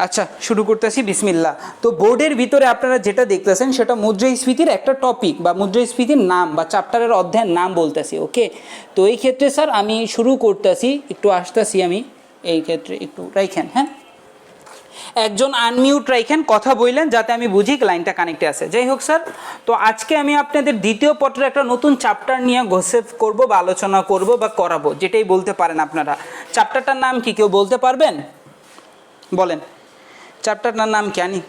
আচ্ছা শুরু করতেছি বিসমিল্লাহ। তো বোর্ডের ভিতরে আপনারা যেটা দেখতেছেন সেটা মুদ্রাস্ফীতির একটা টপিক বা মুদ্রাস্ফীতির নাম বা চ্যাপ্টারের অধ্যায়ের নাম বলতেছি। ওকে, তো এই ক্ষেত্রে স্যার আমি শুরু করতেছি, একটু আসতেছি আমি এই ক্ষেত্রে, একটু রাইখেন। হ্যাঁ, একজন আনমিউট রাইখেন, কথা বললেন যাতে আমি বুঝি লাইনটা কানেক্টে আছে। যাই হোক স্যার, তো আজকে আমি আপনাদের দ্বিতীয় পত্রের একটা নতুন চ্যাপ্টার নিয়ে গোসেফ করব বা আলোচনা করব বা করাবো, যেটাই বলতে পারেন আপনারা। চ্যাপ্টারটার নাম কি কেউ বলতে পারবেন? বলেন চ্যাপ্টারটার নাম কি? আনি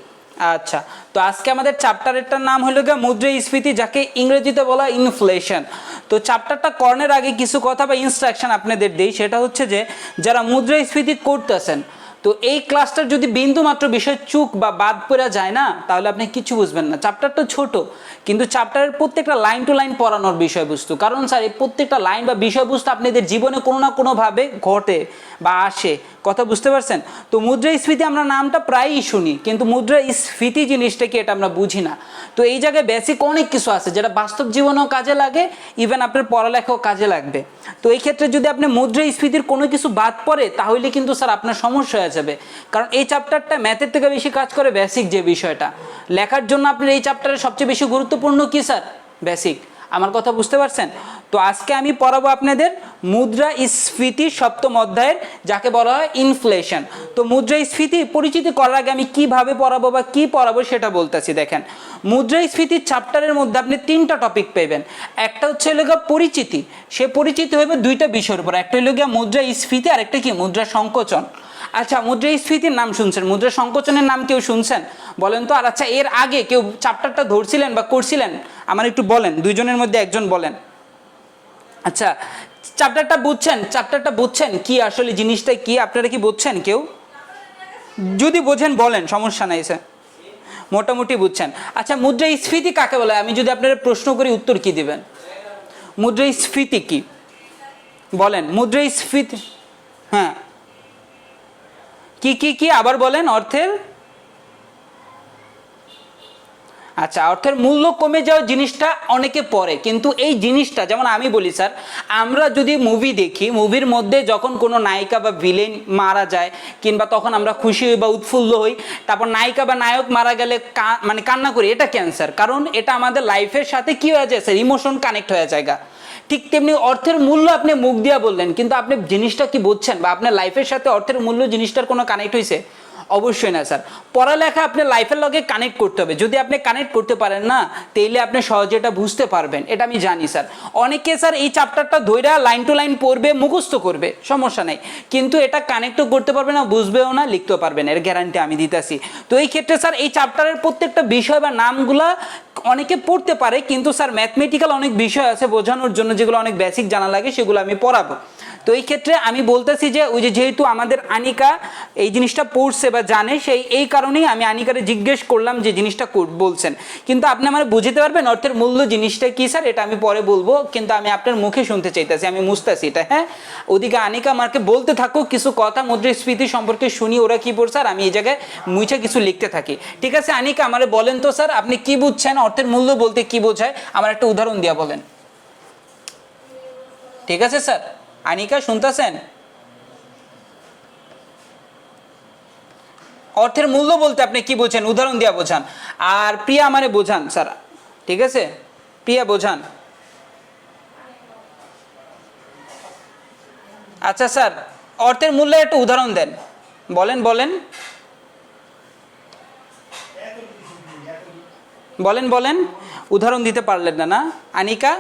আচ্ছা, তো আজকে আমাদের চ্যাপ্টারেরটার নাম হলো গিয়ে মুদ্রাস্ফীতি, যাকে ইংরেজিতে বলা ইনফ্লেশন। তো চ্যাপ্টারটা কর্নের আগে কিছু কথা বা ইনস্ট্রাকশন আপনাদের দেই, সেটা হচ্ছে যে যারা মুদ্রাস্ফীতি করতেছেন, তো এই ক্লাসটার যদি বিন্দু মাত্র বিষয় চুক বা বাদ পড়া যায় না, তাহলে আপনি কিছু বুঝবেন না। চ্যাপ্টারটা ছোট, কিন্তু চ্যাপ্টারের প্রত্যেকটা লাইন টু লাইন পড়ানোর বিষয়বস্তু, কারণ স্যার এই প্রত্যেকটা লাইন বা বিষয়বস্তু আপনাদের জীবনে কোনো না কোনোভাবে ঘটে বা আসে। কথা বুঝতে পারছেন? তো মুদ্রাস্ফীতি আমরা নামটা প্রায়ই শুনি, কিন্তু মুদ্রাস্ফীতি জিনিসটা কি এটা আমরা বুঝি না। তো এই জায়গায় বেসিক অনেক কিছু আছে যেটা বাস্তব জীবনেও কাজে লাগে, ইভেন আপনার পড়ালেখাও কাজে লাগবে। তো এই ক্ষেত্রে যদি আপনি মুদ্রাস্ফীতির কোনো কিছু বাদ পড়ে, তাহলে কিন্তু স্যার আপনার সমস্যা হয়ে যাবে। কারণ এই চ্যাপ্টারটা ম্যাথের থেকে বেশি কাজ করে বেসিক যে বিষয়টা লেখার জন্য। আপনার এই চ্যাপ্টারের সবচেয়ে বেশি গুরুত্বপূর্ণ কি স্যার? বেসিক। আমার কথা বুঝতে পারছেন? তো আজকে আমি পড়াবো আপনাদের মুদ্রাস্ফীতি সপ্তম অধ্যায়ের, যাকে বলা হয় ইনফ্লেশন। তো মুদ্রাস্ফীতি পরিচিতি করার আগে আমি কিভাবে পড়াবো বা কি পড়াবো সেটা বলতেছি। দেখেন, মুদ্রাস্ফীতির চ্যাপ্টারের মধ্যে আপনি তিনটা টপিক পাবেন। একটা হচ্ছে হলো গিয়ে পরিচিতি, সে পরিচিতি হবে দুইটা বিষয়ের উপর, একটা হলো গিয়ে মুদ্রাস্ফীতি আর একটা কি মুদ্রা সংকোচন। আচ্ছা, মুদ্রাস্ফীতির নাম শুনছেন, মুদ্রা সংকোচনের নাম কেউ শুনছেন? বলেন তো। আর আচ্ছা, এর আগে কেউ চ্যাপ্টারটা ধরছিলেন বা করছিলেন? আমার একটু বলেন, দুইজনের মধ্যে একজন বলেন। আচ্ছা, চ্যাপ্টারটা বুঝছেন? চ্যাপ্টারটা বুঝছেন কি আসলে জিনিসটা কি? আপনারা কি বুঝছেন কেউ? যদি বোঝেন বলেন, সমস্যা নাই স্যার, মোটামুটি বুঝছেন। আচ্ছা, মুদ্রাস্ফীতি কাকে বলে? আমি যদি আপনারা প্রশ্ন করি, উত্তর কি দিবেন? মুদ্রাস্ফীতি কি বলেন? মুদ্রাস্ফীতি, হ্যাঁ, কি কি কি আবার বলেন? অর্থের, আচ্ছা, অর্থের মূল্য কমে যাওয়া জিনিসটা অনেকে পড়ে, কিন্তু এই জিনিসটা যেমন আমি বলি স্যার, আমরা যদি মুভি দেখি, মুভির মধ্যে যখন কোনো নায়িকা বা ভিলেন মারা যায়, কিংবা তখন আমরা খুশি হই বা উৎফুল্ল হই, তারপর নায়িকা বা নায়ক মারা গেলে মানে কান্না করি, এটা ক্যান্সার, কারণ এটা আমাদের লাইফের সাথে কি হয়ে যায় স্যার? ইমোশন কানেক্ট হয়ে যায়। ঠিক তেমনি অর্থের মূল্য আপনি মুখ দিয়া বললেন, কিন্তু আপনি জিনিসটা কি বুঝছেন বা আপনার লাইফের সাথে অর্থের মূল্য জিনিসটার কোনো কানেক্ট হয়েছে? অবশ্যই না স্যার। পড়ালেখা আপনার লাইফের লগে কানেক্ট করতে হবে। যদি আপনি কানেক্ট করতে পারেন না, তাইলে আপনি সহজে এটা বুঝতে পারবেন, এটা আমি জানি স্যার। অনেকে স্যার এই চ্যাপ্টারটা ধইরা লাইন টু লাইন পড়বে, মুখস্থ করবে, সমস্যা নাই, কিন্তু এটা কানেক্টও করতে পারবে না, বুঝবেও না, লিখতেও পারবে না, এর গ্যারান্টি আমি দিতেছি। তো এই ক্ষেত্রে স্যার এই চ্যাপ্টারের প্রত্যেকটা বিষয় বা নামগুলা অনেকে পড়তে পারে, কিন্তু স্যার ম্যাথমেটিক্যাল অনেক বিষয় আছে বোঝানোর জন্য, যেগুলো অনেক বেসিক জানা লাগে, সেগুলো আমি পড়াবো। তো এই ক্ষেত্রে আমি বলতেছি যে ওই যেহেতু আমাদের আনিকা এই জিনিসটা পড়ছে বা জানে, সেই এই কারণেই আমি আনিকারে জিজ্ঞেস করলাম যে জিনিসটা বলছেন, কিন্তু আপনি আমার বুঝতে পারবেন অর্থের মূল্য জিনিসটা কি স্যার? এটা আমি পরে বলবো, কিন্তু আমি আপনার মুখে শুনতে চাইতেছি, আমি মুছতেছি এটা। হ্যাঁ, ওদিকে আনিকা আমাকে বলতে থাকুক কিছু কথা মুদ্রাস্ফীতি সম্পর্কে, শুনি ওরা কি পড়ছে, আর আমি এই জায়গায় মুছে কিছু লিখতে থাকি। ঠিক আছে আনিকা, আমারে বলেন তো স্যার, আপনি কি বুঝছেন? অর্থের মূল্য বলতে কি বোঝায়? আমার একটা উদাহরণ দিয়া বলেন। ঠিক আছে স্যার? আনিকা শুনতেছেন? অর্থের মূল্য বলতে আপনি কি বোঝেন? উদাহরণ দিয়া বোঝান। আর প্রিয়া আমারে বোঝান স্যার, ঠিক আছে? প্রিয়া বোঝান। আচ্ছা স্যার, অর্থের মূল্যের একটা উদাহরণ দেন, বলেন বলেন বলেন বলেন। উদাহরণ দিতে পারলেন না না আনিকা?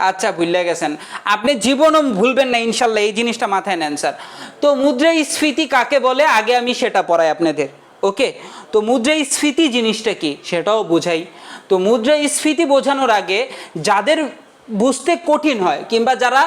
আচ্ছা, ভুলে গেছেন, আপনি জীবনও ভুলবেন না ইনশাল্লাহ, এই জিনিসটা মাথায় নেন স্যার। তো মুদ্রাস্ফীতি কাকে বলে আগে আমি সেটা পড়াই আপনাদের। ওকে, তো মুদ্রাস্ফীতি জিনিসটা কি সেটাও বোঝাই। তো মুদ্রাস্ফীতি বোঝানোর আগে যাদের বুঝতে কঠিন হয়, কিংবা যারা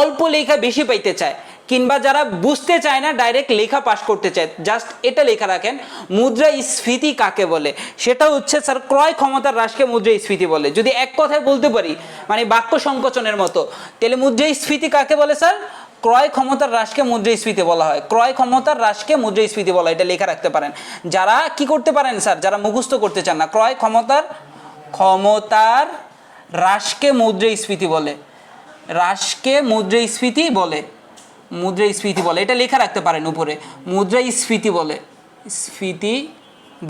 অল্প লেখা বেশি পাইতে চায়, কিংবা যারা বুঝতে চায় না, ডাইরেক্ট লেখা পাস করতে চায়, জাস্ট এটা লেখা রাখেন, মুদ্রাস্ফীতি কাকে বলে। সেটা হচ্ছে স্যার ক্রয় ক্ষমতার হ্রাসকে মুদ্রাস্ফীতি বলে। যদি এক কথায় বলতে পারি, মানে বাক্য সংকোচনের মতো, তাহলে মুদ্রাস্ফীতি কাকে বলে স্যার? ক্রয় ক্ষমতার হ্রাসকে মুদ্রাস্ফীতি বলা হয়। ক্রয় ক্ষমতার হ্রাসকে মুদ্রাস্ফীতি বলা হয়, এটা লেখা রাখতে পারেন। যারা কি করতে পারেন স্যার, যারা মুখস্থ করতে চান না, ক্রয় ক্ষমতার হ্রাসকে মুদ্রাস্ফীতি বলে, হ্রাসকে মুদ্রাস্ফীতি বলে, মুদ্রাস্ফীতি বলে, এটা লেখা রাখতে পারেন উপরে, মুদ্রাস্ফীতি বলে। স্ফীতি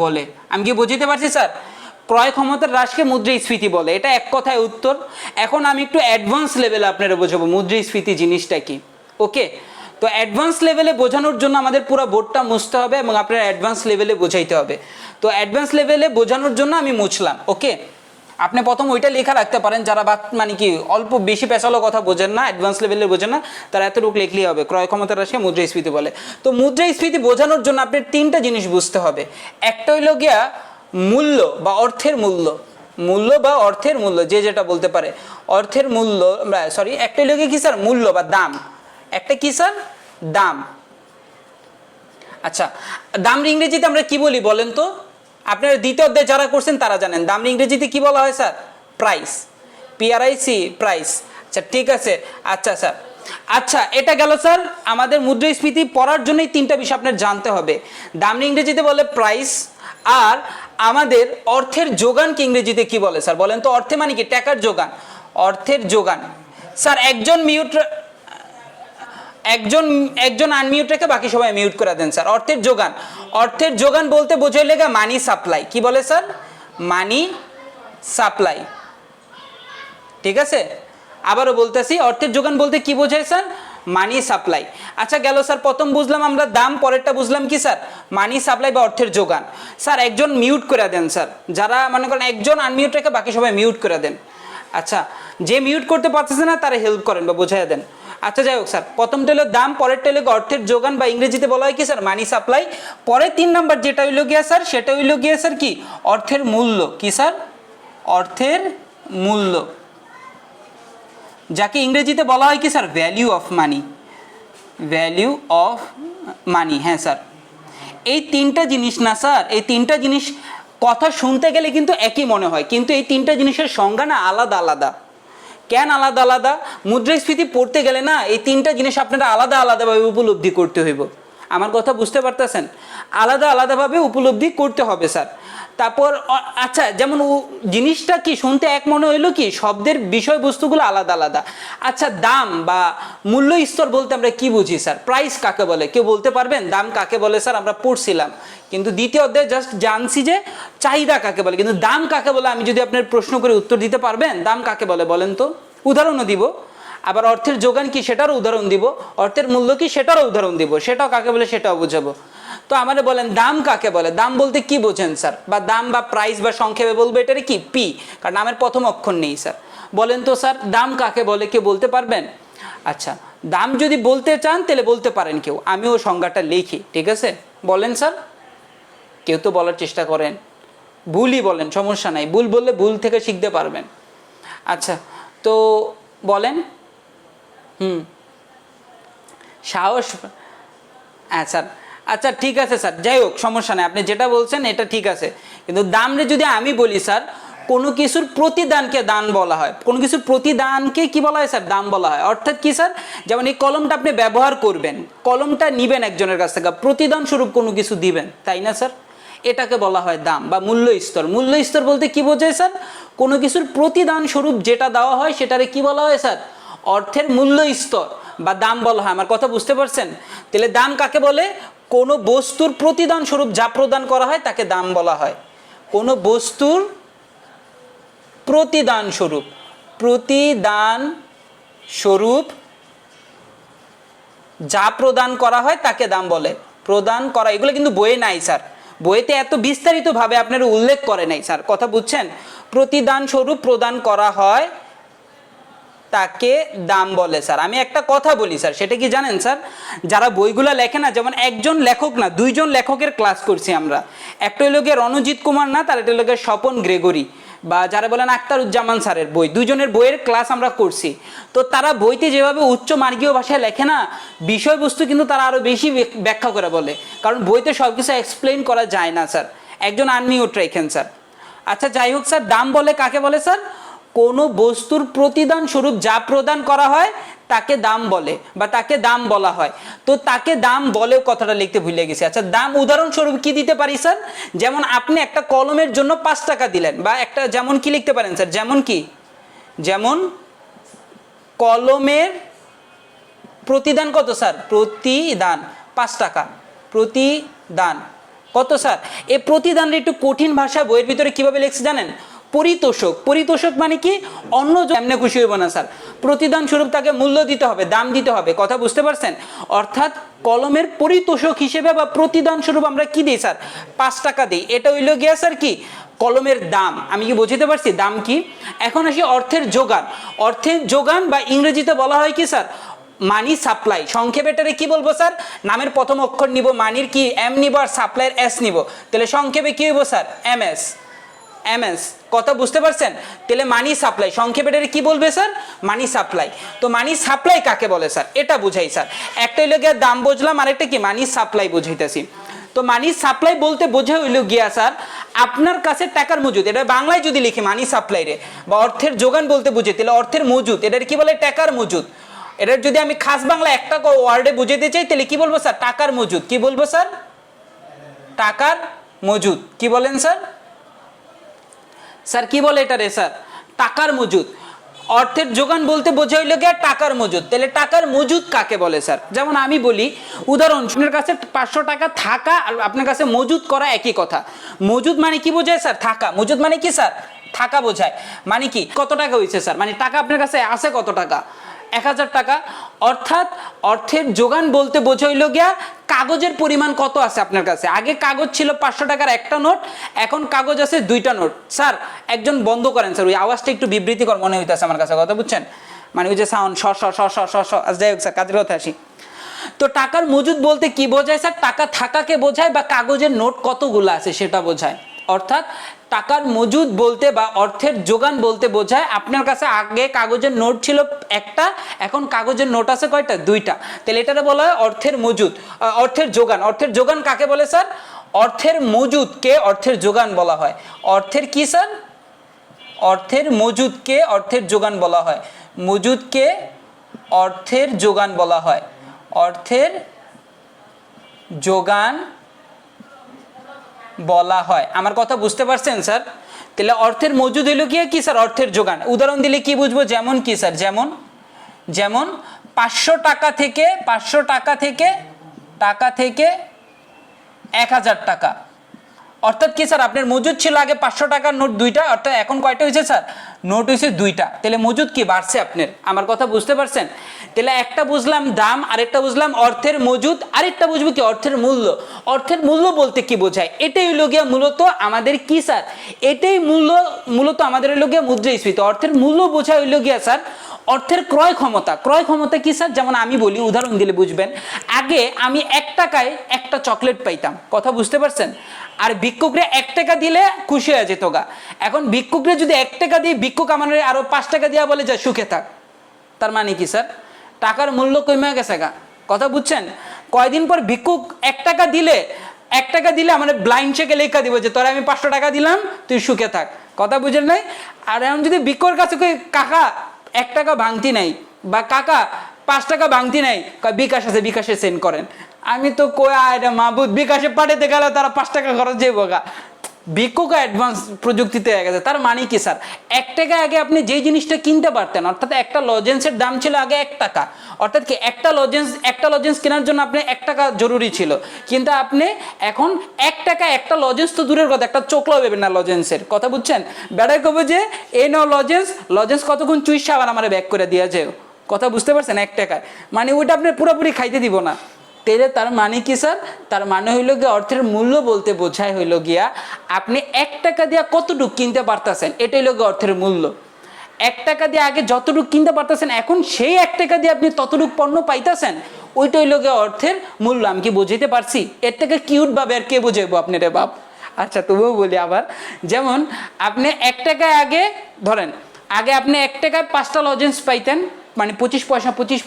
বলে। আমি কি বুঝতে পারছি স্যার? ক্রয় ক্ষমতার হ্রাসকে মুদ্রাস্ফীতি বলে, এটা এক কথায় উত্তর। এখন আমি একটু অ্যাডভান্স লেভেলে আপনারা বোঝাবো মুদ্রাস্ফীতি জিনিসটা কি। ওকে, তো অ্যাডভান্স লেভেলে বোঝানোর জন্য আমাদের পুরো বোর্ডটা মুছতে হবে এবং আপনার অ্যাডভান্স লেভেলে বোঝাইতে হবে। তো অ্যাডভান্স লেভেলে বোঝানোর জন্য আমি মুছলাম। ওকে, আপনি প্রথম ওইটা লেখা রাখতে পারেন, যারা মানে কি অল্প বেশি পেশালো কথা বোঝেন না, অ্যাডভান্স লেভেলে বোঝেন না, তারা এতটুকু লিখলেই হবে ক্রয় ক্ষমতার হ্রাসকে মুদ্রাস্ফীতি বলে। তো মুদ্রাস্ফীতি বোঝানোর জন্য আপনার তিনটা জিনিস বুঝতে হবে। একটা হইল গিয়া মূল্য বা অর্থের মূল্য, মূল্য বা অর্থের মূল্য যে যেটা বলতে পারে, অর্থের মূল্য, সরি, একটা হইল গিয়ে কি স্যার মূল্য বা দাম, একটা কি স্যার দাম। আচ্ছা, দামের ইংরেজিতে আমরা কি বলি বলেন তো? আপনারা দ্বিতীয় অধ্যায় যারা করছেন তারা জানেন দামের ইংরেজিতে কি বলা হয় স্যার? Price, পিআরআইসি, price. আচ্ছা ঠিক আছে, আচ্ছা স্যার, আচ্ছা এটা গেল স্যার আমাদের মুদ্রাস্ফীতি পড়ার জন্যই তিনটা বিষয় আপনার জানতে হবে। দামের ইংরেজিতে বলে প্রাইস, আর আমাদের অর্থের যোগানকে ইংরেজিতে কি বলে স্যার বলেন তো? অর্থে মানে কি? টাকার যোগান, অর্থের যোগান। স্যার একজন আনমিউট রেখে বাকি সবাই মিউট করে দেন স্যার। অর্থের যোগান, অর্থের যোগান বলতে বোঝাই লেগা মানি সাপ্লাই। কি বলে স্যার? মানি সাপ্লাই। ঠিক আছে, আবারও বলতেছি, অর্থের যোগান বলতে কি বোঝায় স্যার? মানি সাপ্লাই। আচ্ছা গেল স্যার, প্রথম বুঝলাম আমরা দাম, পরেরটা বুঝলাম কি স্যার? মানি সাপ্লাই বা অর্থের যোগান। স্যার একজন মিউট করে দেন স্যার, যারা মনে করেন একজন আনমিউট রেখে বাকি সবাই মিউট করে দেন। আচ্ছা, যে মিউট করতে পারতেছে না তারা হেল্প করেন বা বোঝাই দেন। আচ্ছা যাই হোক স্যার, প্রথমটা হলো দাম, পরেরটা হলো অর্থের যোগান বা ইংরেজিতে বলা হয় কি স্যার? মানি সাপ্লাই। পরে 3 নাম্বার যেটা হইল গিয়া স্যার, সেটা হইল গিয়া স্যার কি? অর্থের মূল্য। কি স্যার? অর্থের মূল্য, যাকে ইংরেজিতে বলা হয় কি sir? Value of money, value of money. হ্যাঁ স্যার, এই তিনটা জিনিস না স্যার, এই তিনটা জিনিস কথা শুনতে গেলে কিন্তু একই মনে হয়, কিন্তু এই তিনটা জিনিসের সংজ্ঞা না আলাদা আলাদা। কেন আলাদা আলাদা? মুদ্রাস্ফীতি পড়তে গেলে না এই তিনটা জিনিস আপনারা আলাদা আলাদাভাবে উপলব্ধি করতে হইব। আমার কথা বুঝতে পারতেছেন? আলাদা আলাদাভাবে উপলব্ধি করতে হবে স্যার। তারপর আচ্ছা, যেমন জিনিসটা কি শুনতে এক মনে হইলো, কি শব্দের বিষয়বস্তুগুলো আলাদা আলাদা। আচ্ছা, দাম বা মূল্য স্তর বলতে আমরা কি বুঝি স্যার? প্রাইস কাকে বলে কেউ বলতে পারবেন? দাম কাকে বলে স্যার আমরা পড়ছিলাম, কিন্তু দ্বিতীয় অধ্যায়ে জাস্ট জানছি যে চাহিদা কাকে বলে, কিন্তু দাম কাকে বলে আমি যদি আপনার প্রশ্ন করে উত্তর দিতে পারবেন দাম কাকে বলে বলেন তো? উদাহরণও দিব। আবার অর্থের যোগান কি সেটারও উদাহরণ দিব, অর্থের মূল্য কি সেটারও উদাহরণ দিব, সেটাও কাকে বলে সেটাও বুঝাবো। তো আমাদের বলেন দাম কাকে বলে? দাম বলতে কি বোঝেন স্যার? বা দাম বা প্রাইস বা সংক্ষেপে বলবো এটারে কি? পি, কারণ নামের প্রথম অক্ষর নেই স্যার। বলেন তো স্যার দাম কাকে বলে, কেউ বলতে পারবেন? আচ্ছা, দাম যদি বলতে চান তাহলে বলতে পারেন কেউ, আমিও সংজ্ঞাটা লিখি, ঠিক আছে? বলেন স্যার, কেউ তো বলার চেষ্টা করেন, ভুলই বলেন, সমস্যা নাই, ভুল বললে ভুল থেকে শিখতে পারবেন। আচ্ছা তো বলেন। সাহস, হ্যাঁ স্যার, আচ্ছা ঠিক আছে স্যার, যাই হোক সমস্যা নেই, আপনি যেটা বলছেন এটা ঠিক আছে, কিন্তু দামরে যদি আমি বলি স্যার, কোনো কিছুর প্রতিদানকে দান বলা হয়, কোনো কিছুর প্রতিদানকে কি বলা হয় স্যার? দাম বলা হয়। অর্থাৎ কি স্যার? যেমন এই কলমটা আপনি ব্যবহার করবেন, কলমটা নিবেন একজনের কাছ থেকে, প্রতিদান স্বরূপ কোনো কিছু দিবেন, তাই না স্যার? এটাকে বলা হয় দাম বা মূল্য স্তর। মূল্য স্তর বলতে কি বোঝায় স্যার? কোনো কিছুর প্রতিদান স্বরূপ যেটা দেওয়া হয় সেটারে কি বলা হয় স্যার? অর্থের মূল্য স্তর বা দাম বলা হয়। আমার কথা বুঝতে পারছেন? তাহলে দাম কাকে বলে? কোনো বস্তুর প্রতিদান স্বরূপ যা প্রদান করা হয় তাকে দাম বলা হয়। কোনো বস্তুর প্রতিদান স্বরূপ, প্রতিদান স্বরূপ যা প্রদান করা হয় তাকে দাম বলে। প্রদান করা, এগুলো কিন্তু বইয়ে নাই স্যার, বইতে এত বিস্তারিতভাবে আপনারা উল্লেখ করে নাই স্যার, কথা বুঝছেন? প্রতিদান স্বরূপ প্রদান করা হয় তাকে দাম বলে স্যার। আমি একটা কথা বলি স্যার, সেটা কি জানেন স্যার? যারা বইগুলো লেখে না, যেমন একজন লেখক না, দুইজন লেখকের ক্লাস করছি আমরা। একটা হলো গিয়ে রণজিৎ কুমার নাথ, আর একটা হলো গিয়ে স্বপন গ্রেগরি, বা যারা বলেন আখতারুজ্জামান স্যারের বই, দুইজনের বইয়ের ক্লাস আমরা করছি। তো তারা বইতে যেভাবে উচ্চ মার্গীয় ভাষায় লেখে না, বিষয়বস্তু কিন্তু তারা আরও বেশি ব্যাখ্যা করে বলে, কারণ বইতে সব কিছু এক্সপ্লেন করা যায় না স্যার। একজন আনমিউট রাখেন স্যার। আচ্ছা যাই হোক স্যার, দাম বলে কাকে বলে স্যার? কোনো বস্তুর প্রতিদান স্বরূপ যা প্রদান করা হয় তাকে দাম বলে বা তাকে দাম বলা হয়। তো তাকে দাম বলে কথাটা লিখতে ভুলে গেছি। আচ্ছা, দাম উদাহরণস্বরূপ কি দিতে পারি স্যার? যেমন আপনি একটা কলমের জন্য 5 টাকা দিলেন, বা একটা যেমন কি লিখতে পারেন স্যার? যেমন কি, যেমন কলমের প্রতিদান কত স্যার? প্রতিদান 5 টাকা, প্রতিদান কত স্যার? এই প্রতিদানটা একটু কঠিন ভাষা, বইয়ের ভিতরে কিভাবে লিখছে জানেন? পরিতোষক। পরিতোষক মানে কি? অন্য এমনি খুশি হইব না স্যার, প্রতিদান স্বরূপ তাকে মূল্য দিতে হবে, দাম দিতে হবে। কথা বুঝতে পারছেন? অর্থাৎ কলমের পরিতোষক হিসেবে বা প্রতিদান স্বরূপ আমরা কি দিই স্যার? 5 টাকা দিই। এটা হইল গিয়া স্যার কি? কলমের দাম। আমি কি বুঝতে পারছি দাম কি? এখন আসি অর্থের যোগান। অর্থের যোগান বা ইংরেজিতে বলা হয় কি স্যার? মানি সাপ্লাই। সংক্ষেপে এটারে কি বলবো স্যার? নামের প্রথম অক্ষর নিব, মানির কি এম নিব, আর সাপ্লাইয়ের এস নিব, তাহলে সংক্ষেপে কি হইব স্যার? এমএস। এমএস। কথা বুঝতে পারছেন? তাহলে মানি সাপ্লাই, সংক্ষেপে এটারে কি বলবে স্যার? মানি সাপ্লাই। তো মানি সাপ্লাই কাকে বলে স্যার? এটা বুঝাই স্যার। একটা হইল গিয়া দাম বুঝলাম, আরেকটা কি? মানি সাপ্লাই বুঝাইতেছি। তো মানি সাপ্লাই বলতে বোঝা হইল গিয়া স্যার আপনার কাছে টাকার মজুদ। এটা বাংলায় যদি লিখি মানি সাপ্লাই রে, বা অর্থের যোগান বলতে বুঝে, তাহলে অর্থের মজুদ, এটার কি বলে? টাকার মজুদ। এটার যদি আমি খাস বাংলা একটা ওয়ার্ডে বুঝাইতে চাই, তাহলে কি বলবো স্যার? টাকার মজুদ। কি বলবো স্যার? টাকার মজুদ। কি বলেন স্যার? স্যার কি বলে এটারে স্যার? টাকার মজুদ। অর্থের যোগান বলতে বোঝা হইল গিয়ে টাকার মজুদ। তাহলে টাকার মজুদ কাকে বলে স্যার? যেমন আমি বলি উদাহরণ, আপনার কাছে 500 টাকা থাকা আর আপনার কাছে মজুদ করা একই কথা। মজুদ মানে কি বোঝায় স্যার? থাকা। মজুদ মানে কি স্যার? থাকা বোঝায়। মানে কি? কত টাকা হয়েছে স্যার? মানে টাকা আপনার কাছে আছে কত টাকা? 1000 টাকা। অর্থাৎ অর্থের যোগান বলতে বোঝা হইল গিয়া কাগজের পরিমাণ কত আছে আপনার কাছে। আগে কাগজ ছিল 500 টাকার একটা নোট, এখন কাগজ আছে 2টা নোট। স্যার একজন বন্ধ করেন স্যার, ওই আওয়াজটা একটু বিবৃতিকর মনে হইতেছে আমার কাছে, কথা বুঝছেন? মানে ওই যে সাউন্ড স স স স স স। যাই হোক স্যার, কাজের কথা আসি। তো টাকার মজুদ বলতে কি বোঝায় স্যার? টাকা থাকাকে বোঝায় বা কাগজের নোট কতগুলো আছে সেটা বোঝায়। অর্থাৎ টাকার মজুদ বলতে বা অর্থের যোগান বলতে বোঝায় আপনার কাছে আগে কাগজের নোট ছিল একটা, এখন কাগজের নোট আছে কয়টা? 2টা। তাহলে এটারে বলা হয় অর্থের মজুদ, অর্থের যোগান। অর্থের যোগান কাকে বলে স্যার? অর্থের মজুদকে অর্থের যোগান বলা হয়। অর্থের কি স্যার? অর্থের মজুদকে অর্থের যোগান বলা হয়। মজুদকে অর্থের যোগান বলা হয়। অর্থের যোগান বলা হয়। আমার কথা বুঝতে পারছেন স্যার? তাহলে অর্থের মজুদ হইল কি স্যার? অর্থের যোগান। উদাহরণ দিলে কি বুঝবো? যেমন কি স্যার? যেমন যেমন 500 টাকা থেকে 1000 টাকা। অর্থাৎ কি স্যার? আপনার মজুদ ছিল আগে 500 টাকার নোট 2টা, অর্থাৎ এখন কয়টা হয়েছে স্যার? নোট হয়েছে 2টা। তাহলে মজুদ কি বাড়ছে আপনার। আমার কথা বুঝতে পারছেন? তাহলে একটা বুঝলাম দাম, আরেকটা বুঝলাম অর্থের মজুদ, আরেকটা বুঝবো কি? অর্থের মূল্য। অর্থের মূল্য বলতে কি বোঝায়? এটাই হইল গিয়া মূলত আমাদের কি স্যার? এটাই মূলত আমাদের হইল গিয়া মুদ্রাস্ফীতি। অর্থের মূল্য বোঝা হইল গিয়া স্যার অর্থের ক্রয় ক্ষমতা। ক্রয় ক্ষমতা কি স্যার? যেমন আমি বলি, উদাহরণ দিলে বুঝবেন। আগে আমি 1 টাকায় একটা চকলেট পাইতাম, কথা বুঝতে পারছেন? আর ভিক্ষুকরে 1 টাকা দিলে খুশি হয়ে যেত গা। এখন ভিক্ষুকরে যদি 1 টাকা দিয়ে ভিক্ষুক আমার আরো 5 টাকা দিয়া বলে যা সুখে থাক, তার মানে কি স্যার? টাকার মূল্য কমে গেছে গা। কথা বুঝছেন? কয়দিন পর ভিক্ষুক 1 টাকা দিলে আমার ব্লাইন্ড চেকে লেখা দিব যে তোরা আমি 500 টাকা দিলাম, তুই সুখে থাক। কথা বুঝেন নাই? আর এখন যদি ভিক্ষুর কাছে কই কাকা 1 টাকা ভাঙতি নাই, বা কাকা 5 টাকা ভাঙতি নাই, বিকাশ আছে বিকাশে সেন্ড করেন, আমি তো কই আয়রা মাহবুদ বিকাশে পাঠাতে গেলে তারা 5 টাকা খরচ যাইবো গা। ভিক্ষুক অ্যাডভান্স প্রযুক্তিতে হয়ে গেছে। তার মানে কি স্যার? 1 টাকা আগে আপনি যেই জিনিসটা কিনতে পারতেন, অর্থাৎ একটা লজেন্সের দাম ছিল আগে 1 টাকা, অর্থাৎ কি একটা লজেন্স কেনার জন্য আপনি 1 টাকা জরুরি ছিল, কিন্তু আপনি এখন 1 টাকা একটা লজেন্স তো দূরের কথা, একটা চোখলাও পাবেন না লজেন্সের। কথা বুঝছেন? বেড়াই কব যে এই নাও লজেন্স কতক্ষণ চুইস আবার আমার ব্যাক করে দিয়া যায়। কথা বুঝতে পারছেন? 1 টাকায় মানে ওইটা আপনি পুরোপুরি খাইতে দিব না। তাহলে তার মানে কি স্যার? তার মানে হইল গিয়া অর্থের মূল্য বলতে বোঝায় হইল গিয়া আপনি 1 টাকা দিয়ে কতটুকু কিনতে পারতেছেন, এটা হইল গিয়ে অর্থের মূল্য। 1 টাকা দিয়ে আগে যতটুকু কিনতে পারতেছেন, এখন সেই 1 টাকা দিয়ে আপনি ততটুকু পণ্য পাইতেছেন, ওইটা হইল গিয়ে অর্থের মূল্য। আমি কি বুঝাইতে পারছি? এর থেকে কিউট ভাবে আর কে বুঝাইবো আপনারে বাপ? আচ্ছা তবুও বলি আবার, যেমন আপনি 1 টাকায় আগে ধরেন, আগে আপনি 1 টাকায় 5টা লজেন্স পাইতেন, মানে 25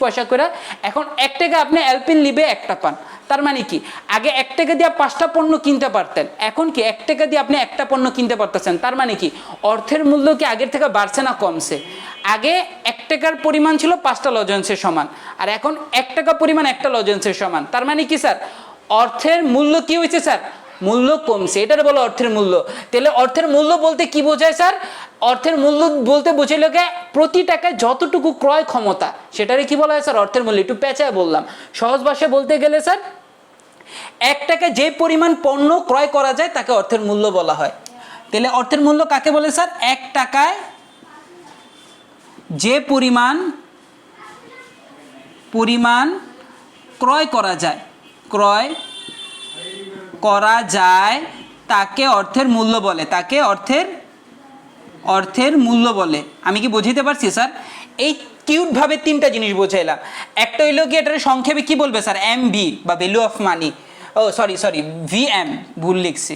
পয়সা করে। এখন 1 টাকা আপনি অ্যালপিন লিবে একটা পান। তার মানে কি? আগে 1 টাকা দিয়ে 5টা পণ্য কিনতে পারতেন, এখন কি 1 টাকা দিয়ে আপনি একটা পণ্য কিনতে পারতেছেন। তার মানে কি? অর্থের মূল্য কি আগের থেকে বাড়ছে না কমছে? আগে 1 টাকার পরিমাণ ছিল 5টা লজেন্সের সমান, আর এখন 1 টাকা পরিমাণ একটা লজেন্সের সমান। তার মানে কি স্যার? অর্থের মূল্য কি হয়েছে স্যার? মূল্য কমছে, এটার বলো অর্থের মূল্য। তাহলে অর্থের মূল্য বলতে কি বোঝায় স্যার? অর্থের মূল্য বলতে বোঝাইল প্রতি টাকায় যতটুকু ক্রয় ক্ষমতা, সেটারে কি বলা হয় স্যার? অর্থের মূল্য। একটু পেঁচায় বললাম, সহজ ভাষায় বলতে গেলে স্যার 1 টাকায় যে পরিমাণ পণ্য ক্রয় করা যায় তাকে অর্থের মূল্য বলা হয়। তাহলে অর্থের মূল্য কাকে বলে স্যার? 1 টাকায় যে পরিমাণ ক্রয় করা যায় তাকে অর্থের মূল্য বলে, তাকে অর্থের মূল্য বলে। আমি কি বুঝাইতে পারছি স্যার? এই কিউটভাবে 3টা জিনিস বোঝাইলাম। একটা হইলো কি, এটার সংক্ষেপে কি বলবে স্যার? এমভি বা value of money, oh sorry VM, ভুল লিখছি,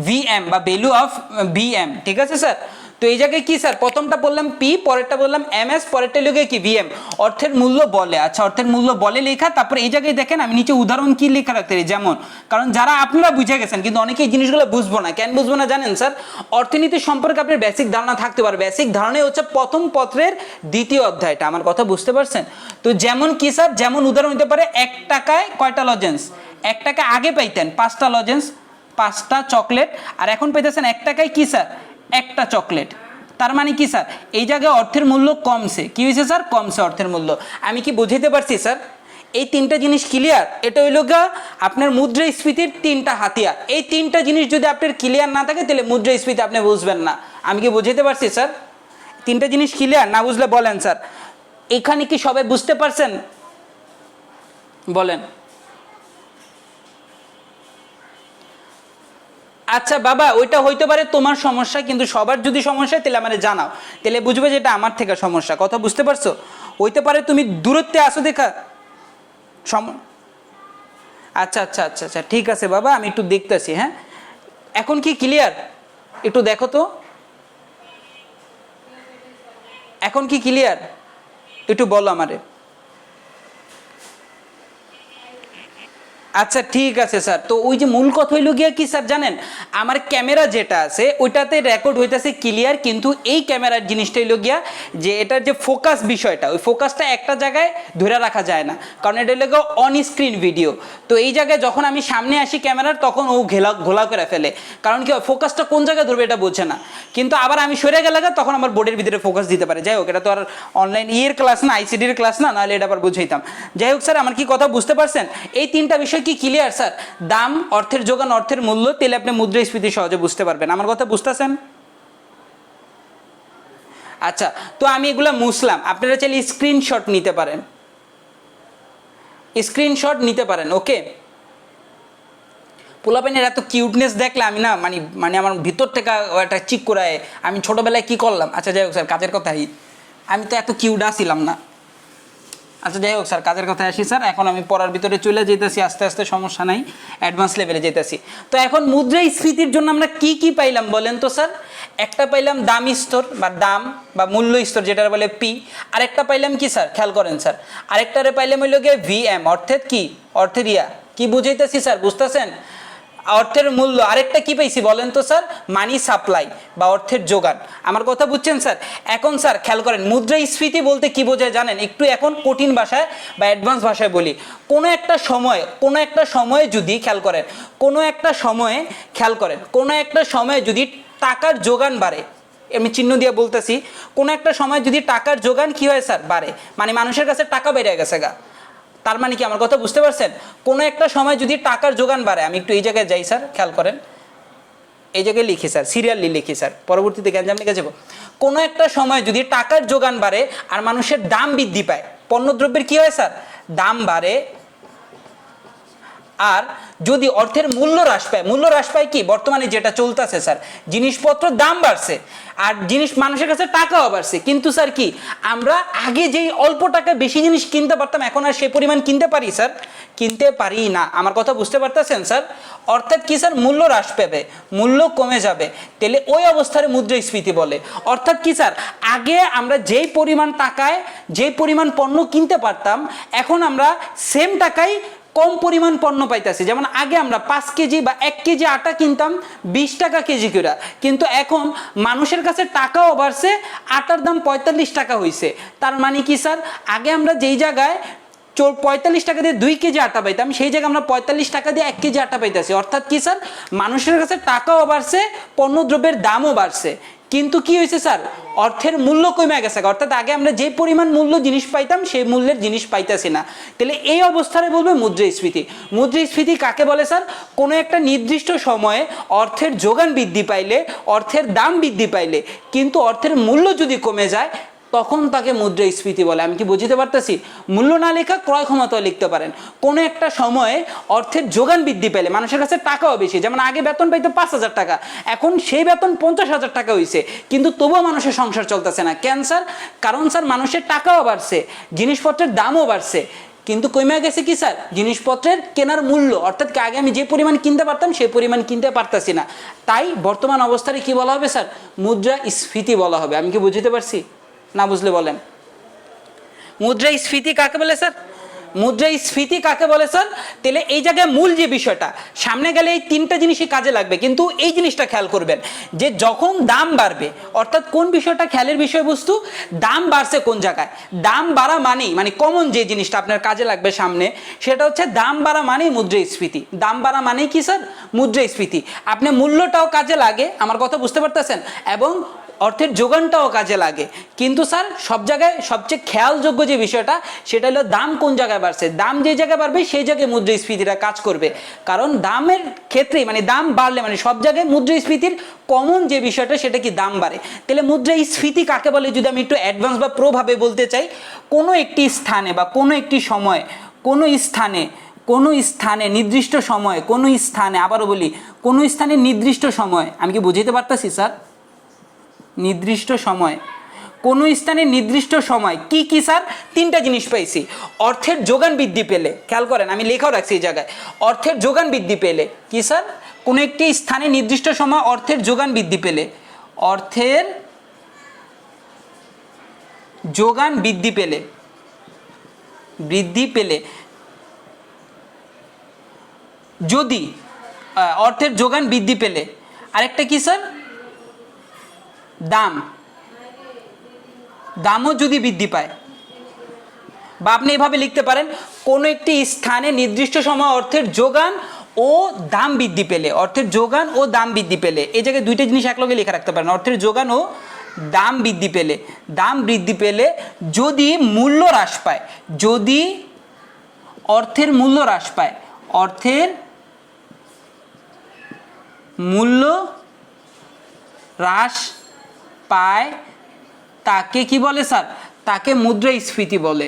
ভিএম বা ভ্যালু অফ ভিএম, ঠিক আছে স্যার? তো এই জায়গায় কি স্যার, প্রথমটা বললাম পি, পরেরটা বললাম এমএস, পরেরটা হলো কি ভিএম, অর্থের মূল্য বলে। আচ্ছা, অর্থের মূল্য বলে লেখা। তারপরে এই জায়গায় দেখেন আমি নিচে উদাহরণ কি লেখা রাখতে পারি, যেমন, কারণ যারা আপনারা বুঝে গেছেন কিন্তু অনেকে এই জিনিসগুলো বুঝবো না। কেন বুঝবো না জানেন স্যার? অর্থনীতি সম্পর্কে আপনার বেসিক ধারণা থাকতে পারে। বেসিক ধারণাই হচ্ছে প্রথম পত্রের 2য় অধ্যায়টা। আমার কথা বুঝতে পারছেন? তো যেমন কি স্যার, যেমন উদাহরণ হতে পারে 1 টাকায় কয়টা লজেন্স? 1 টাকা আগে পাইতেন 5টা লজেন্স, 5টা চকলেট, আর এখন পাইতেছেন 1 টাকায় কি স্যার? 1টা চকলেট। তার মানে কি স্যার, এই জায়গায় অর্থের মূল্য কমছে। কি হয়েছে স্যার? কমছে অর্থের মূল্য। আমি কি বুঝাইতে পারছি স্যার? এই 3টা জিনিস ক্লিয়ার? এটা হইল গা আপনার মুদ্রাস্ফীতির 3টা হাতিয়ার। এই 3টা জিনিস যদি আপনার ক্লিয়ার না থাকে তাহলে মুদ্রাস্ফীতি আপনি বুঝবেন না। আমি কি বুঝাইতে পারছি স্যার? 3টা জিনিস ক্লিয়ার? না বুঝলে বলেন স্যার। এখানে কি সবাই বুঝতে পারছেন? বলেন। আচ্ছা বাবা, ওইটা হইতে পারে তোমার সমস্যা, কিন্তু সবার যদি সমস্যা তাহলে আমারে জানাও, তাহলে বুঝবে যে এটা আমার থেকে সমস্যা। কথা বুঝতে পারছো? হইতে পারে তুমি দূরত্বে আসো দেখা আচ্ছা আচ্ছা আচ্ছা আচ্ছা, ঠিক আছে বাবা, আমি একটু দেখতেছি। হ্যাঁ, এখন কি ক্লিয়ার? একটু দেখো তো, এখন কি ক্লিয়ার? একটু বলো আমারে। আচ্ছা ঠিক আছে স্যার। তো ওই যে মূল কথা হইল গিয়া কি স্যার জানেন, আমার ক্যামেরা যেটা আছে ওইটাতে রেকর্ড হইতেছে ক্লিয়ার, কিন্তু এই ক্যামেরার জিনিসটা হইল গিয়া যে এটার যে ফোকাস বিষয়টা, ওই ফোকাসটা একটা জায়গায় ধরে রাখা যায় না, কারণ এটা হইল অন স্ক্রিন ভিডিও। তো এই জায়গায় যখন আমি সামনে আসি ক্যামেরার তখন ও ঘোলা করে ফেলে, কারণ কি ফোকাসটা কোন জায়গায় ধরবে এটা বোঝে না। কিন্তু আবার আমি সরে গেলে তখন আমার বোর্ডের ভিতরে ফোকাস দিতে পারে। যাই হোক, এটা তো আর অনলাইন ক্লাস না, আইসিডির ক্লাস না, নাহলে এটা আবার বুঝাইতাম। যাই হোক স্যার, আমার কি কথা বুঝতে পারছেন? এই 3টা বিষয় কি ক্লিয়ার স্যার? দাম, অর্থের যোগান, অর্থের মূল্য, তাহলে আপনি মুদ্রাস্ফীতি সহজে বুঝতে পারবেন। আমার কথা বুঝতেছেন? আচ্ছা, তো আমি এগুলা মুছলাম, আপনারা চাইলে স্ক্রিনশট নিতে পারেন, স্ক্রিনশট নিতে পারেন। ওকে, পোলাপাইনের এত কিউটনেস দেখলে আমি না মানে আমার ভিতর থেকে একটা চিক করায়, আমি ছোটবেলায় কি করলাম। আচ্ছা যাই হোক স্যার, কাজের কথাই, আমি তো এত কিউট আসছিলাম না। আচ্ছা যাই হোক স্যার, কাজের কথায় আসি স্যার। এখন আমি পড়ার ভিতরে চলে যেতেছি আস্তে আস্তে, সমস্যা নাই, অ্যাডভান্স লেভেলে যেতেছি। তো এখন মুদ্রাস্ফীতির জন্য আমরা কি কি পাইলাম বলেন তো স্যার? একটা পাইলাম দাম স্তর বা দাম বা মূল্য স্তর, যেটা বলে পি। আরেকটা পাইলাম কি স্যার, খেয়াল করেন স্যার, আরেকটারে পাইলাম হইল গিয়ে ভিএম, অর্থাৎ কি, অর্থের কি বুঝাইতেছি স্যার, বুঝতেছেন? অর্থের মূল্য। আরেকটা কি পাইছি বলেন তো স্যার? মানি সাপ্লাই বা অর্থের যোগান। আমার কথা বুঝছেন স্যার? এখন স্যার খেয়াল করেন, মুদ্রাস্ফীতি বলতে কি বোঝায় জানেন? একটু এখন কঠিন ভাষায় বা অ্যাডভান্স ভাষায় বলি। কোনো একটা সময়ে যদি খেয়াল করেন, কোনো একটা সময়ে যদি টাকার যোগান বাড়ে, আমি চিহ্ন দিয়ে বলতেছি, কোনো একটা সময় যদি টাকার যোগান কি হয় স্যার, বাড়ে, মানে মানুষের কাছে টাকা বেড়ে গেছে গা। তার মানে কি, আমার কথা বুঝতে পারছেন? কোনো একটা সময় যদি টাকার যোগান বাড়ে, আমি একটু এই জায়গায় যাই স্যার, খেয়াল করেন, এই জায়গায় লিখি স্যার, সিরিয়ালি লিখি স্যার, পরবর্তীতে গ্যাঞ্জাম লিখে যাবো। কোনো একটা সময় যদি টাকার যোগান বাড়ে আর মানুষের দাম বৃদ্ধি পায়, পণ্যদ্রব্যের কি হয় স্যার, দাম বাড়ে। আর যদি অর্থের মূল্য হ্রাস পায় কি, বর্তমানে যেটা চলতেছে স্যার, জিনিসপত্র দাম বাড়ছে আর মানুষের কাছে টাকাও বাড়ছে, কিন্তু স্যার কি আমরা আগে যেই অল্প টাকায় বেশি জিনিস কিনতে পারতাম এখন আর সেই পরিমাণ কিনতে পারি স্যার? কিনতে পারি না। আমার কথা বুঝতে পারতেছেন স্যার? অর্থাৎ কি স্যার, মূল্য হ্রাস পাবে, মূল্য কমে যাবে, তাহলে ওই অবস্থায় মুদ্রাস্ফীতি বলে। অর্থাৎ কি স্যার, আগে আমরা যেই পরিমাণ টাকায় যেই পরিমাণ পণ্য কিনতে পারতাম, এখন আমরা সেম টাকায় কম পরিমাণ পণ্য পাইতেছি। যেমন আগে আমরা 5 কেজি বা 1 কেজি আটা কিনতাম 20 টাকা কেজি করে, কিন্তু এখন মানুষের কাছে টাকাও বাড়ছে, আটার দাম 45 টাকা হয়েছে। তার মানে কি স্যার, আগে আমরা যেই জায়গায় 45 টাকা দিয়ে 2 কেজি আটা পাইতাম, সেই জায়গায় আমরা 45 টাকা দিয়ে 1 কেজি আটা পাইতেছি। অর্থাৎ কি স্যার, মানুষের কাছে টাকাও বাড়ছে, পণ্যদ্রব্যের দামও বাড়ছে, কিন্তু কি হয়েছে স্যার, অর্থের মূল্য কমে গেছে। অর্থাৎ আগে আমরা যে পরিমাণ মূল্য জিনিস পাইতাম সেই মূল্যের জিনিস পাইতেছি না। তাহলে এই অবস্থায় বলবে মুদ্রাস্ফীতি। মুদ্রাস্ফীতি কাকে বলে স্যার? কোনো একটা নির্দিষ্ট সময়ে অর্থের যোগান বৃদ্ধি পাইলে, অর্থের দাম বৃদ্ধি পাইলে, কিন্তু অর্থের মূল্য যদি কমে যায় তখন তাকে মুদ্রাস্ফীতি বলে। আমি কি বুঝতে পারতেছি? মূল্য না লেখা ক্রয় ক্ষমতাও লিখতে পারেন। কোনো একটা সময়ে অর্থের যোগান বৃদ্ধি পেলে, মানুষের কাছে টাকাও বেশি, যেমন আগে বেতন পাইতো 5,000 টাকা, এখন সেই বেতন 50,000 টাকা হয়েছে, কিন্তু তবুও মানুষের সংসার চলতেছে না। কেন স্যার? কারণ স্যার মানুষের টাকাও বাড়ছে, জিনিসপত্রের দামও বাড়ছে, কিন্তু কমে গেছে কি স্যার, জিনিসপত্রের কেনার মূল্য। অর্থাৎ আগে আমি যে পরিমাণ কিনতে পারতাম সেই পরিমাণ কিনতে পারতাছি না। তাই বর্তমান অবস্থায় কি বলা হবে স্যার? মুদ্রাস্ফীতি বলা হবে। আমি কি বুঝতে পারছি? না বুঝলে বলেন। মুদ্রাস্ফীতি কাকে বলে স্যার? মুদ্রাস্ফীতি কাকে বলে স্যার? তাহলে এই জায়গায় মূল যে বিষয়টা, সামনে গেলে এই 3টা জিনিসই কাজে লাগবে, কিন্তু এই জিনিসটা খেয়াল করবেন যে যখন দাম বাড়বে, অর্থাৎ কোন বিষয়টা খেয়ালের বিষয়বস্তু, দাম বাড়ছে কোন জায়গায়, দাম বাড়া মানে কমন যে জিনিসটা আপনার কাজে লাগবে সামনে, সেটা হচ্ছে দাম বাড়া মানেই মুদ্রাস্ফীতি। দাম বাড়া মানেই কি স্যার? মুদ্রাস্ফীতি। আপনি মূল্যটাও কাজে লাগে, আমার কথা বুঝতে পারতেছেন, এবং অর্থের যোগানটাও কাজে লাগে, কিন্তু স্যার সব জায়গায় সবচেয়ে খেয়ালযোগ্য যে বিষয়টা সেটা হলো দাম কোন জায়গায় বাড়ছে। দাম যে জায়গায় বাড়বে সেই জায়গায় মুদ্রাস্ফীতিটা কাজ করবে, কারণ দামের ক্ষেত্রে দাম বাড়লে সব জায়গায় মুদ্রাস্ফীতির কমন যে বিষয়টা সেটা কি, দাম বাড়ে। তাহলে মুদ্রাস্ফীতি কাকে বলে যদি আমি একটু অ্যাডভান্স বা প্রোভাবে বলতে চাই, কোনো একটি স্থানে বা কোনো একটি সময়, কোনো স্থানে নির্দিষ্ট সময়, কোনো স্থানে, আবারও বলি, কোনো স্থানে নির্দিষ্ট সময়, আমি কি বুঝাইতে পারতেছি স্যার? নির্দিষ্ট সময়, কোন স্থানে নির্দিষ্ট সময় কি কি স্যার? 3টা জিনিস পাইছি। অর্থের যোগান বৃদ্ধি পেলে, খেয়াল করেন আমি লেখাও রাখছি এই জায়গায়, অর্থের যোগান বৃদ্ধি পেলে কি স্যার? কোন একটি স্থানে নির্দিষ্ট সময় অর্থের যোগান বৃদ্ধি পেলে, অর্থের যোগান বৃদ্ধি পেলে যদি অর্থের যোগান বৃদ্ধি পেলে, আরেকটা কি স্যার? দামও যদি বৃদ্ধি পায়, বা আপনি এভাবে লিখতে পারেন, কোনো একটি স্থানে নির্দিষ্ট সময় অর্থের যোগান ও দাম বৃদ্ধি পেলে, অর্থের যোগান ও দাম বৃদ্ধি পেলে, এই জায়গায় 2টা জিনিস একলগে লেখা রাখতে পারেন, অর্থের যোগান ও দাম বৃদ্ধি পেলে যদি মূল্য হ্রাস পায়, যদি অর্থের মূল্য হ্রাস পায়, অর্থের মূল্য হ্রাস পায়, তাকে কি বলে স্যার? তাকে মুদ্রাস্ফীতি বলে।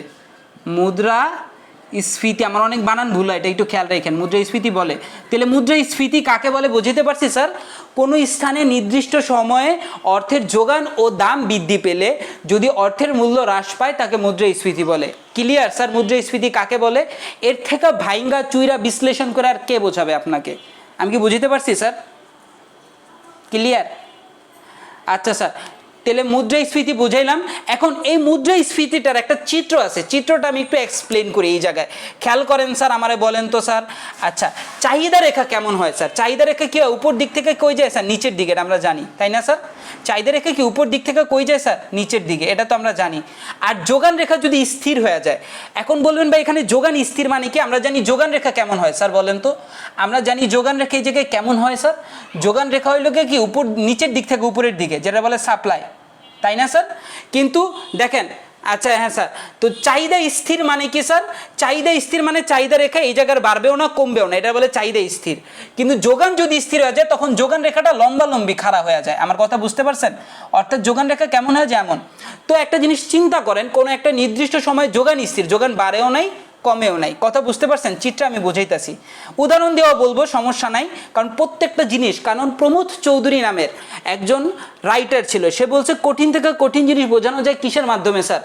মুদ্রাস্ফীতি, আমার অনেক বানান ভুল হয়, এটা একটু খেয়াল রাখেন, মুদ্রাস্ফীতি বলে। তাহলে মুদ্রাস্ফীতি কাকে বলে বুঝতে পারছি স্যার? কোনো স্থানে নির্দিষ্ট সময়ে অর্থের যোগান ও দাম বৃদ্ধি পেলে যদি অর্থের মূল্য হ্রাস পায় তাকে মুদ্রাস্ফীতি বলে। Clear sir? মুদ্রাস্ফীতি কাকে বলে? এর থেকে ভাইঙ্গা চুইরা বিশ্লেষণ করে আর কে বোঝাবে আপনাকে? আমি কি বুঝতে পারছি স্যার? ক্লিয়ার? আচ্ছা স্যার, তাহলে মুদ্রাস্ফীতি বুঝাইলাম। এখন এই মুদ্রাস্ফীতিটার একটা চিত্র আছে, চিত্রটা আমি একটু এক্সপ্লেন করি এই জায়গায়। খেয়াল করেন স্যার, আমারে বলেন তো স্যার, আচ্ছা চাহিদা রেখা কেমন হয় স্যার? চাহিদা রেখা কি উপর দিক থেকে কই যায় স্যার? নিচের দিকে, আমরা জানি, তাই না স্যার? চাহিদা রেখা কি উপর দিক থেকে কই যায় স্যার? নিচের দিকে, এটা তো আমরা জানি। আর যোগান রেখা যদি স্থির হয়ে যায়, এখন বলবেন ভাই এখানে যোগান স্থির মানে কি? আমরা জানি যোগান রেখা কেমন হয় স্যার, বলেন তো? আমরা জানি যোগান রেখা এই জায়গায় কেমন হয় স্যার? যোগান রেখা হইল কি উপর, নিচের দিক থেকে উপরের দিকে, যেটা বলে সাপ্লাই, তাই না স্যার? কিন্তু দেখেন, আচ্ছা হ্যাঁ স্যার, তো চাহিদা স্থির মানে কি স্যার? চাহিদা স্থির মানে চাহিদা রেখা এই জায়গার বাড়বেও না কমবেও না, এটা বলে চাহিদা স্থির। কিন্তু যোগান যদি স্থির হয়ে যায় তখন যোগান রেখাটা লম্বালম্বি খাড়া হয়ে যায়। আমার কথা বুঝতে পারছেন? অর্থাৎ যোগান রেখা কেমন হয়? যেমন, তো একটা জিনিস চিন্তা করেন, কোনো একটা নির্দিষ্ট সময় যোগান স্থির, যোগান বাড়েও নাই কমেও নাই, কথা বুঝতে পারছেন? চিত্র আমি বুঝাইতেছি, উদাহরণ দেওয়া বলবো, সমস্যা নাই, কারণ প্রত্যেকটা জিনিস, কারণ প্রমোদ চৌধুরী নামের একজন রাইটার ছিল, সে বলছে কঠিন থেকে কঠিন জিনিস বোঝানো যায় কিসের মাধ্যমে স্যার?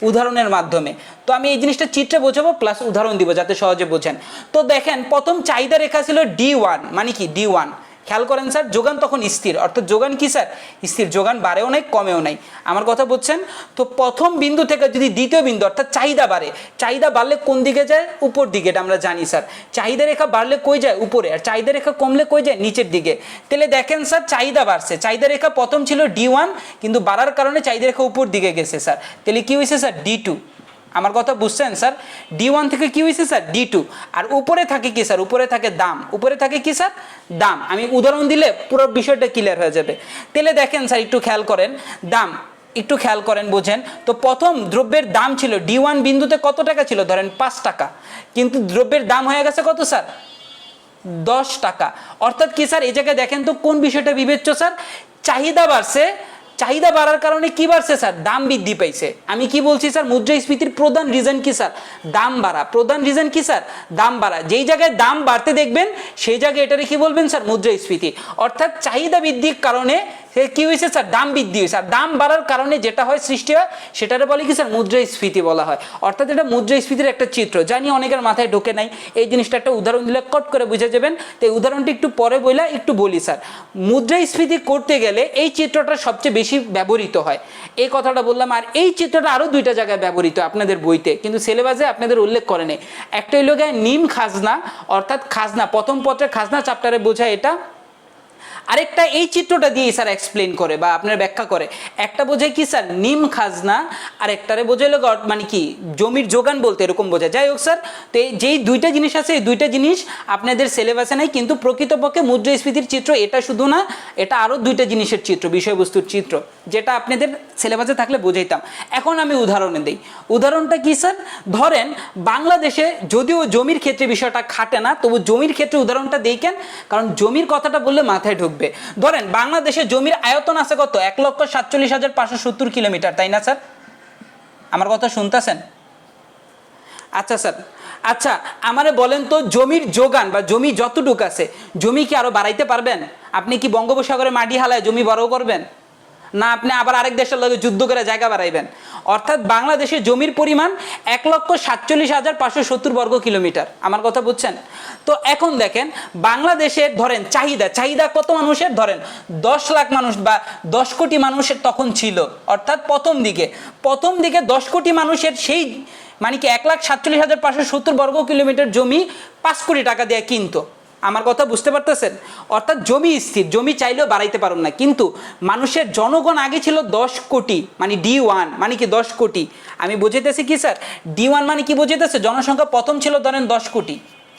উদাহরণের মাধ্যমে। তো আমি এই জিনিসটা চিত্রে বোঝাবো প্লাস উদাহরণ দিব যাতে সহজে বোঝেন। তো দেখেন, প্রথম চাহিদা রেখা ছিল D1, মানে কি D1, খেয়াল করেন স্যার, যোগান তখন স্থির, অর্থাৎ যোগান কি স্যার? স্থির, যোগান বাড়েও নাই কমেও নাই, আমার কথা বুঝছেন? তো প্রথম বিন্দু থেকে যদি দ্বিতীয় বিন্দু অর্থাৎ চাহিদা বাড়ে, চাহিদা বাড়লে কোন দিকে যায়? উপর দিকে, এটা আমরা জানি স্যার। চাহিদা রেখা বাড়লে কই যায়? উপরে। আর চাহিদা রেখা কমলে কই যায়? নিচের দিকে। তাহলে দেখেন স্যার, চাহিদা বাড়ছে, চাহিদা রেখা প্রথম ছিল D1, কিন্তু বাড়ার কারণে চাহিদা রেখা উপর দিকে গেছে স্যার, তাহলে কি হয়েছে স্যার? D2। আমার কথা বুঝছেন স্যার? D1 থেকে কি হয়েছে স্যার D2, আর উপরে থাকে কি স্যার? উপরে থাকে দাম, উপরে থাকে কি স্যার? দাম। আমি উদাহরণ দিলে পুরো বিষয়টা ক্লিয়ার হয়ে যাবে। তাহলে দেখেন স্যার, একটু খেয়াল করেন, দাম একটু খেয়াল করেন, বোঝেন তো। প্রথম দ্রব্যের দাম ছিল D1 বিন্দুতে কত টাকা ছিল? ধরেন 5 টাকা, কিন্তু দ্রব্যের দাম হয়ে গেছে কত স্যার? 10 টাকা। অর্থাৎ কি স্যার, এই জায়গায় দেখেন তো কোন বিষয়টা বিবেচ্য স্যার? চাহিদা বাড়ছে, চাহিদা বাড়ার কারণে কি বাড়ছে স্যার? দাম বৃদ্ধি পাইছে। আমি কি বলছি স্যার? মুদ্রাস্ফীতির প্রধান রিজন কি স্যার? দাম বাড়া। প্রধান রিজন কি স্যার? দাম বাড়া। যেই জায়গায় দাম বাড়তে দেখবেন সেই জায়গায় এটারে কি বলবেন স্যার? মুদ্রাস্ফীতি। অর্থাৎ চাহিদা বৃদ্ধির কারণে কি হয়েছে স্যার? দাম বৃদ্ধি হয়েছে। আর দাম বাড়ার কারণে যেটা হয়, সৃষ্টি হয়, সেটারে বলে কি স্যার? মুদ্রাস্ফীতি বলা হয়। অর্থাৎ এটা মুদ্রাস্ফীতির একটা চিত্র, জানি অনেকের মাথায় ঢোকে নাই। এই জিনিসটা একটা উদাহরণ দিলে কট করে বুঝে যাবেন। তো এই উদাহরণটি একটু পরে বইলা একটু বলি স্যার। মুদ্রাস্ফীতি করতে গেলে এই চিত্রটা সবচেয়ে বেশি ব্যবহৃত হয়, এই কথাটা বললাম। আর এই চিত্রটা আরও 2টা জায়গায় ব্যবহৃত আপনাদের বইতে, কিন্তু সিলেবাসে আপনাদের উল্লেখ করে নেই। একটা হইল গিয়ে নিম খাজনা, অর্থাৎ খাজনা, প্রথম পত্রের খাজনা চ্যাপ্টারে বোঝায় এটা। আরেকটা এই চিত্রটা দিয়ে স্যার এক্সপ্লেন করে বা আপনার ব্যাখ্যা করে। একটা বোঝায় কি স্যার? নিম খাজনা। আর একটারে বোঝাইলো মানে কি? জমির যোগান বলতে এরকম বোঝায়। যাই হোক স্যার, তো যেই 2টা জিনিস আছে, এই 2টা জিনিস আপনাদের সিলেবাসে নাই, কিন্তু প্রকৃতপক্ষে মুদ্রাস্ফীতির চিত্র এটা শুধু না, এটা আরও 2টা জিনিসের চিত্র, বিষয়বস্তুর চিত্র, যেটা আপনাদের সিলেবাসে থাকলে বোঝাইতাম। এখন আমি উদাহরণে দিই। উদাহরণটা কি স্যার? ধরেন বাংলাদেশে, যদিও জমির ক্ষেত্রে বিষয়টা খাটে না, তবু জমির ক্ষেত্রে উদাহরণটা দেই কেন? কারণ জমির কথাটা বললে মাথায় ঢুকবে। ধরেন বাংলাদেশে জমির আয়তন আছে কত? 1,47,570 কিলোমিটার, তাই না স্যার? আমার কথা শুনতেছেন? আচ্ছা স্যার, আচ্ছা আমারে বলেন তো, জমির যোগান বা জমি যতটুক আছে, জমি কি আরো বাড়াইতে পারবেন? আপনি কি বঙ্গোপসাগরে মাটি হালায় জমি বড় করবেন? না আপনি আবার আরেক দেশের লগে যুদ্ধ করে জায়গা বাড়াইবেন? অর্থাৎ বাংলাদেশে জমির পরিমাণ 1,47,570 বর্গ কিলোমিটার। আমার কথা বুঝছেন? তো এখন দেখেন বাংলাদেশের ধরেন চাহিদা কত মানুষের? ধরেন 10 লাখ মানুষ বা 10 কোটি মানুষের তখন ছিল। অর্থাৎ প্রথম দিকে 10 কোটি মানুষের সেই মানে কি 1,47,570 বর্গ কিলোমিটার জমি 5 কোটি টাকা দিয়ে কিনতো। আমার কথা বুঝতে পারতেছেন? অর্থাৎ জমি স্থির, জমি চাইলেও বাড়াইতে পারুন না। কিন্তু মানুষের জনগণ আগে ছিল 10 কোটি, মানে D1 মানে কি 10 কোটি। আমি বুঝাইতেছি কি স্যার? D1 মানে কি বুঝাইতেছে? জনসংখ্যা প্রথম ছিল ধরেন 10 কোটি।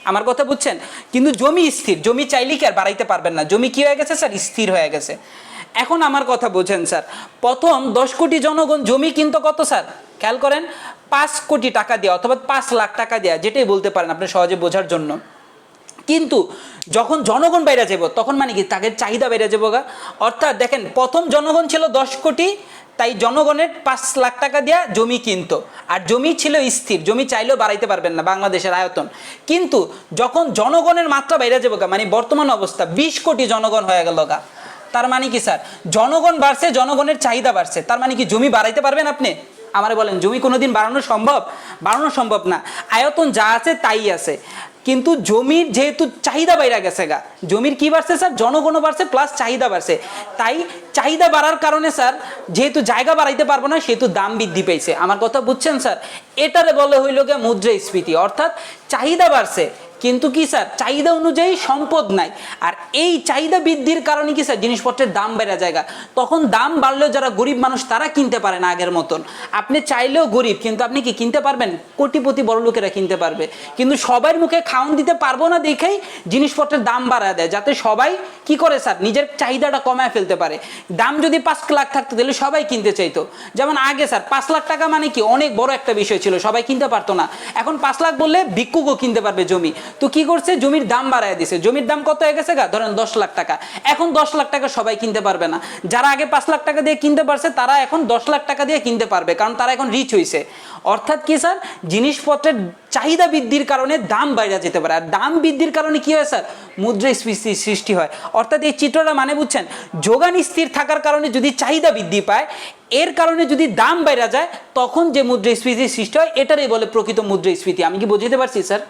আমার কথা বুঝছেন? কিন্তু জমি স্থির, জমি চাইলেই কি আর বাড়াইতে পারবেন না। জমি কি হয়ে গেছে স্যার? স্থির হয়ে গেছে। এখন আমার কথা বোঝেন স্যার, প্রথম 10 কোটি জনগণ জমি কিনতো কত স্যার? খেয়াল করেন, 5 কোটি টাকা দেওয়া অথবা 5 লাখ টাকা দেওয়া, যেটাই বলতে পারেন আপনি সহজে বোঝার জন্য। কিন্তু যখন জনগণ বাইরে যাব তখন মানে কি তাদের চাহিদা বেড়ে যাবো গা। অর্থাৎ দেখেন, প্রথম জনগণ ছিল 10 কোটি, তাই জনগণের 5 লাখ টাকা দেওয়া জমি কিনতো। আর জমি ছিল স্থির, জমি চাইলেও বাড়াইতে পারবেন না বাংলাদেশের আয়তন। কিন্তু যখন জনগণের মাত্রা বাইরে যাবো গা, মানে বর্তমান অবস্থা 20 কোটি জনগণ হয়ে গেল গা, তার মানে কি স্যার? জনগণ বাড়ছে, জনগণের চাহিদা বাড়ছে, তার মানে কি জমি বাড়াইতে পারবেন আপনি? আমারে বলেন, জমি কোনোদিন বাড়ানো সম্ভব? বাড়ানো সম্ভব না। আয়তন যা আছে তাই আছে, কিন্তু জমির যেহেতু চাহিদা বাইরে গেছে গা, জমির কি বাড়ছে স্যার? জনগণও বাড়ছে প্লাস চাহিদা বাড়ছে। তাই চাহিদা বাড়ার কারণে স্যার, যেহেতু জায়গা বাড়াইতে পারবো না, সেহেতু দাম বৃদ্ধি পেয়েছে। আমার কথা বুঝছেন স্যার? এটারে বলে হইল গিয়ে মুদ্রাস্ফীতি। অর্থাৎ চাহিদা বাড়ছে, কিন্তু কি স্যার? চাহিদা অনুযায়ী সম্পদ নাই। আর এই চাহিদা বৃদ্ধির কারণে কি স্যার? জিনিসপত্রের দাম বেড়ে যায়। তখন দাম বাড়লেও যারা গরিব মানুষ তারা কিনতে পারে না আগের মতন। আপনি চাইলেও গরিব, কিন্তু আপনি কি কিনতে পারবেন? কোটিপতি বড় লোকেরা কিনতে পারবে, কিন্তু সবার মুখে খাওয়ান দিতে পারবো না দেখেই জিনিসপত্রের দাম বাড়ায় দেয়, যাতে সবাই কি করে স্যার? নিজের চাহিদাটা কমায় ফেলতে পারে। দাম যদি 5 লাখ থাকতো তাহলে সবাই কিনতে চাইতো। যেমন আগে স্যার 5 লাখ টাকা মানে কি অনেক বড় একটা বিষয় ছিল, সবাই কিনতে পারতো না। এখন 5 লাখ বললে ভিক্ষুকও কিনতে পারবে জমি। তো কি করছে? জমির দাম বাড়ায় দিছে। জমির দাম কত হয়ে গেছে গা? ধরেন 10 লাখ টাকা। এখন 10 লাখ টাকা সবাই কিনতে পারবে না। যারা আগে 5 লাখ টাকা দিয়ে কিনতে পারছে তারা এখন 10 লাখ টাকা দিয়ে কিনতে পারবে, কারণ তারা এখন রিচ হয়েছে। অর্থাৎ কি স্যার? জিনিসপত্রের চাহিদা বৃদ্ধির কারণে দাম বাইরে যেতে পারে। আর দাম বৃদ্ধির কারণে কি হয় স্যার? মুদ্রাস্ফীতির সৃষ্টি হয়। অর্থাৎ এই চিত্রটা মানে বুঝছেন? যোগান স্থির থাকার কারণে যদি চাহিদা বৃদ্ধি পায়, এর কারণে যদি দাম বাইরে যায়, তখন যে মুদ্রাস্ফীতির সৃষ্টি হয়, এটারই বলে প্রকৃত মুদ্রাস্ফীতি। আমি কি বুঝতে পারছি স্যার?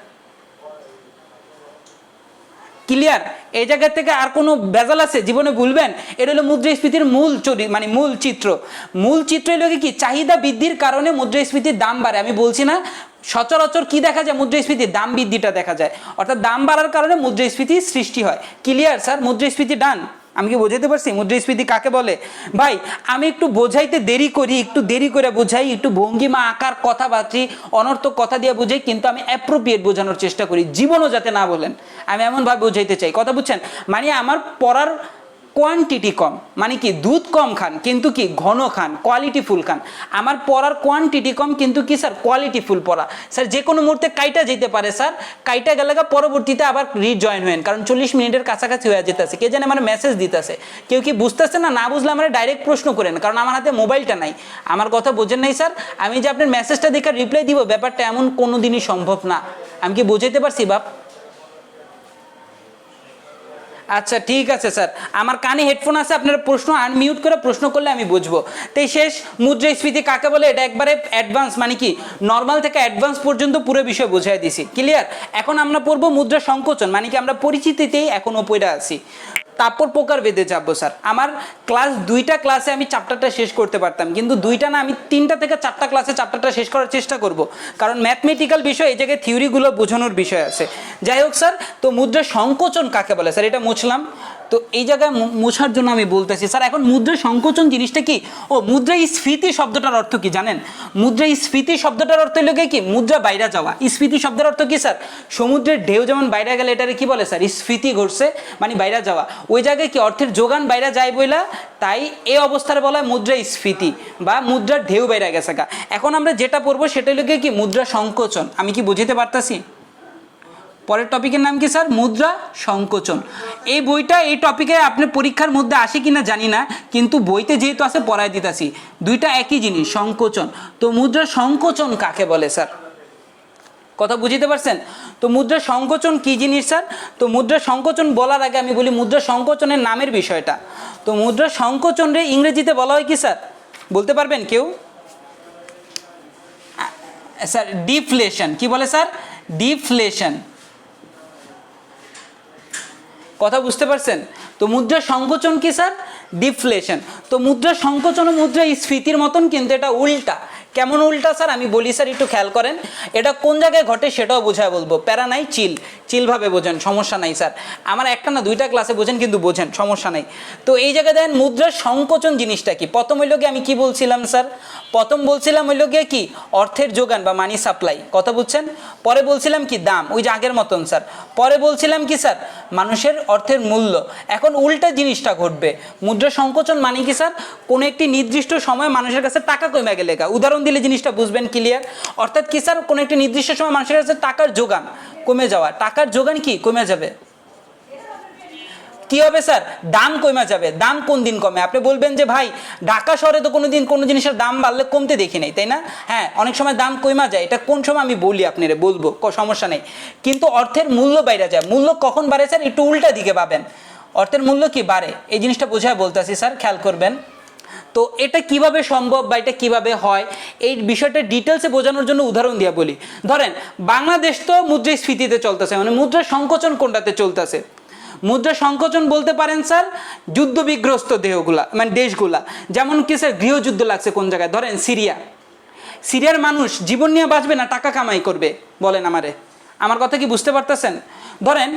ক্লিয়ার? এই জায়গা থেকে আর কোনো ভেজাল আছে জীবনে ভুলবেন? এটা হলো মুদ্রাস্ফীতির মূল মানে মূল চিত্র। মূল চিত্র হলো কি? চাহিদা বৃদ্ধির কারণে মুদ্রাস্ফীতির দাম বাড়ে। আমি বলছি না সচরাচর কি দেখা যায়? মুদ্রাস্ফীতির দাম বৃদ্ধিটা দেখা যায়। অর্থাৎ দাম বাড়ার কারণে মুদ্রাস্ফীতির সৃষ্টি হয়। Clear sir? মুদ্রাস্ফীতি ডান? আমি কি বোঝাইতে পারছি মুদ্রাস্ফীতি কাকে বলে? ভাই আমি একটু বোঝাইতে দেরি করি, একটু দেরি করে বোঝাই, একটু ভঙ্গিমা আকার কথাবার্তি অনর্থক কথা দিয়ে বুঝাই, কিন্তু আমি অ্যাপ্রোপ্রিয়েট বোঝানোর চেষ্টা করি, জীবনও যাতে না বলেন আমি এমনভাবে বোঝাইতে চাই। কথা বুঝছেন? মানে আমার পড়ার কোয়ান্টিটি কম, মানে কি দুধ কম খান কিন্তু কি ঘন খান, কোয়ালিটিফুল খান। আমার পড়ার কোয়ান্টিটি কম কিন্তু কি স্যার কোয়ালিটিফুল পড়া। স্যার যে কোনো মুহূর্তে কাইটা যেতে পারে, স্যার কাইটা গেলে পরবর্তীতে আবার রিজয়েন হয়েন, কারণ 40 মিনিটের কাছাকাছি হয়ে যেতেছে। কে জানে আমার মেসেজ দিতেছে, কেউ কি বুঝতেছে না, না বুঝলে আমার ডাইরেক্ট প্রশ্ন করেন, কারণ আমার হাতে মোবাইলটা নাই। আমার কথা বোঝেন নাই স্যার? আমি যে আপনার মেসেজটা দেখে রিপ্লাই দিব ব্যাপারটা এমন কোনো দিনই সম্ভব না। আমি কি বোঝাইতে পারছি বাপ? আচ্ছা ঠিক আছে স্যার, আমার কানে হেডফোন আছে, আপনারা প্রশ্ন আনমিউট করে প্রশ্ন করলে আমি বুঝবো। তাই শেষ, মুদ্রাস্ফীতি কাকে বলে এটা একবারে অ্যাডভান্স, মানে কি নর্মাল থেকে অ্যাডভান্স পর্যন্ত পুরো বিষয় বোঝাই দিছি, ক্লিয়ার? এখন আমরা পড়বো মুদ্রা সংকোচন, মানে কি আমরা পরিচিতিতেই এখনো পড়ে আছি, তারপর প্রকারভেদে যাবো। স্যার আমার ক্লাস 2টা ক্লাসে আমি চ্যাপ্টারটা শেষ করতে পারতাম, কিন্তু 2টা না, আমি 3টা থেকে 4টা ক্লাসে চ্যাপ্টারটা শেষ করার চেষ্টা করব, কারণ ম্যাথমেটিক্যাল বিষয়, এই জায়গায় থিওরিগুলো বোঝানোর বিষয় আছে। যাই হোক স্যার, তো মুদ্রা সংকোচন কাকে বলে স্যার এটা মুছলাম। তো এই জায়গায় মোছার জন্য আমি বলতেছি স্যার, এখন মুদ্রা সংকোচন জিনিসটা কি? ও মুদ্রাস্ফীতি শব্দটার অর্থ কি জানেন? মুদ্রাস্ফীতি শব্দটার অর্থ হলো কি মুদ্রা বাইরে যাওয়া। স্ফীতি শব্দের অর্থ কি স্যার? সমুদ্রের ঢেউ যেমন বাইরে গেলে এটারে কি বলে স্যার? স্ফীতি ঘটছে, মানে বাইরে যাওয়া। ওই জায়গায় কি অর্থের যোগান বাইরে যায় বইলা, তাই এই অবস্থার বলা হয় মুদ্রাস্ফীতি বা মুদ্রার ঢেউ বাইরে গেছে গা। এখন আমরা যেটা পড়বো সেটা হলো কি মুদ্রা সংকোচন। আমি কি বুঝিতে পারতাছি? পরের টপিকের নাম কি স্যার? মুদ্রা সংকোচন। এই বইটা এই টপিকে আপনার পরীক্ষার মধ্যে আসে কিনা জানি না, কিন্তু বইতে যেহেতু আছে পড়ায় দিতেছি, দুইটা একই জিনিস, সংকোচন। তো মুদ্রা সংকোচন কাকে বলে স্যার? কথা বুঝতে পারছেন? তো মুদ্রা সংকোচন কি জিনিস স্যার? তো মুদ্রা সংকোচন বলার আগে আমি বলি মুদ্রা সংকোচনের নামের বিষয়টা। তো মুদ্রা সংকোচন রে ইংরেজিতে বলা হয় কি স্যার? বলতে পারবেন কেউ? Sir deflation. কি বলে স্যার? ডিফ্লেশন। কথা বুঝতে পারছেন? তো মুদ্রা সংকোচন কি স্যার? ডিফ্লেশন। তো মুদ্রা সংকোচন ও মুদ্রা স্ফীতির মতন, কিন্তু এটা উল্টা। কেমন উল্টা স্যার আমি বলি স্যার, একটু খেয়াল করেন। এটা কোন জায়গায় ঘটে সেটাও বোঝায় বলবো, প্যারা নাই, চিলভাবে বোঝেন, সমস্যা নাই স্যার। আমার একটা না 2টা ক্লাসে বোঝেন, কিন্তু বোঝেন, সমস্যা নাই। তো এই জায়গায় দেখেন মুদ্রা সংকোচন জিনিসটা কি। প্রথম হইল গিয়ে আমি কি বলছিলাম স্যার? প্রথম বলছিলাম হইল গিয়ে কি অর্থের যোগান বা মানি সাপ্লাই, কথা বুঝছেন? পরে বলছিলাম কি দাম, ওই যে আগের মতন স্যার। পরে বলছিলাম কি স্যার? মানুষের অর্থের মূল্য। এখন উল্টা জিনিসটা ঘটবে। মুদ্রা সংকোচন মানে কি স্যার? কোনো একটি নির্দিষ্ট সময় মানুষের কাছে টাকা কমে গেলে, উদাহরণ দিলে জিনিসটা বুঝবেন, ক্লিয়ার? অর্থাৎ কি স্যার? কোনো একটি নির্দিষ্ট সময় মানুষের কাছে টাকার যোগান কমে যাওয়া, টাকার যোগান কি কমে যাবে, কি হবে স্যার? দাম কমে যাবে। দাম কোন দিন কমে? আপনি বলবেন যে ভাই ঢাকা শহরে তো কোনো দিন কোনো জিনিসের দাম বাড়লে কমতে দেখি নাই, তাই না? হ্যাঁ, অনেক সময় দাম কমে যায়। এটা কোন সময় আমি বলি আপনারে, বলবো, সমস্যা নেই। কিন্তু অর্থের মূল্য বাইরে যায়। মূল্য কখন বাড়ে স্যার? একটু উল্টা দিকে পাবেন, অর্থের মূল্য কি বাড়ে। এই জিনিসটা বোঝায় বলতেছি স্যার, খেয়াল করবেন। তো এটা কিভাবে সম্ভব বা এটা কিভাবে হয়, এই বিষয়টা ডিটেলসে বোঝানোর জন্য উদাহরণ দিয়ে বলি। ধরেন বাংলাদেশ তো মুদ্রাস্ফীতিতে চলতেছে, মানে মুদ্রা সংকোচন কোনটাতে চলতেছে? মুদ্রা সংকোচন বলতে পারেন স্যার যুদ্ধ বিগ্রস্ত দেহগুলা, মানে দেশগুলা। যেমন কি স্যার গৃহযুদ্ধ লাগছে কোন জায়গায়, ধরেন সিরিয়ার মানুষ জীবন নিয়ে বাঁচবে না টাকা কামাই করবে? বলেন আমারে, আমার কথা কি বুঝতে পারতেছেন? ধরেন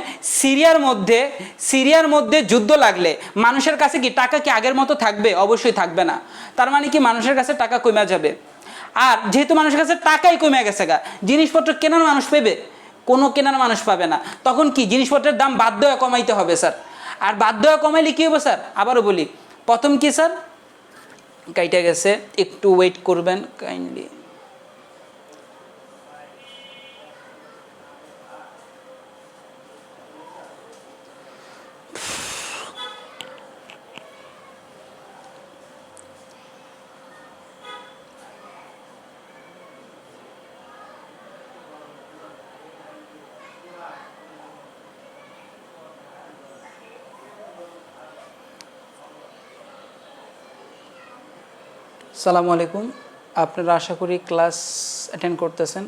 সিরিয়ার মধ্যে যুদ্ধ লাগলে মানুষের কাছে কি টাকা কি আগের মতো থাকবে? অবশ্যই থাকবে না। তার মানে কি মানুষের কাছে টাকা কমে যাবে। আর যেহেতু মানুষের কাছে টাকাই কমে গেছে গা, জিনিসপত্র কেনার মানুষ পেবে? কোনো কেনার মানুষ পাবে না। তখন কি জিনিসপত্রের দাম বাধ্য হয়ে কমাইতে হবে স্যার। আর বাধ্য হয়ে কমাইলে কী হবে স্যার? আবারও বলি, প্রথম কি স্যার? কাইটা গেছে, একটু ওয়েট করবেন কাইন্ডলি। আসসালামু আলাইকুম, আপনারা আশা করি ক্লাস অ্যাটেন্ড করতেছেন।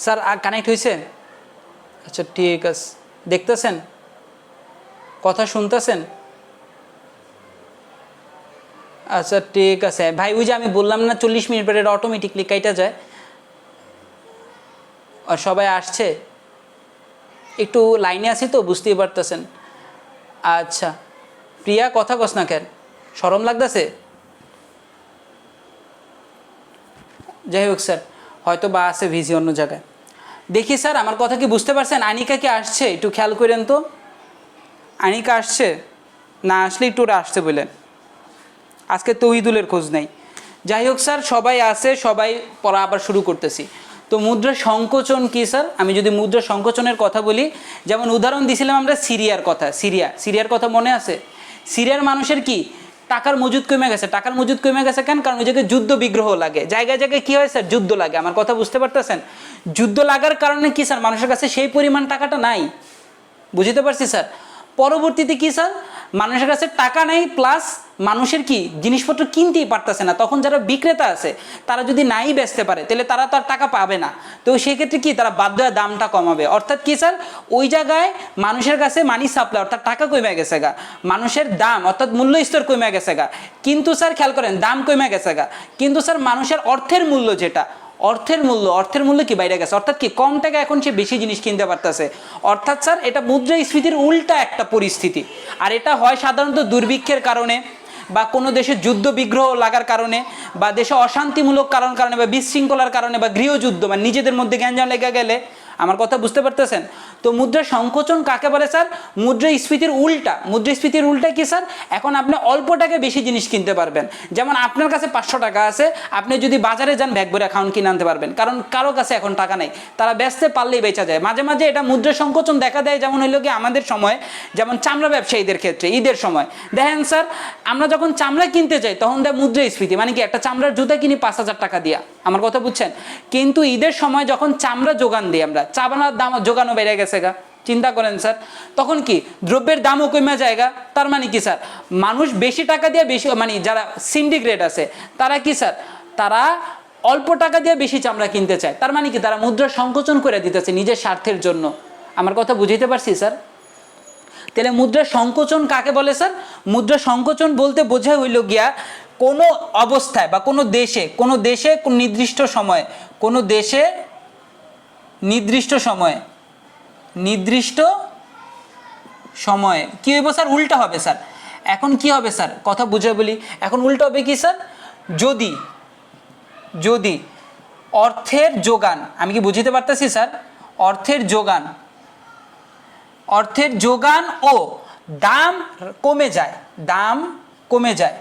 স্যার কানেক্ট হয়েছে? আচ্ছা ঠিক আছে, দেখতেছেন, কথা শুনতেছেন? আচ্ছা ঠিক আছে ভাই, ওই যে আমি বললাম না 40 মিনিট পরে এটা অটোমেটিকলি কাইটা যায়। আর সবাই আসছে, একটু লাইনে আছি তো বুঝতেই পারতেছেন। আচ্ছা প্রিয়া কথা কস না কেন, শরম লাগতেছে? যাই হোক স্যার, হয়তো বা আছে ভিজি অন্য জায়গায়। দেখি স্যার আমার কথা কি বুঝতে পারছেন? আনিকা কি আসছে একটু খেয়াল করেন তো, আনিকা আসছে? না আসলে একটু ওরা আসছে বললেন, আজকে তহিদুলের খোঁজ নেই। যাই হোক স্যার, সবাই আছে, সবাই পড়া আবার শুরু করতেছি। তো মুদ্রা সংকোচন কি স্যার? আমি যদি মুদ্রা সংকোচনের কথা বলি, যেমন উদাহরণ দিয়েছিলাম আমরা সিরিয়ার কথা, সিরিয়ার কথা মনে আছে? সিরিয়ার মানুষের কি টাকার মজুদ কমে গেছে। টাকার মজুদ কমে গেছে কেন? কারণ ওই জায়গায় যুদ্ধ বিগ্রহ লাগে, জায়গায় জায়গায় কী হয় স্যার, যুদ্ধ লাগে। আমার কথা বুঝতে পারতেছেন? যুদ্ধ লাগার কারণে কি স্যার, মানুষের কাছে সেই পরিমাণ টাকাটা নাই। বুঝতে পারছি স্যার? পরবর্তীতে কি স্যার, মানুষের কাছে টাকা নেই, প্লাস মানুষের কি জিনিসপত্র কিনতেই পারতেছে না। তখন যারা বিক্রেতা আছে তারা যদি নাই বেচতে পারে তাহলে তারা তো আর টাকা পাবে না। তো সেক্ষেত্রে কি তারা বাধ্য হয়ে দামটা কমাবে। অর্থাৎ কি স্যার, ওই জায়গায় মানুষের কাছে মানি সাপ্লাই অর্থাৎ টাকা কমে গেছে গা, মানুষের দাম অর্থাৎ মূল্য স্তর কমে গেছে গা। কিন্তু স্যার খেয়াল করেন, দাম কমে গেছে গা, কিন্তু স্যার মানুষের অর্থের মূল্য যেটা, অর্থের মূল্য কি বাইরে গেছে। অর্থাৎ কি কম টাকা এখন সে বেশি জিনিস কিনতে পারতেছে। অর্থাৎ স্যার এটা মুদ্রাস্ফীতির উল্টা একটা পরিস্থিতি। আর এটা হয় সাধারণত দুর্ভিক্ষের কারণে, বা কোনো দেশে যুদ্ধ বিগ্রহ লাগার কারণে, বা দেশে অশান্তিমূলক কারণে, বা বিশৃঙ্খলার কারণে, বা গৃহযুদ্ধ মানে নিজেদের মধ্যে গ্যাঞ্জাম লেগে গেলে। আমার কথা বুঝতে পারতেছেন? তো মুদ্রা সংকোচন কাকে বলে স্যার? মুদ্রাস্ফীতির উল্টা। মুদ্রাস্ফীতির উল্টা কি স্যার? এখন আপনি অল্প টাকায় বেশি জিনিস কিনতে পারবেন। যেমন আপনার কাছে 500 টাকা আছে, আপনি যদি বাজারে যান ব্যাগ ভরে খাওয়ান কিনে আনতে পারবেন, কারণ কারো কাছে এখন টাকা নেই, তারা বেচতে পারলেই বেচা যায়। মাঝে মাঝে এটা মুদ্রা সংকোচন দেখা দেয়, যেমন হইল কি আমাদের সময়, যেমন চামড়া ব্যবসায়ীদের ক্ষেত্রে ঈদের সময় দেখেন স্যার, আমরা যখন চামড়া কিনতে যাই তখন দেয় মুদ্রাস্ফীতি, মানে কি একটা চামড়ার জুতা কিনি 5,000 টাকা দিয়া। আমার কথা বুঝছেন? কিন্তু ঈদের সময় যখন চামড়া যোগান দিই আমরা, চামড়ার দাম যোগানও বেড়ে গেছে গা। চিন্তা করেন স্যার, তখন কি দ্রব্যের দামও কমে জায়গা। তার মানে কি স্যার, মানুষ বেশি টাকা দিয়ে বেশি, মানে যারা সিন্ডিকেট আছে তারা কি স্যার, তারা অল্প টাকা দিয়ে বেশি চামড়া কিনতে চায়। তার মানে কি তারা মুদ্রা সংকোচন করে দিতেছে নিজের স্বার্থের জন্য। আমার কথা বুঝাইতে পারছি স্যার? তাহলে মুদ্রা সংকোচন কাকে বলে স্যার? মুদ্রা সংকোচন বলতে বোঝা হইল গিয়া কোনো অবস্থায় বা কোনো দেশে নির্দিষ্ট সময়ে কি হইব স্যার? উল্টা হবে স্যার। এখন কি হবে স্যার, কথা বুঝে বলি। এখন উল্টা হবে কি স্যার, যদি অর্থের যোগান, আমি কি বুঝিতে পারতেছি স্যার? অর্থের যোগান ও দাম কমে যায়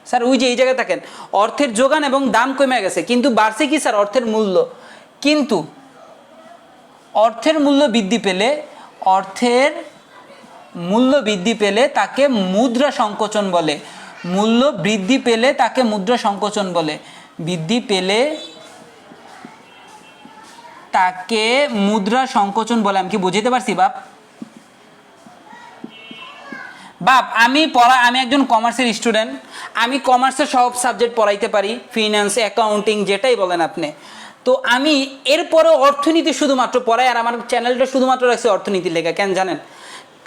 স্যার। ওই যে এই জায়গায় থাকেন, অর্থের যোগান এবং দাম কমে গেছে, কিন্তু বাড়ছে কি স্যার, অর্থের মূল্য। কিন্তু অর্থের মূল্য বৃদ্ধি পেলে তাকে মুদ্রা সংকোচন বলে। মূল্য বৃদ্ধি পেলে তাকে মুদ্রা সংকোচন বলে। বৃদ্ধি পেলে তাকে মুদ্রা সংকোচন বলে। আমি কি বুঝতে পারছি বাপ? আমি একজন কমার্সের স্টুডেন্ট, আমি কমার্সের সব সাবজেক্ট পড়াইতে পারি, ফিনান্স, অ্যাকাউন্টিং, যেটাই বলেন আপনি। তো আমি এরপরে অর্থনীতি শুধুমাত্র পড়াই, আর আমার চ্যানেলটা শুধুমাত্র রাখছি অর্থনীতি লেখা। কেন জানেন?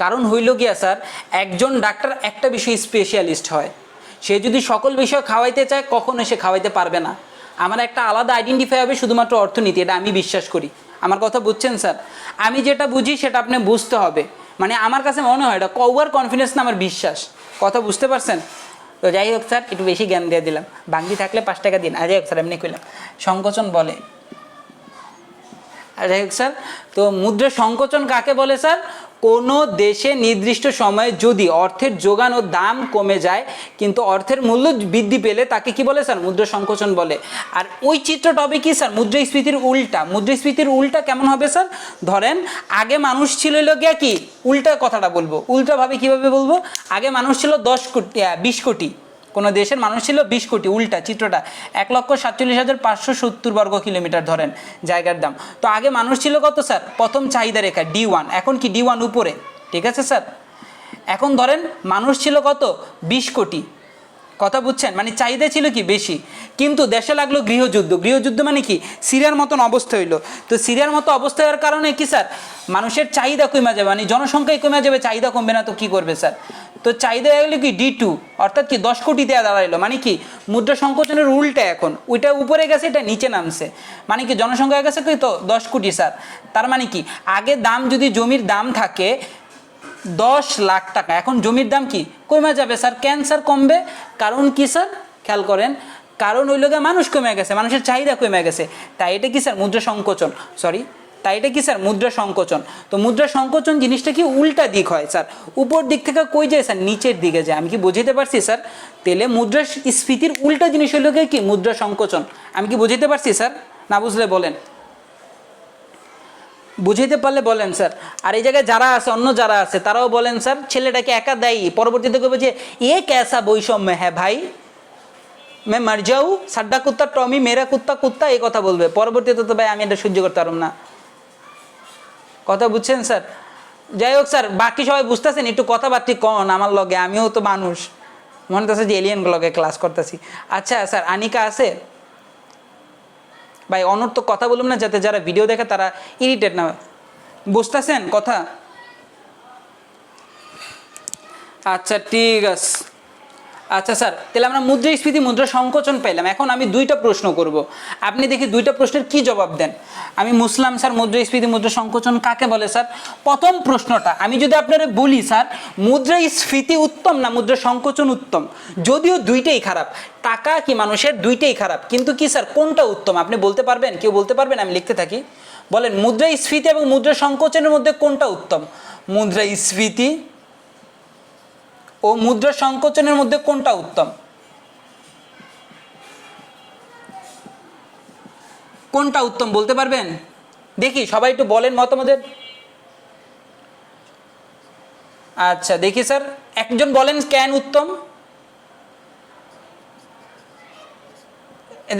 কারণ হইল গিয়া স্যার, একজন ডাক্তার একটা বিষয়ে স্পেশালিস্ট হয়, সে যদি সকল বিষয় খাওয়াইতে চায় কখনো সে খাওয়াইতে পারবে না। আমার একটা আলাদা আইডেন্টিফাই হবে শুধুমাত্র অর্থনীতি, এটা আমি বিশ্বাস করি। আমার কথা বুঝছেন স্যার? আমি যেটা বুঝি সেটা আপনি বুঝতে হবে। মানে আমার কাছে মনে হয় এটা ওভার কনফিডেন্স না, আমার বিশ্বাস। কথা বুঝতে পারছেন? তো যাই হোক স্যার, একটু বেশি জ্ঞান দিয়ে দিলাম। বাংলি থাকলে 5 টাকা দিন। যাই হোক স্যার, এমনি কইলাম সংকোচন বলে। যাই হোক স্যার, তো মুদ্রা সংকোচন কাকে বলে স্যার? কোনো দেশে নির্দিষ্ট সময়ে যদি অর্থের যোগান ও দাম কমে যায় কিন্তু অর্থের মূল্য বৃদ্ধি পেলে তাকে কি বলে স্যার? মুদ্রা সংকোচন বলে। আর ওই চিত্রটা হবে কি স্যার? মুদ্রাস্ফীতির উল্টা। মুদ্রাস্ফীতির উল্টা কেমন হবে স্যার? ধরেন আগে মানুষ ছিল গিয়া কি, উল্টা কথাটা বলবো, উল্টাভাবে কিভাবে বলবো? আগে মানুষ ছিল 20 কোটি, কোনো দেশের মানুষ ছিল 20 কোটি। উল্টা চিত্রটা 1,47,570 বর্গ কিলোমিটার ধরেন জায়গার দাম। তো আগে মানুষ ছিল কত স্যার? প্রথম চাহিদা রেখা D1, এখন কি D1 উপরে, ঠিক আছে স্যার? এখন ধরেন মানুষ ছিল কত? 20 কোটি। কথা বুঝছেন? মানে চাহিদা ছিল কি বেশি, কিন্তু দেশে লাগলো গৃহযুদ্ধ মানে কি সিরিয়ার মতন অবস্থা হইলো। তো সিরিয়ার মতো অবস্থা হওয়ার কারণে কি স্যার, মানুষের চাহিদা কমে যাবে, মানে জনসংখ্যাই কমে যাবে, চাহিদা কমবে না, তো কি করবে স্যার? তো চাহিদা হয়ে গেলো কি D2, অর্থাৎ কি 10 কোটি দেওয়া দাঁড়াইলো। মানে কি মুদ্রা সংকোচনের উল্টা, এখন ওইটা উপরে গেছে, এটা নিচে নামছে। মানে কি জনসংখ্যা গেছে কি তো 10 কোটি স্যার। তার মানে কি আগে দাম যদি জমির দাম থাকে 10 লাখ টাকা। এখন জমির দাম কি কমে যাবে স্যার, কেন স্যার কমবে? কারণ কি স্যার, খেয়াল করেন, কারণ ওই লোকে মানুষ কমে গেছে, মানুষের চাহিদা কমে গেছে, তাই এটা কি স্যার মুদ্রা সংকোচন, সরি তাই এটা কি স্যার মুদ্রা সংকোচন। তো মুদ্রা সংকোচন জিনিসটা কি উল্টা দিক হয় স্যার, উপর দিক থেকে কই যায় স্যার, নিচের দিকে যায়। আমি কি বুঝাইতে পারছি স্যার? তাহলে মুদ্রাস্ফীতির উল্টা জিনিস হলো কি মুদ্রা সংকোচন। আমি কি বুঝাইতে পারছি স্যার? না বুঝলে বলেন, বুঝাইতে পারলে বলেন স্যার। আর এই জায়গায় যারা আছে, অন্য যারা আছে তারাও বলেন স্যার, ছেলেটাকে একা দেয়, পরবর্তীতে কবে যে এ ক্যাসা বৈষম্য হ্যাঁ ভাই, मैं मर जाऊँ, साड्डा कुत्ता टॉमी मेरा कुत्ता कुत्ता, এই কথা বলবে পরবর্তীতে। তো ভাই আমি এটা সহ্য করতে পারব না, কথা বুঝছেন স্যার? যাই হোক স্যার, বাকি সবাই বুঝতেছেন, একটু কথাবার্তি কন আমার লগে, আমিও তো মানুষ, মনে হচ্ছে যে এলিয়েন লগে ক্লাস করতেছি। আচ্ছা স্যার, আনিকা আছে ভাই? অনর্থক কথা বলুন না, যাতে যারা ভিডিও দেখে তারা ইরিটেট না হয়। বুঝতেছেন কথা? আচ্ছা ঠিক আছে। আচ্ছা স্যার, তাহলে আমরা মুদ্রাস্ফীতি মুদ্রা সংকোচন পেলাম। এখন আমি দুইটা প্রশ্ন করব, আপনি দেখি দুইটা প্রশ্নের কি জবাব দেন। আমি মুসলাম স্যার, মুদ্রাস্ফীতি মুদ্রা সংকোচন কাকে বলে স্যার? প্রথম প্রশ্নটা আমি যদি আপনারা বলি স্যার, মুদ্রাস্ফীতি উত্তম না মুদ্রা সংকোচন উত্তম? যদিও দুইটাই খারাপ, টাকা কি মানুষের দুইটাই খারাপ, কিন্তু কি স্যার কোনটা উত্তম আপনি বলতে পারবেন? কেউ বলতে পারবেন? আমি লিখতে থাকি, বলেন মুদ্রাস্ফীতি এবং মুদ্রা সংকোচনের মধ্যে কোনটা উত্তম? মুদ্রাস্ফীতি ও মুদ্রা সংকোচনের মধ্যে কোনটা উত্তম? কোনটা উত্তম বলতে পারবেন? দেখি সবাই একটু বলেন মতামতের। আচ্ছা দেখি স্যার, একজন বলেন কেন উত্তম।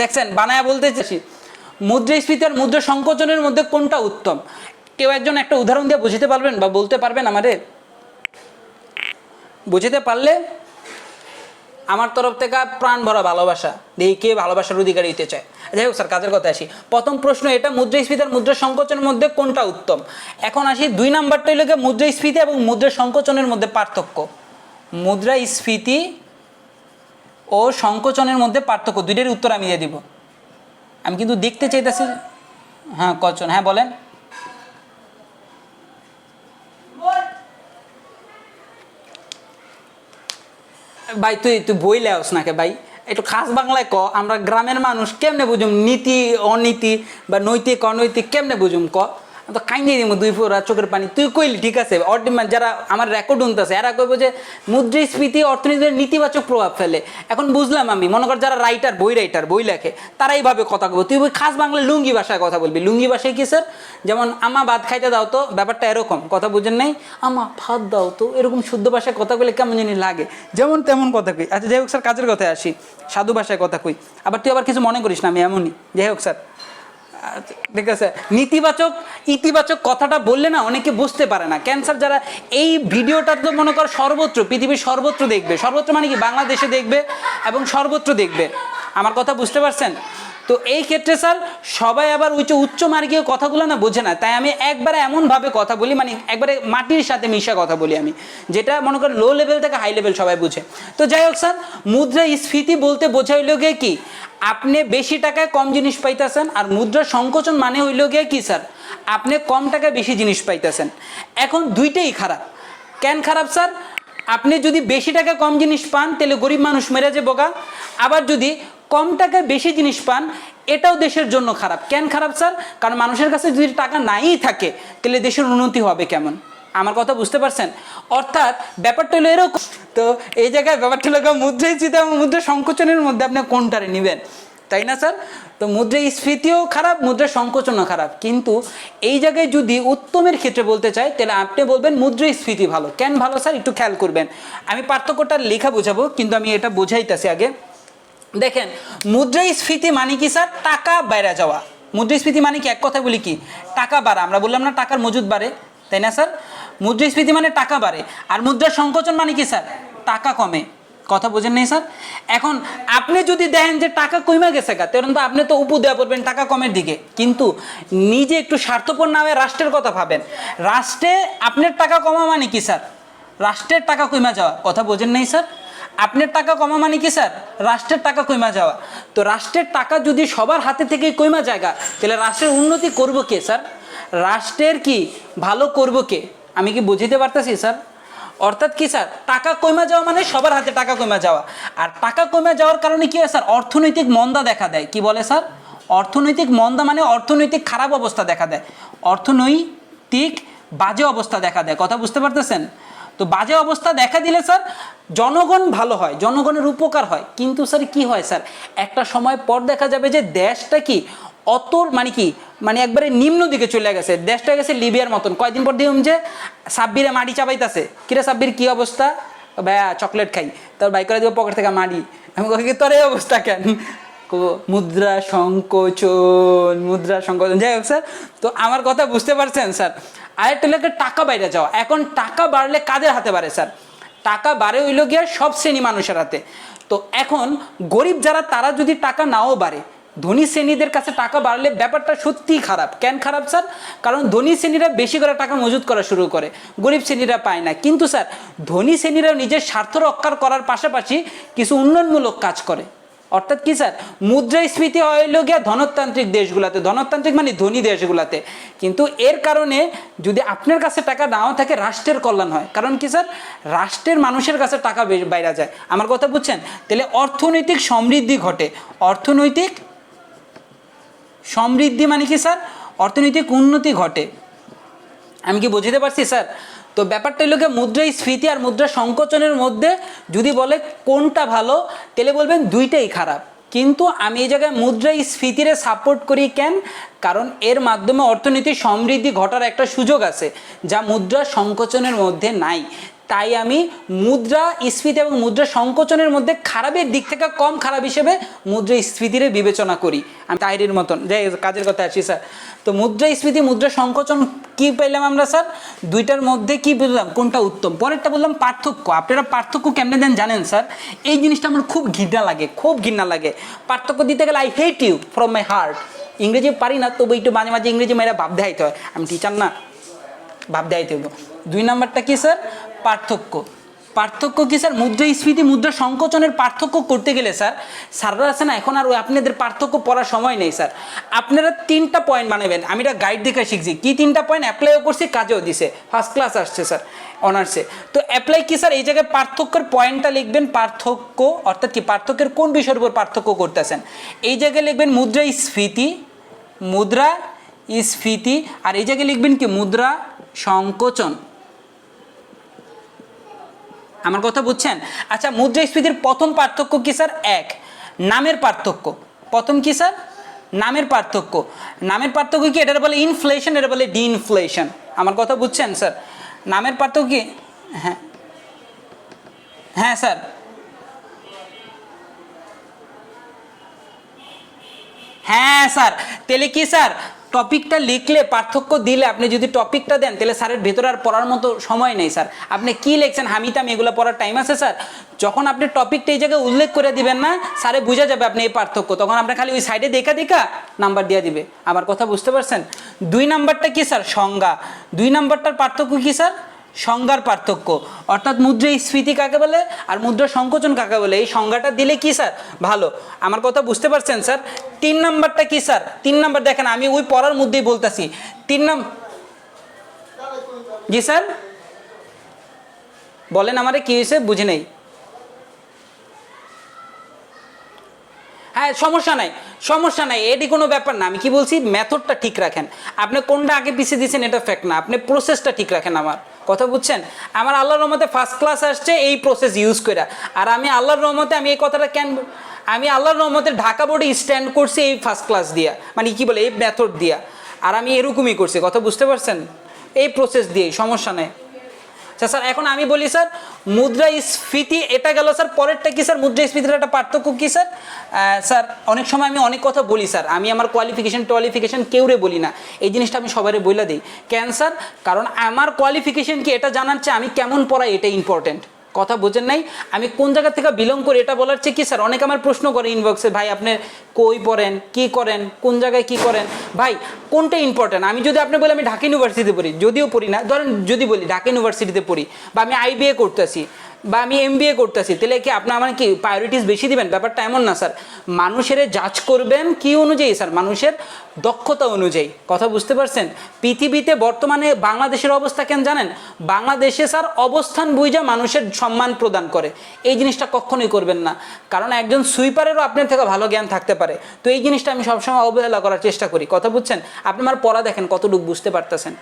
দেখছেন বানায়া বলতে চাইছি, মুদ্রাস্ফীতি আর মুদ্রা সংকোচনের মধ্যে কোনটা উত্তম? কেউ একজন একটা উদাহরণ দিয়ে বুঝতে পারবেন বা বলতে পারবেন আমাদের? বুঝতে পারলে আমার তরফ থেকে প্রাণ ভরা ভালোবাসা, দেখি কে ভালোবাসার অধিকারী হতে চায়। যাই হোক স্যার, কাজের কথা আসি। প্রথম প্রশ্ন এটা, মুদ্রাস্ফীতি আর মুদ্রা সংকোচনের মধ্যে কোনটা উত্তম। এখন আসি 2 নাম্বারটা হইল মুদ্রাস্ফীতি এবং মুদ্রা সংকোচনের মধ্যে পার্থক্য। মুদ্রাস্ফীতি ও সংকোচনের মধ্যে পার্থক্য, দুইটারই উত্তর আমি দিয়ে দিব। আমি কিন্তু দেখতে চাইতেছি। হ্যাঁ কচন, হ্যাঁ বলেন। ভাই তুই বই লেওস নাকি ভাই, একটু খাস বাংলায় ক, আমরা গ্রামের মানুষ কেমনে বুঝুম নীতি অনীতি বা নৈতিক অনৈতিক কেমনে বুঝুম ক? তো কাইন্দি দিব 2 ফোঁটা চোখের পানি। তুই কইলি ঠিক আছে, যারা আমার রেকর্ড শুনতেছে এরা কইব যে মুদ্রাস্ফীতি অর্থনীতির নেতিবাচক প্রভাব ফেলে। এখন বুঝলাম আমি, মনে কর যারা বই লেখে তারা এইভাবে কথা বলবো, তুই ওই খাস বাংলায় লুঙ্গি ভাষায় কথা বলবি। লুঙ্গি ভাষায় কি স্যার, যেমন আমা ভাত খাইতে দাও তো, ব্যাপারটা এরকম, কথা বুঝেন নাই? আমা ভাত দাও তো, এরকম শুদ্ধ ভাষায় কথা বলে কেমন জানি লাগে, যেমন তেমন কথা কই। আচ্ছা যাই হোক স্যার, কাজের কথায় আসি, সাধু ভাষায় কথা কই, আবার তুই আবার কিছু মনে করিস না আমি এমনই। যাই হোক স্যার, ঠিক আছে, নেতিবাচক ইতিবাচক কথাটা বললে না অনেকে বুঝতে পারে না। ক্যান্সার যারা এই ভিডিওটা তো মনে কর সর্বত্র, পৃথিবীর সর্বত্র দেখবে, সর্বত্র মানে কি বাংলাদেশে দেখবে এবং সর্বত্র দেখবে, আমার কথা বুঝতে পারছেন? তো এই ক্ষেত্রে স্যার সবাই আবার উচ্চ মার্গীয় কথাগুলো না বোঝে না, তাই আমি একবারে এমনভাবে কথা বলি, মানে একবারে মাটির সাথে মিশা কথা বলি আমি, যেটা মনে কর লো লেভেল থেকে হাই লেভেল সবাই বুঝে। তো যাই হোক স্যার, মুদ্রাস্ফীতি বলতে বোঝা হইল গিয়ে কি, আপনি বেশি টাকায় কম জিনিস পাইতেছেন, আর মুদ্রা সংকোচন মানে হইল গিয়ে কি স্যার, আপনি কম টাকায় বেশি জিনিস পাইতেছেন। এখন দুইটাই খারাপ। কেন খারাপ স্যার? আপনি যদি বেশি টাকা কম জিনিস পান তাহলে গরিব মানুষ মেরে যে বোকা, আবার যদি কম টাকায় বেশি জিনিস পান এটাও দেশের জন্য খারাপ। কেন খারাপ স্যার? কারণ মানুষের কাছে যদি টাকা নাই থাকে তাহলে দেশের উন্নতি হবে কেমন? আমার কথা বুঝতে পারছেন? অর্থাৎ ব্যাপারটা হলো এরকম। তো এই জায়গায় ব্যাপারটা হলো মুদ্রাস্ফীতি এবং মুদ্রা সংকোচনের মধ্যে আপনি কোনটারে নেবেন, তাই না স্যার? তো মুদ্রাস্ফীতিও খারাপ, মুদ্রা সংকোচনও খারাপ, কিন্তু এই জায়গায় যদি উত্তমের ক্ষেত্রে বলতে চাই তাহলে আপনি বলবেন মুদ্রাস্ফীতি ভালো। কেন ভালো স্যার একটু খেয়াল করবেন, আমি পার্থক্যটা লেখা বোঝাবো, কিন্তু আমি এটা বোঝাইতেছি আগে। দেখেন, মুদ্রাস্ফীতি মানে কি স্যার? টাকা বেড়ে যাওয়া। মুদ্রাস্ফীতি মানে কি, এক কথা বলি কি, টাকা বাড়া। আমরা বললাম না টাকার মজুদ বাড়ে, তাই না স্যার? মুদ্রাস্ফীতি মানে টাকা বাড়ে, আর মুদ্রা সংকোচন মানে কি স্যার? টাকা কমে। কথা বোঝেন নেই স্যার? এখন আপনি যদি দেখেন যে টাকা কমে গেছে তখন তো আপনি তো উপু দেওয়া পড়বেন টাকা কমের দিকে, কিন্তু নিজে একটু স্বার্থপর না হয়ে রাষ্ট্রের কথা ভাবেন। রাষ্ট্রে আপনার টাকা কমা মানে কি স্যার? রাষ্ট্রের টাকা কমে যাওয়া। কথা বোঝেন নেই স্যার? আপনার টাকা কমা মানে কি স্যার? রাষ্ট্রের টাকা কমা যাওয়া। তো রাষ্ট্রের টাকা যদি সবার হাতে থেকে কমা জায়গা, তাহলে রাষ্ট্রের উন্নতি করবো কে স্যার? রাষ্ট্রের কি ভালো করবো কে? আমি কি বুঝিতে পারতেছি স্যার? অর্থাৎ কি স্যার, টাকা কমে যাওয়া মানে সবার হাতে টাকা কমে যাওয়া, আর টাকা কমে যাওয়ার কারণে কি হয় স্যার, অর্থনৈতিক মন্দা দেখা দেয়। কি বলে স্যার, অর্থনৈতিক মন্দা মানে অর্থনৈতিক খারাপ অবস্থা দেখা দেয়, অর্থনৈতিক বাজে অবস্থা দেখা দেয়। কথা বুঝতে পারতেছেন? তো বাজে অবস্থা দেখা দিলে স্যার জনগণ ভালো হয়, জনগণের উপকার হয়, কিন্তু স্যার কি হয় স্যার, একটা সময় পর দেখা যাবে যে দেশটা কি মানে কি মানে একবারে নিম্ন দিকে চলে গেছে, দেশটা গেছে লিবিয়ার মতন। কয়েকদিন পর দেখুন যে সাব্বিরে মাটি চাবাইতেছে, কিরে সাব্বির কি অবস্থা, ভাইয়া চকলেট খাই, তোর বাইক করে দেবো পকেট থেকে মাটি, আমি কি তোর এই অবস্থা কেন, মুদ্রা সংকোচন, মুদ্রা সংকোচন। যাই হোক স্যার, তো আমার কথা বুঝতে পারছেন স্যার। আরেকটা লোকের টাকা বাইরে যাওয়া, এখন টাকা বাড়লে কাদের হাতে বাড়ে স্যার, টাকা বাড়ে হইল গিয়ে সব শ্রেণী মানুষের হাতে। তো এখন গরিব যারা তারা যদি টাকা নাও বাড়ে, ধনী শ্রেণীদের কাছে টাকা বাড়লে ব্যাপারটা সত্যিই খারাপ। কেন খারাপ স্যার, কারণ ধনী শ্রেণীরা বেশি করে টাকা মজুত করা শুরু করে, গরিব শ্রেণীরা পায় না। কিন্তু স্যার ধনী শ্রেণীরাও নিজের স্বার্থ রক্ষা করার পাশাপাশি কিছু উন্নয়নমূলক কাজ করে। অর্থাৎ কি স্যার, মুদ্রাস্ফীতি হইল গিয়া ধনতান্ত্রিক দেশগুলোতে, ধনতান্ত্রিক মানে ধনী দেশগুলোতে। কিন্তু এর কারণে যদি আপনার কাছে টাকা নাও থাকে রাষ্ট্রের কল্যাণ হয়। কারণ কি স্যার, রাষ্ট্রের মানুষের কাছে টাকা বাইরে যায়। আমার কথা বুঝছেন? তাহলে অর্থনৈতিক সমৃদ্ধি ঘটে। অর্থনৈতিক সমৃদ্ধি মানে কি স্যার, অর্থনৈতিক উন্নতি ঘটে। আমি কি বুঝতে পারছি স্যার? তো ব্যাপারটা হলো গিয়ে মুদ্রাস্ফীতি আর মুদ্রা সংকোচনের মধ্যে যদি বলে কোনটা ভালো, তাহলে বলবেন দুইটাই খারাপ। কিন্তু আমি এই জায়গায় মুদ্রাস্ফীতিরে সাপোর্ট করি। কেন? কারণ এর মাধ্যমে অর্থনীতির সমৃদ্ধি ঘটার একটা সুযোগ আছে যা মুদ্রা সংকোচনের মধ্যে নাই। তাই আমি মুদ্রাস্ফীতি এবং মুদ্রা সংকোচনের মধ্যে খারাপের দিক থেকে কম খারাপ হিসেবে মুদ্রাস্ফীতির বিবেচনা করি। আমি তাইরির মতন যাই কাজের কথা আসি স্যার। তো মুদ্রাস্ফীতি মুদ্রা সংকোচন কি পেলাম আমরা স্যার, দুইটার মধ্যে কি বুঝলাম কোনটা উত্তম। পরেরটা বললাম পার্থক্য। আপনারা পার্থক্য কেমনে দেন জানেন স্যার? এই জিনিসটা আমার খুব ঘৃণা লাগে, খুব ঘৃণা লাগে। পার্থক্য দিতে গেলে I hate you from my heart. ইংরেজি পারি না, তবু একটু মাঝে মাঝে ইংরেজি মেয়েরা ভাব দেখাইতে হয়, আমি টিচার না, ভাব দেখাইতে হইব। 2 নাম্বারটা কি স্যার, পার্থক্য। পার্থক্য কি স্যার, মুদ্রাস্ফীতি মুদ্রা সংকোচনের পার্থক্য করতে গেলে স্যার, স্যাররা আছে না এখন আর ওই আপনাদের পার্থক্য পড়ার সময় নেই স্যার। আপনারা 3টা পয়েন্ট বানাবেন। আমি এটা গাইড দেখে শিখছি, কি 3টা পয়েন্ট অ্যাপ্লাইও করছি, কাজেও দিছে, ফার্স্ট ক্লাস আসছে স্যার অনার্সে। তো অ্যাপ্লাই কি স্যার, এই জায়গায় পার্থক্যের পয়েন্টটা লিখবেন, পার্থক্য অর্থাৎ কি পার্থক্যের কোন বিষয়ের উপর পার্থক্য করতেছেন। এই জায়গায় লিখবেন মুদ্রাস্ফীতি, মুদ্রাস্ফীতি, আর এই জায়গায় লিখবেন কি মুদ্রা সংকোচন। আমার কথা বুঝছেন? আচ্ছা, মুদ্রাস্ফীতির প্রথম পার্থক্য কি স্যার, এক নামের পার্থক্য। প্রথম কি স্যার, নামের পার্থক্য। নামের পার্থক্য কি, এটা বলে ইনফ্লেশন, এটা বলে ডিইনফ্লেশন। আমার কথা বুঝছেন স্যার? নামের পার্থক্য কি, হ্যাঁ হ্যাঁ স্যার, হ্যাঁ স্যার। তাহলে কি স্যার, টপিকটা লিখলে পার্থক্য দিলে আপনি যদি টপিকটা দেন তাহলে স্যারের ভেতরে আর পড়ার মতো সময় নেই স্যার। আপনি কি লিখছেন হামিতামি এগুলো পড়ার টাইম আছে স্যার? যখন আপনি টপিকটা এই জায়গায় উল্লেখ করে দিবেন না, স্যারে বুঝা যাবে আপনি এই পার্থক্য, তখন আপনি খালি ওই সাইডে দেখা দেখা নাম্বার দিয়ে দিবে। আমার কথা বুঝতে পারছেন? 2 নাম্বারটা কি স্যার, সংজ্ঞা। 2 নাম্বারটার পার্থক্য কি স্যার, সংজ্ঞার পার্থক্য। অর্থাৎ মুদ্রাস্ফীতি কাকে বলে আর মুদ্রা সংকোচন কাকে বলে, এই সংজ্ঞাটা দিলে কি স্যার ভালো। আমার কথা বুঝতে পারছেন স্যার? 3 নাম্বারটা কি স্যার, 3 নাম্বার দেখেন আমি ওই পড়ার মধ্যেই বলতেছি। 3 নাম্বার, জি স্যার বলেন আমারে কি হয়েছে, বুঝি নেই। হ্যাঁ সমস্যা নাই, সমস্যা নাই, এটি কোনো ব্যাপার না। আমি কি বলছি, মেথডটা ঠিক রাখেন। আপনি কোনটা আগে পিছিয়ে দিচ্ছেন এটা ফ্যাক্ট না, আপনি প্রসেসটা ঠিক রাখেন। আমার কথা বুঝছেন? আমার আল্লাহর রহমতে ফার্স্ট ক্লাস আসছে এই প্রসেস ইউজ করে। আর আমি আল্লাহর রহমতে, আমি এই কথাটা কেন, আমি আল্লাহর রহমতে ঢাকা বোর্ডে স্ট্যান্ড করছি এই ফার্স্ট ক্লাস দিয়া, মানে কি বলে এই মেথড দিয়া। আর আমি এরকমই করছি, কথা বুঝতে পারছেন? এই প্রসেস দিয়েই, সমস্যা নেই। আচ্ছা স্যার, এখন আমি বলি স্যার মুদ্রাস্ফীতি এটা গেল স্যার। পরেরটা কি স্যার, মুদ্রাস্ফীতির একটা পার্থক্য কি স্যার? স্যার অনেক সময় আমি অনেক কথা বলি স্যার, আমি আমার কোয়ালিফিকেশন কেউরে বলি না, এই জিনিসটা আমি সবারে বলে দিই। কেন স্যার? কারণ আমার কোয়ালিফিকেশন কি এটা জানার চেয়ে আমি কেমন পড়াই এটা ইম্পর্টেন্ট। কথা বোঝেন নাই? আমি কোন জায়গা থেকে বিলং করি এটা বলার চেয়ে কি স্যার, অনেকে আমার প্রশ্ন করে ইনবক্সে, ভাই আপনি কই পড়েন, কি করেন, কোন জায়গায় কি করেন, ভাই কোনটা ইম্পর্টেন্ট। আমি যদি আপনি বলি আমি ঢাকা ইউনিভার্সিটিতে পড়ি, যদিও পড়ি না, ধরেন যদি বলি ঢাকা ইউনিভার্সিটিতে পড়ি, বা আমি আইবিএ করতেছি, বা আমি এমবিএ করতেছি, তাহলে কি আপনার আমার কি প্রায়োরিটিস বেশি দিবেন? ব্যাপারটা এমন না স্যার। মানুষের জাজ করবেন কি অনুযায়ী স্যার? মানুষের দক্ষতা অনুযায়ী। কথা বুঝতে পারছেন? পৃথিবীতে বর্তমানে বাংলাদেশের অবস্থা কেন জানেন? বাংলাদেশে স্যার অবস্থান বুঝা মানুষের সম্মান প্রদান করে। এই জিনিসটা কখনোই করবেন না, কারণ একজন সুইপারেরও আপনার থেকে ভালো জ্ঞান থাকতে পারে। তো এই জিনিসটা আমি সবসময় অবহেলা করার চেষ্টা করি। কথা বুঝছেন? আপনি আমার পড়া দেখেন কতটুকু বুঝতে পারতেছেন।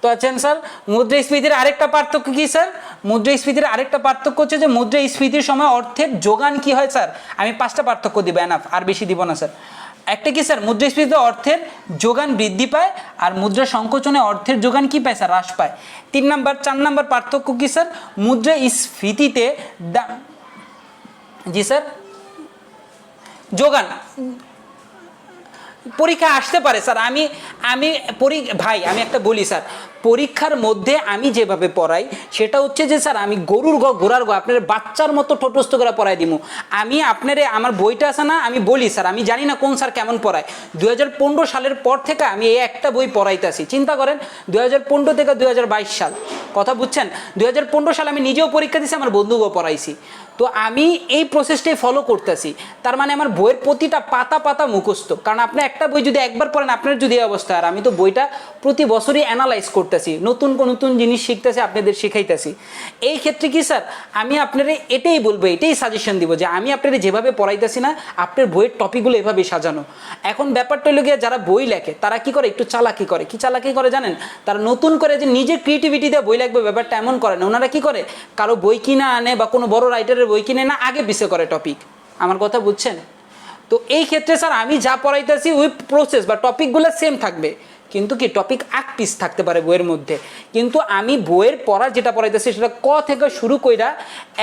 তো আছেন স্যার, মুদ্রাস্ফীতির আরেকটা পার্থক্য কি স্যার? মুদ্রাস্ফীতির আরেকটা পার্থক্য হচ্ছে যে মুদ্রাস্ফীতির সময় অর্থের যোগান কি হয় স্যার? আমি 5টা পার্থক্য দিব, এনাফ, আর বেশি দিব না স্যার। একটা কি স্যার? মুদ্রাস্ফীতিতে অর্থের যোগান বৃদ্ধি পায়, আর মুদ্রা সংকোচনে অর্থের যোগান কি পায় স্যার? হ্রাস পায়। 4 নাম্বার পার্থক্য কি স্যার? মুদ্রাস্ফীতিতে জি স্যার, যোগান পরীক্ষা আসতে পারে স্যার। আমি ভাই আমি একটা বলি স্যার, পরীক্ষার মধ্যে আমি যেভাবে পড়াই সেটা হচ্ছে যে স্যার আমি গরুর ঘোড়ার আপনার বাচ্চার মতো ঠোঁটস্থ করে পড়াই দিব। আমি আপনার আমার বইটা আছে না, আমি বলি স্যার আমি জানি না কোন স্যার কেমন পড়ায়। 2015 সালের পর থেকে আমি এই একটা বই পড়াইতেছি। চিন্তা করেন 2015 থেকে 2022 সাল। কথা বুঝছেন? 2015 সালে আমি নিজেও পরীক্ষা দিয়েছি, আমার বন্ধুকেও পড়াইছি। তো আমি এই প্রসেসটাই ফলো করতেছি। তার মানে আমার বইয়ের প্রতিটা পাতা পাতা মুখস্থ। কারণ আপনি একটা বই যদি একবার পড়েন আপনার যদি এই অবস্থা, আর আমি তো বইটা প্রতি বছরই অ্যানালাইজ করতেছি, নতুন নতুন জিনিস শিখতেছি, আপনাদের শিখাইতেছি। এই ক্ষেত্রে কি স্যার আমি আপনারা এটাই বলবো, এটাই সাজেশন দিব যে আমি আপনারা যেভাবে পড়াইতেছি না, আপনার বইয়ের টপিকগুলো এভাবেই সাজানো। এখন ব্যাপারটা হলো গিয়ে যারা বই লেখে তারা কি করে? একটু চালাকি করে। কি চালাকি করে জানেন? তারা নতুন করে যে নিজের ক্রিয়েটিভিটি দিয়ে বই লিখবে, ব্যাপারটা এমন করে না। ওনারা কি করে? কারো বই কিনা আনে বা কোনো বড় রাইটারের বই কিনে না, আগে পিছিয়ে করে টপিক। আমার কথা বুঝছেন? তো এই ক্ষেত্রে স্যার আমি যা পড়াইতেছি ওই প্রসেস বা টপিকগুলো সেম থাকবে, কিন্তু কি টপিক এক পিস থাকতে পারে বইয়ের মধ্যে। কিন্তু আমি বইয়ের পড়া যেটা পড়াইতেছি সেটা ক থেকে শুরু কইরা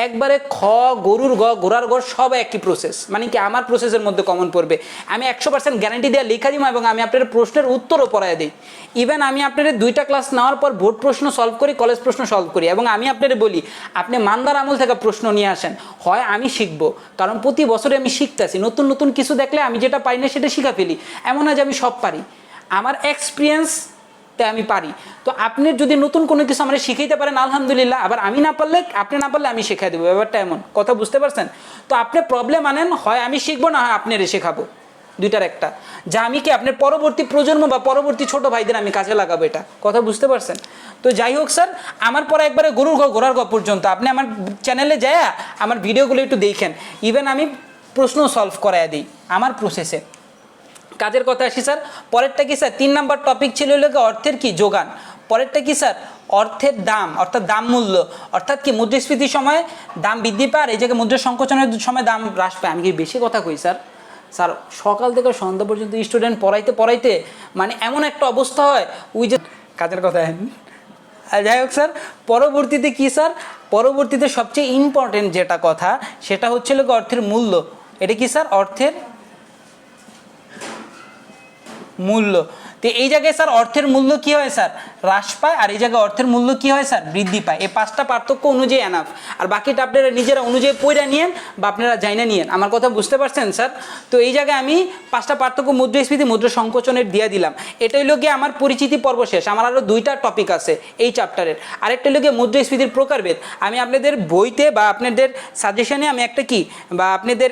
একবারে খ, গরুর ঘোড়ার সব একই প্রসেস। মানে কি আমার প্রসেসের মধ্যে কমন পড়বে। আমি 100% গ্যারান্টি দিয়ে লেখা দিব এবং আমি আপনার প্রশ্নের উত্তরও পড়াই দিই। ইভেন আমি আপনার 2টা ক্লাস নেওয়ার পর বোর্ড প্রশ্ন সলভ করি, কলেজ প্রশ্ন সলভ করি। এবং আমি আপনাদের বলি আপনি মান্দার আমল থেকে প্রশ্ন নিয়ে আসেন, হয় আমি শিখবো, কারণ প্রতি বছরে আমি শিখতেছি। নতুন নতুন কিছু দেখলে আমি যেটা পাই না সেটা শিখা ফেলি। এমন না যে আমি সব পারি, আমার এক্সপিরিয়েন্সতে আমি পারি। তো আপনি যদি নতুন কোনো কিছু আমরা শিখাইতে পারেন আলহামদুলিল্লাহ, আবার আমি না পারলে, আপনি না পারলে আমি শেখাই দেবো। ব্যাপারটা এমন। কথা বুঝতে পারছেন? তো আপনি প্রবলেম আনেন, হয় আমি শিখবো না হয় আপনারে শেখাবো, দুইটার একটা। যা আমি কি আপনার পরবর্তী প্রজন্ম বা পরবর্তী ছোট ভাইদের আমি কাজে লাগাবো, এটা কথা বুঝতে পারছেন? তো যাই হোক স্যার, আমার পরে একবারে গরুর ঘোড়ার পর্যন্ত আপনি আমার চ্যানেলে যায় আমার ভিডিওগুলো একটু দেখেন। ইভেন আমি প্রশ্ন সলভ করাই দিই আমার প্রসেসে। কাজের কথা আসি স্যার। পরেরটা কি স্যার? 3 নাম্বার টপিক ছিল অর্থের কি যোগান। পরেরটা কি স্যার? অর্থের দাম, অর্থাৎ দাম মূল্য। অর্থাৎ কি মুদ্রাস্ফীতির সময় দাম বৃদ্ধি পায়, এই জায়গায় মুদ্রা সংকোচনের সময় দাম হ্রাস পায়। আমি কি বেশি কথা কই স্যার? স্যার সকাল থেকে সন্ধ্যা পর্যন্ত স্টুডেন্ট পড়াইতে মানে এমন একটা অবস্থা হয়, ওই যে কাজের কথা। যাই হোক স্যার, পরবর্তীতে কি স্যার? পরবর্তীতে সবচেয়ে ইম্পর্টেন্ট যেটা কথা সেটা হচ্ছিল অর্থের মূল্য। এটা কি স্যার? অর্থের মূল্য। তো এই জায়গায় স্যার অর্থের মূল্য কি হয় স্যার? হ্রাস পায়। আর এই জায়গায় অর্থের মূল্য কি হয় স্যার? বৃদ্ধি পায়। এই 5টা পার্থক্য অনুযায়ী এনাফ। আর বাকিটা আপনারা নিজেরা অনুযায়ী পড়া নিয়েন বা আপনারা জাইনা নিয়েন। আমার কথা বুঝতে পারছেন স্যার? তো এই জায়গায় আমি 5টা পার্থক্য মুদ্রাস্ফীতি, মুদ্রা সংকোচনের দিয়ে দিলাম। এটাই লোকে আমার পরিচিতি পর্ব শেষ। আমার আরও 2টা টপিক আছে এই চ্যাপ্টারের। আরেকটা লোকে মুদ্রাস্ফীতির প্রকারভেদ। আমি আপনাদের বইতে বা আপনাদের সাজেশনে আমি একটা কি বা আপনাদের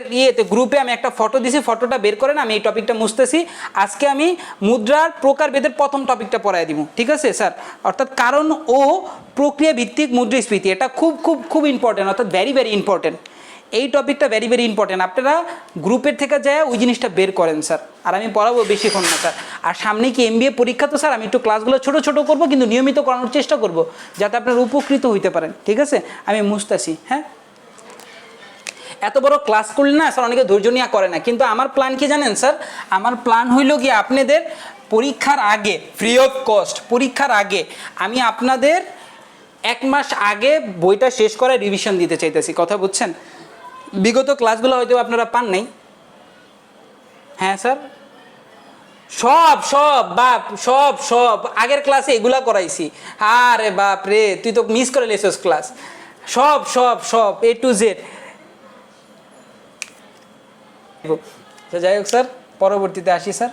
গ্রুপে আমি একটা ফটো দিছি, ফটোটা বের করেন, আমি এই টপিকটা মুছতেছি। আজকে আমি মুদ্রার প্রকারভেদের প্রথম টপিকটা পড়াই দিব, ঠিক আছে স্যার? অর্থাৎ কারণ ও প্রক্রিয়া ভিত্তিক মুদ্রাস্ফীতি, এটা খুব খুব খুব ইম্পর্টেন্ট, অর্থাৎ ভেরি ভেরি ইম্পর্টেন্ট। এই টপিকটা ভেরি ভেরি ইম্পর্টেন্ট। আপনারা গ্রুপের থেকে যায় ওই জিনিসটা বের করেন স্যার। আর আমি পড়াবো বেশিক্ষণ না স্যার। আর সামনে কি এমবিএ পরীক্ষা, তো স্যার আমি একটু ক্লাসগুলো ছোটো ছোটো করবো, কিন্তু নিয়মিত করানোর চেষ্টা করব যাতে আপনারা উপকৃত হইতে পারেন, ঠিক আছে? আমি মুছতাছি। হ্যাঁ, এত বড় ক্লাস করলে না স্যার অনেকে ধৈর্য নিয়ে করে না, কিন্তু আমার প্ল্যান কি জানেন স্যার? আমার প্ল্যান হইল গিয়ে আপনাদের পরীক্ষার আগে ফ্রি অফ কস্ট, পরীক্ষার আগে আমি আপনাদের 1 মাস আগে বইটা শেষ করে রিভিশন দিতে চাইতেছি। কথা বুঝছেন? বিগত ক্লাসগুলো হয়তো আপনারা পান নাই। হ্যাঁ স্যার, সব সব বাপ সব সব আগের ক্লাসে এগুলা করাইছি। আরে বাপ রে, তুই তো মিস করে লেছিস ক্লাস। সব সব সব A to Z। যাই হোক স্যার, পরবর্তীতে আসি স্যার।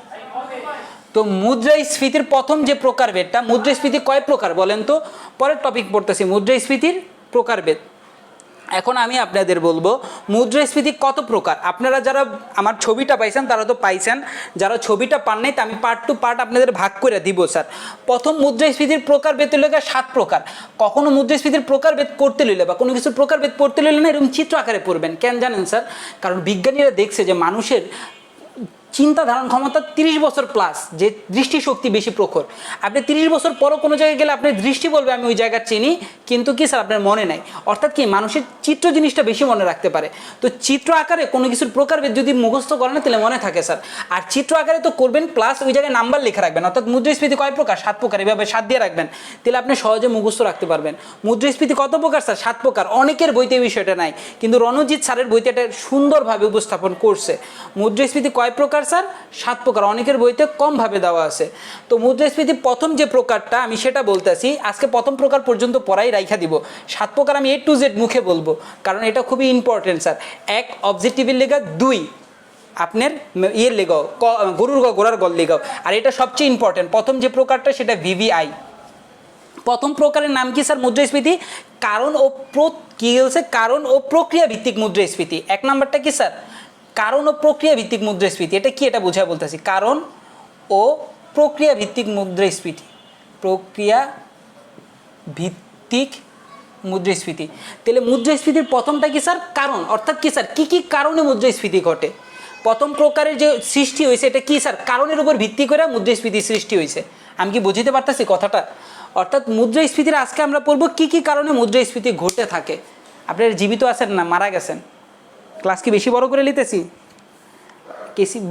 তো মুদ্রাস্ফীতির প্রথম যে প্রকারভেদটা, মুদ্রাস্ফীতি কয় প্রকার বলেন তো? পরের টপিক পড়তেছি মুদ্রাস্ফীতির প্রকারভেদ। এখন আমি আপনাদের বলবো মুদ্রাস্ফীতি কত প্রকার। আপনারা যারা আমার ছবিটা পাইছেন তারা তো পাইছেন, যারা ছবিটা পান নাই তা আমি পার্ট টু পার্ট আপনাদের ভাগ করে দিব স্যার। প্রথম মুদ্রাস্ফীতির প্রকারভেদ হলো 7 প্রকার। কখনো মুদ্রাস্ফীতির প্রকারভেদ করতে লইলে বা কোনো কিছুর প্রকারভেদ পড়তে লইলে না এরকম চিত্র আকারে পড়বেন। কেন জানেন স্যার? কারণ বিজ্ঞানীরা দেখছে যে মানুষের চিন্তা ধারণ ক্ষমতা 30 বছর প্লাস, যে দৃষ্টিশক্তি বেশি প্রখর। আপনি 30 বছর পরও কোনো জায়গায় গেলে আপনার দৃষ্টি বলবে আমি ওই জায়গা চিনি, কিন্তু কি স্যার আপনার মনে নাই। অর্থাৎ কি মানুষের চিত্র জিনিসটা বেশি মনে রাখতে পারে। তো চিত্র আকারে কোনো কিছুর প্রকারভেদ যদি মুখস্থ করেন তাহলে মনে থাকে স্যার। আর চিত্র আকারে তো করবেন প্লাস ওই জায়গায় নাম্বার লেখা রাখবেন। অর্থাৎ মুদ্রাস্ফীতি কয় প্রকার? 7 প্রকার। এভাবে 7 দিয়ে রাখবেন, তাহলে আপনি সহজে মুখস্থ রাখতে পারবেন। মুদ্রাস্ফীতি কত প্রকার স্যার? 7 প্রকার। অনেকের বইতে এই বিষয়টা নাই, কিন্তু রণজিৎ স্যারের বইতে এটা সুন্দরভাবে উপস্থাপন করছে। মুদ্রাস্ফীতি কয় প্রকার স্যার? 7 প্রকার। অনেকের বইতে কমভাবে দেওয়া আছে। তো মুদ্রাস্ফীতি প্রথম যে প্রকারটা আমি সেটা বলতেছি, আজকে প্রথম প্রকার পর্যন্ত পড়াই রাইখা দিব। 7 প্রকার আমি A to Z মুখে বলবো, কারণ এটা খুবই ইম্পর্টেন্ট স্যার। 1 অবজেক্টিভের লেগা, 2 আপনার ইয়ের লেগাও, গরুর গোড়ার গল লেগাও। আর এটা সবচেয়ে ইম্পর্টেন্ট, প্রথম যে প্রকারটা সেটা VVI। প্রথম প্রকারের নাম কি স্যার? মুদ্রাস্ফীতি কারণ ও কি বলছে? কারণ ও প্রক্রিয়া ভিত্তিক মুদ্রাস্ফীতি। 1 নাম্বারটা কি স্যার? কারণ ও প্রক্রিয়া ভিত্তিক মুদ্রাস্ফীতি। এটা কি? এটা বোঝা বলতেছি। কারণ ও প্রক্রিয়া ভিত্তিক মুদ্রাস্ফীতি, প্রক্রিয়া ভিত্তিক মুদ্রাস্ফীতি। তাহলে মুদ্রাস্ফীতির প্রথমটা কি স্যার? কারণ। অর্থাৎ কি স্যার? কি কি কারণে মুদ্রাস্ফীতি ঘটে? প্রথম প্রকারের যে সৃষ্টি হয়েছে এটা কি স্যার? কারণের উপর ভিত্তি করে মুদ্রাস্ফীতি সৃষ্টি হয়েছে। আমি কি বুঝতে পারতেছি কথাটা? অর্থাৎ মুদ্রাস্ফীতির আজকে আমরা পড়বো কি কি কারণে মুদ্রাস্ফীতি ঘটে থাকে। আপনারা জীবিত আছেন না মারা গেছেন? ক্লাস কি বেশি বড় করে নিতেছি?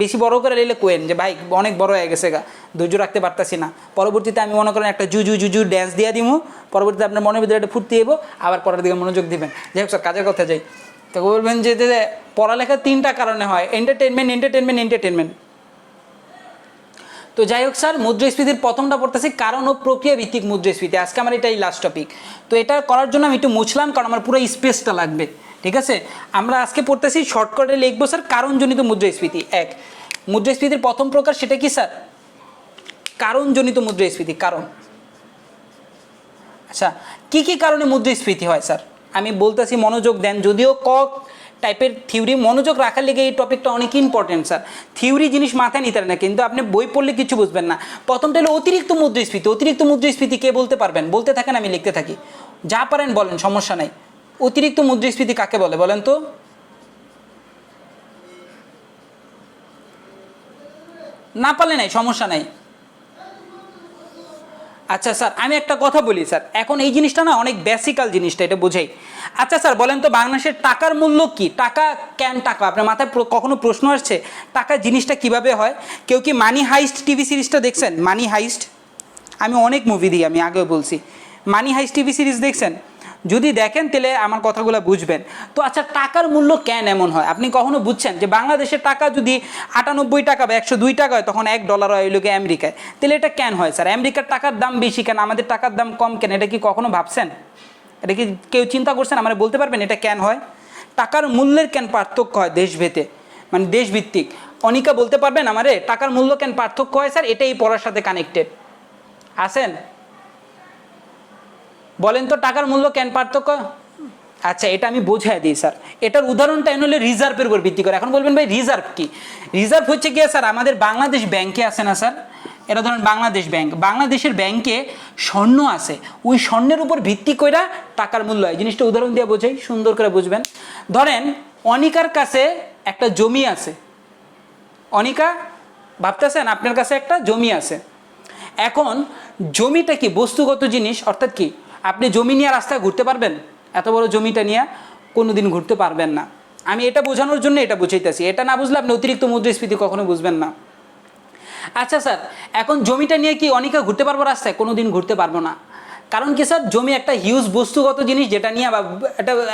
বেশি বড় করে নিলে কোয়েন যে ভাই অনেক বড় হয়ে গেছে গা, ধৈর্য রাখতে পারতাছি না। পরবর্তীতে আমি মনে করেন একটা জুজু জুজু ড্যান্স দিয়ে দিব, পরবর্তীতে আপনার মনের ভিতরে একটা ফুর্তি দেবো, আবার পড়ার দিকে মনোযোগ দিবেন। যাই হোক স্যার, কাজের কথা যাই। তো বলবেন যে পড়ালেখা 3টা কারণে হয়, এন্টারটেনমেন্ট এন্টারটেনমেন্ট এন্টারটেনমেন্ট। তো যাই হোক স্যার, মুদ্রাস্ফীতির প্রথমটা পড়তেছি কারণ ও প্রক্রিয়া ভিত্তিক মুদ্রাস্ফীতি। আজকে আমার এটাই লাস্ট টপিক। তো এটা করার জন্য আমি একটু মুছলাম, কারণ আমার পুরো স্পেসটা লাগবে। ঠিক আছে, আমরা আজকে পড়তেছি শর্টকাটে লিখবো স্যার কারণজনিত মুদ্রাস্ফীতি। 1 মুদ্রাস্ফীতির প্রথম প্রকার সেটা কি স্যার? কারণজনিত মুদ্রাস্ফীতি। কারণ। আচ্ছা, কি কি কারণে মুদ্রাস্ফীতি হয় স্যার? আমি বলতেছি, মনোযোগ দেন। যদিও ক টাইপের থিওরি, মনোযোগ রাখার লেগে এই টপিকটা অনেক ইম্পর্টেন্ট স্যার। থিওরি জিনিস মাথায় নিতে না, কিন্তু আপনি বই পড়লে কিছু বুঝবেন না। প্রথমটা হলো অতিরিক্ত মুদ্রাস্ফীতি। অতিরিক্ত মুদ্রাস্ফীতি কে বলতে পারবেন? বলতে থাকেন, আমি লিখতে থাকি। যা পারেন বলেন, সমস্যা নাই। অতিরিক্ত মুদ্রাস্ফীতি কাকে বলে বলেন তো? না পারলে নাই, সমস্যা নাই। আচ্ছা স্যার, আমি একটা কথা বলি স্যার, এখন এই জিনিসটা না অনেক বেসিক্যাল জিনিসটা, এটা বোঝাই। আচ্ছা স্যার বলেন তো, বাংলাদেশের টাকার মূল্য কি? টাকা কেন টাকা? আপনার মাথায় কখনো প্রশ্ন আসছে টাকা জিনিসটা কিভাবে হয়? কেউ কি মানি হাইস্ট টিভি সিরিজটা দেখছেন? মানি হাইস্ট, আমি অনেক মুভি দিই, আমি আগেও বলছি। মানি হাইস্ট টিভি সিরিজ দেখছেন? যদি দেখেন তাহলে আমার কথাগুলো বুঝবেন। তো আচ্ছা, টাকার মূল্য কেন এমন হয়? আপনি কখনো বুঝছেন যে বাংলাদেশের টাকা যদি 98 টাকা বা 102 টাকা হয়, তখন $1 হয় লোকে আমেরিকায়? তাহলে এটা কেন হয় স্যার? আমেরিকার টাকার দাম বেশি কেন, আমাদের টাকার দাম কম কেন? এটা কি কখনো ভাবছেন? এটা কি কেউ চিন্তা করছেন? আমার বলতে পারবেন এটা কেন হয়? টাকার মূল্যের কেন পার্থক্য হয় দেশভেদে, মানে দেশভিত্তিক? অনিকা বলতে পারবেন আমারে টাকার মূল্য কেন পার্থক্য হয় স্যার? এটাই পড়ার সাথে কানেক্টেড। আসেন বলেন তো টাকার মূল্য কেন পার্থক্য? আচ্ছা, এটা আমি বোঝাই দিই স্যার। এটার উদাহরণটা এনে হলে রিজার্ভের উপর ভিত্তি করে। এখন বলবেন ভাই রিজার্ভ কি? রিজার্ভ হচ্ছে কি স্যার? আমাদের বাংলাদেশ ব্যাংকে আছে না স্যার, এটা ধরেন বাংলাদেশ ব্যাংক, বাংলাদেশের ব্যাংকে স্বর্ণ আছে, ওই স্বর্ণের উপর ভিত্তি করে টাকার মূল্য হয়। জিনিসটা উদাহরণ দিয়ে বোঝাই, সুন্দর করে বুঝবেন। ধরেন অনিকার কাছে একটা জমি আছে। অনিকা, ভাবতেছেন আপনার কাছে একটা জমি আছে। এখন জমিটা কি বস্তুগত জিনিস? অর্থাৎ কি আপনি জমি নিয়ে রাস্তায় ঘুরতে পারবেন? এত বড় জমিটা নিয়ে কোনোদিন ঘুরতে পারবেন না। আমি এটা বোঝানোর জন্য এটা বুঝাইতেছি। এটা না বুঝলে আপনি অতিরিক্ত মুদ্রাস্ফীতি কখনো বুঝবেন না। আচ্ছা স্যার, এখন জমিটা নিয়ে কি অনিকা ঘুরতে পারবো রাস্তায়? কোনোদিন ঘুরতে পারবো না। কারণ কি স্যার? জমি একটা হিউজ বস্তুগত জিনিস, যেটা নিয়ে বা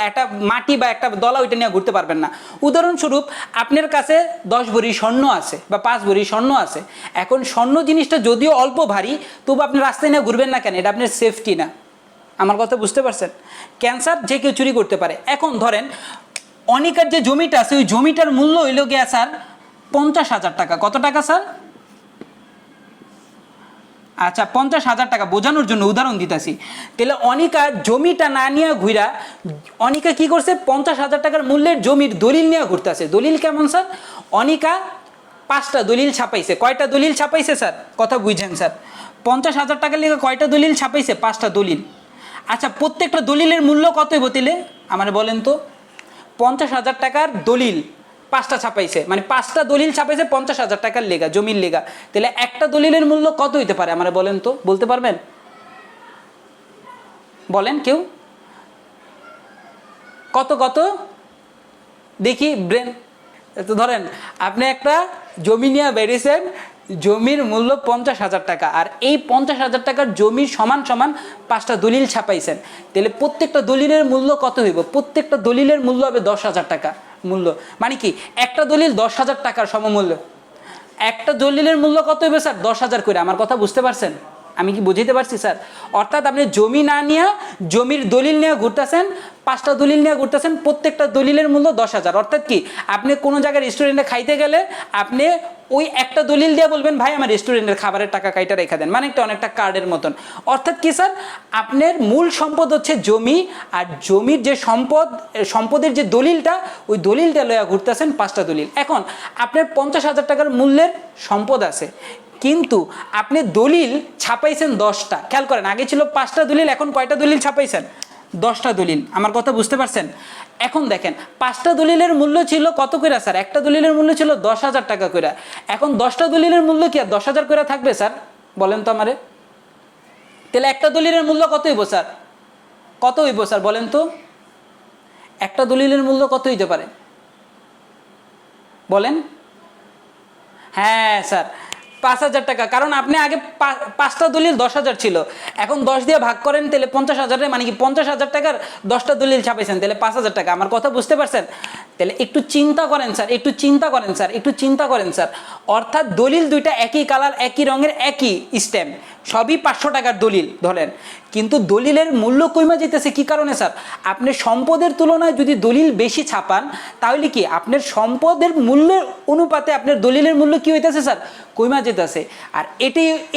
একটা মাটি বা একটা দলা, ওইটা নিয়ে ঘুরতে পারবেন না। উদাহরণস্বরূপ আপনার কাছে 10 ভরি স্বর্ণ আছে বা 5 ভরি স্বর্ণ আছে। এখন স্বর্ণ জিনিসটা যদিও অল্প ভারী, তবু আপনি রাস্তায় নিয়ে ঘুরবেন না কেন? এটা আপনার সেফটি না। আমার কথা বুঝতে পারছেন? ক্যান্সার যে কেউ চুরি করতে পারে। এখন ধরেন অনিকার যে জমিটা আছে, ওই জমিটার মূল্য হইল গিয়া স্যার 50,000 টাকা। কত টাকা স্যার? আচ্ছা 50,000 টাকা বোঝানোর জন্য উদাহরণ দিতেছি। তাহলে অনিকা জমিটা না নিয়ে ঘুরা, অনিকা কি করছে 50,000 টাকার মূল্যের জমির দলিল নিয়ে ঘুরতেছে। দলিল কেমন স্যার? অনিকা 5টা দলিল ছাপাইছে। কয়টা দলিল ছাপাইছে স্যার? কথা বুঝছেন স্যার? 50,000 টাকার লেগে কয়টা দলিল ছাপাইছে? 5টা দলিল। আচ্ছা প্রত্যেকটা দলিলের মূল্য কত হইব তাহলে আমার বলেন তো? 50,000 টাকার দলিল 5টা ছাপাইছে, মানে 5টা দলিল ছাপাইছে 50,000 টাকার লেগা, জমির লেগা। তাহলে একটা দলিলের মূল্য কত হইতে পারে আমার বলেন তো? বলতে পারবেন? বলেন কেউ কত কত দেখি ব্রেন। তো ধরেন আপনি একটা জমি নিয়ে বেরিয়েছেন, জমির মূল্য 50,000 টাকা, আর এই 50,000 টাকার জমির সমান সমান 5টা দলিল ছাপাইছেন। তাহলে প্রত্যেকটা দলিলের মূল্য কত হইব? প্রত্যেকটা দলিলের মূল্য হবে 10,000 টাকা মূল্য। মানে কি একটা দলিল 10,000 টাকার সমমূল্য। একটা দলিলের মূল্য কত হইবে স্যার? 10,000 করে। আমার কথা বুঝতে পারছেন? আমি কি বুঝাইতে পারছি স্যার? অর্থাৎ আপনি জমি না নিয়ে জমির দলিল নিয়ে ঘুরতেছেন, 5টা দলিল নিয়ে ঘুরতেছেন, প্রত্যেকটা দলিলের মূল্য 10,000। অর্থাৎ কি আপনি কোনো জায়গায় রেস্টুরেন্টে খাইতে গেলে আপনি ওই একটা দলিল দিয়ে বলবেন ভাই আমার রেস্টুরেন্টের খাবারের টাকা কাইটা রেখে দেন, মানে একটা অনেকটা কার্ডের মতন। অর্থাৎ কি স্যার আপনার মূল সম্পদ হচ্ছে জমি, আর জমির যে সম্পদের যে দলিলটা, ওই দলিলটা লইয়া ঘুরতেছেন 5টা দলিল। এখন আপনার 50,000 টাকার মূল্যের সম্পদ আছে, কিন্তু আপনি দলিল ছাপাইছেন 10টা। খেয়াল করেন আগে ছিল 5টা দলিল, এখন কয়টা দলিল ছাপাইছেন? 10টা দলিল। আমার কথা বুঝতে পারছেন? এখন দেখেন 5টা দলিলের মূল্য ছিল কত করে স্যার? একটা দলিলের মূল্য ছিল 10,000 টাকা করে। এখন 10টা দলিলের মূল্য কি আর 10,000 করে থাকবে স্যার? বলেন তো আমারে। তাহলে একটা দলিলের মূল্য কত হইব স্যার? কত হইব স্যার বলেন তো? একটা দলিলের মূল্য কত হইতে পারে বলেন? হ্যাঁ স্যার 5,000 টাকা। কারণ আপনি আগে 5টা দলিল 10,000 ছিল, এখন 10 দিয়ে ভাগ করেন, তাহলে 50,000, মানে কি 50,000 টাকার 10টা দলিল ছাপাইছেন, তাহলে 5,000 টাকা। আমার কথা বুঝতে পারছেন? তাহলে একটু চিন্তা করেন স্যার, একটু চিন্তা করেন স্যার, একটু চিন্তা করেন স্যার। অর্থাৎ দলিল দুইটা একই কালার, একই রঙের, একই স্ট্যাম্প, সবই 500 টাকার দলিল ধরেন, কিন্তু দলিলের মূল্য কমে যেতেছে। কি কারণে স্যার? আপনি সম্পদের তুলনায় যদি দলিল বেশি ছাপান, তাহলে কি আপনার সম্পদের মূল্যের অনুপাতে আপনার দলিলের মূল্য কি হইতেছে স্যার? কমে যেতেছে। আর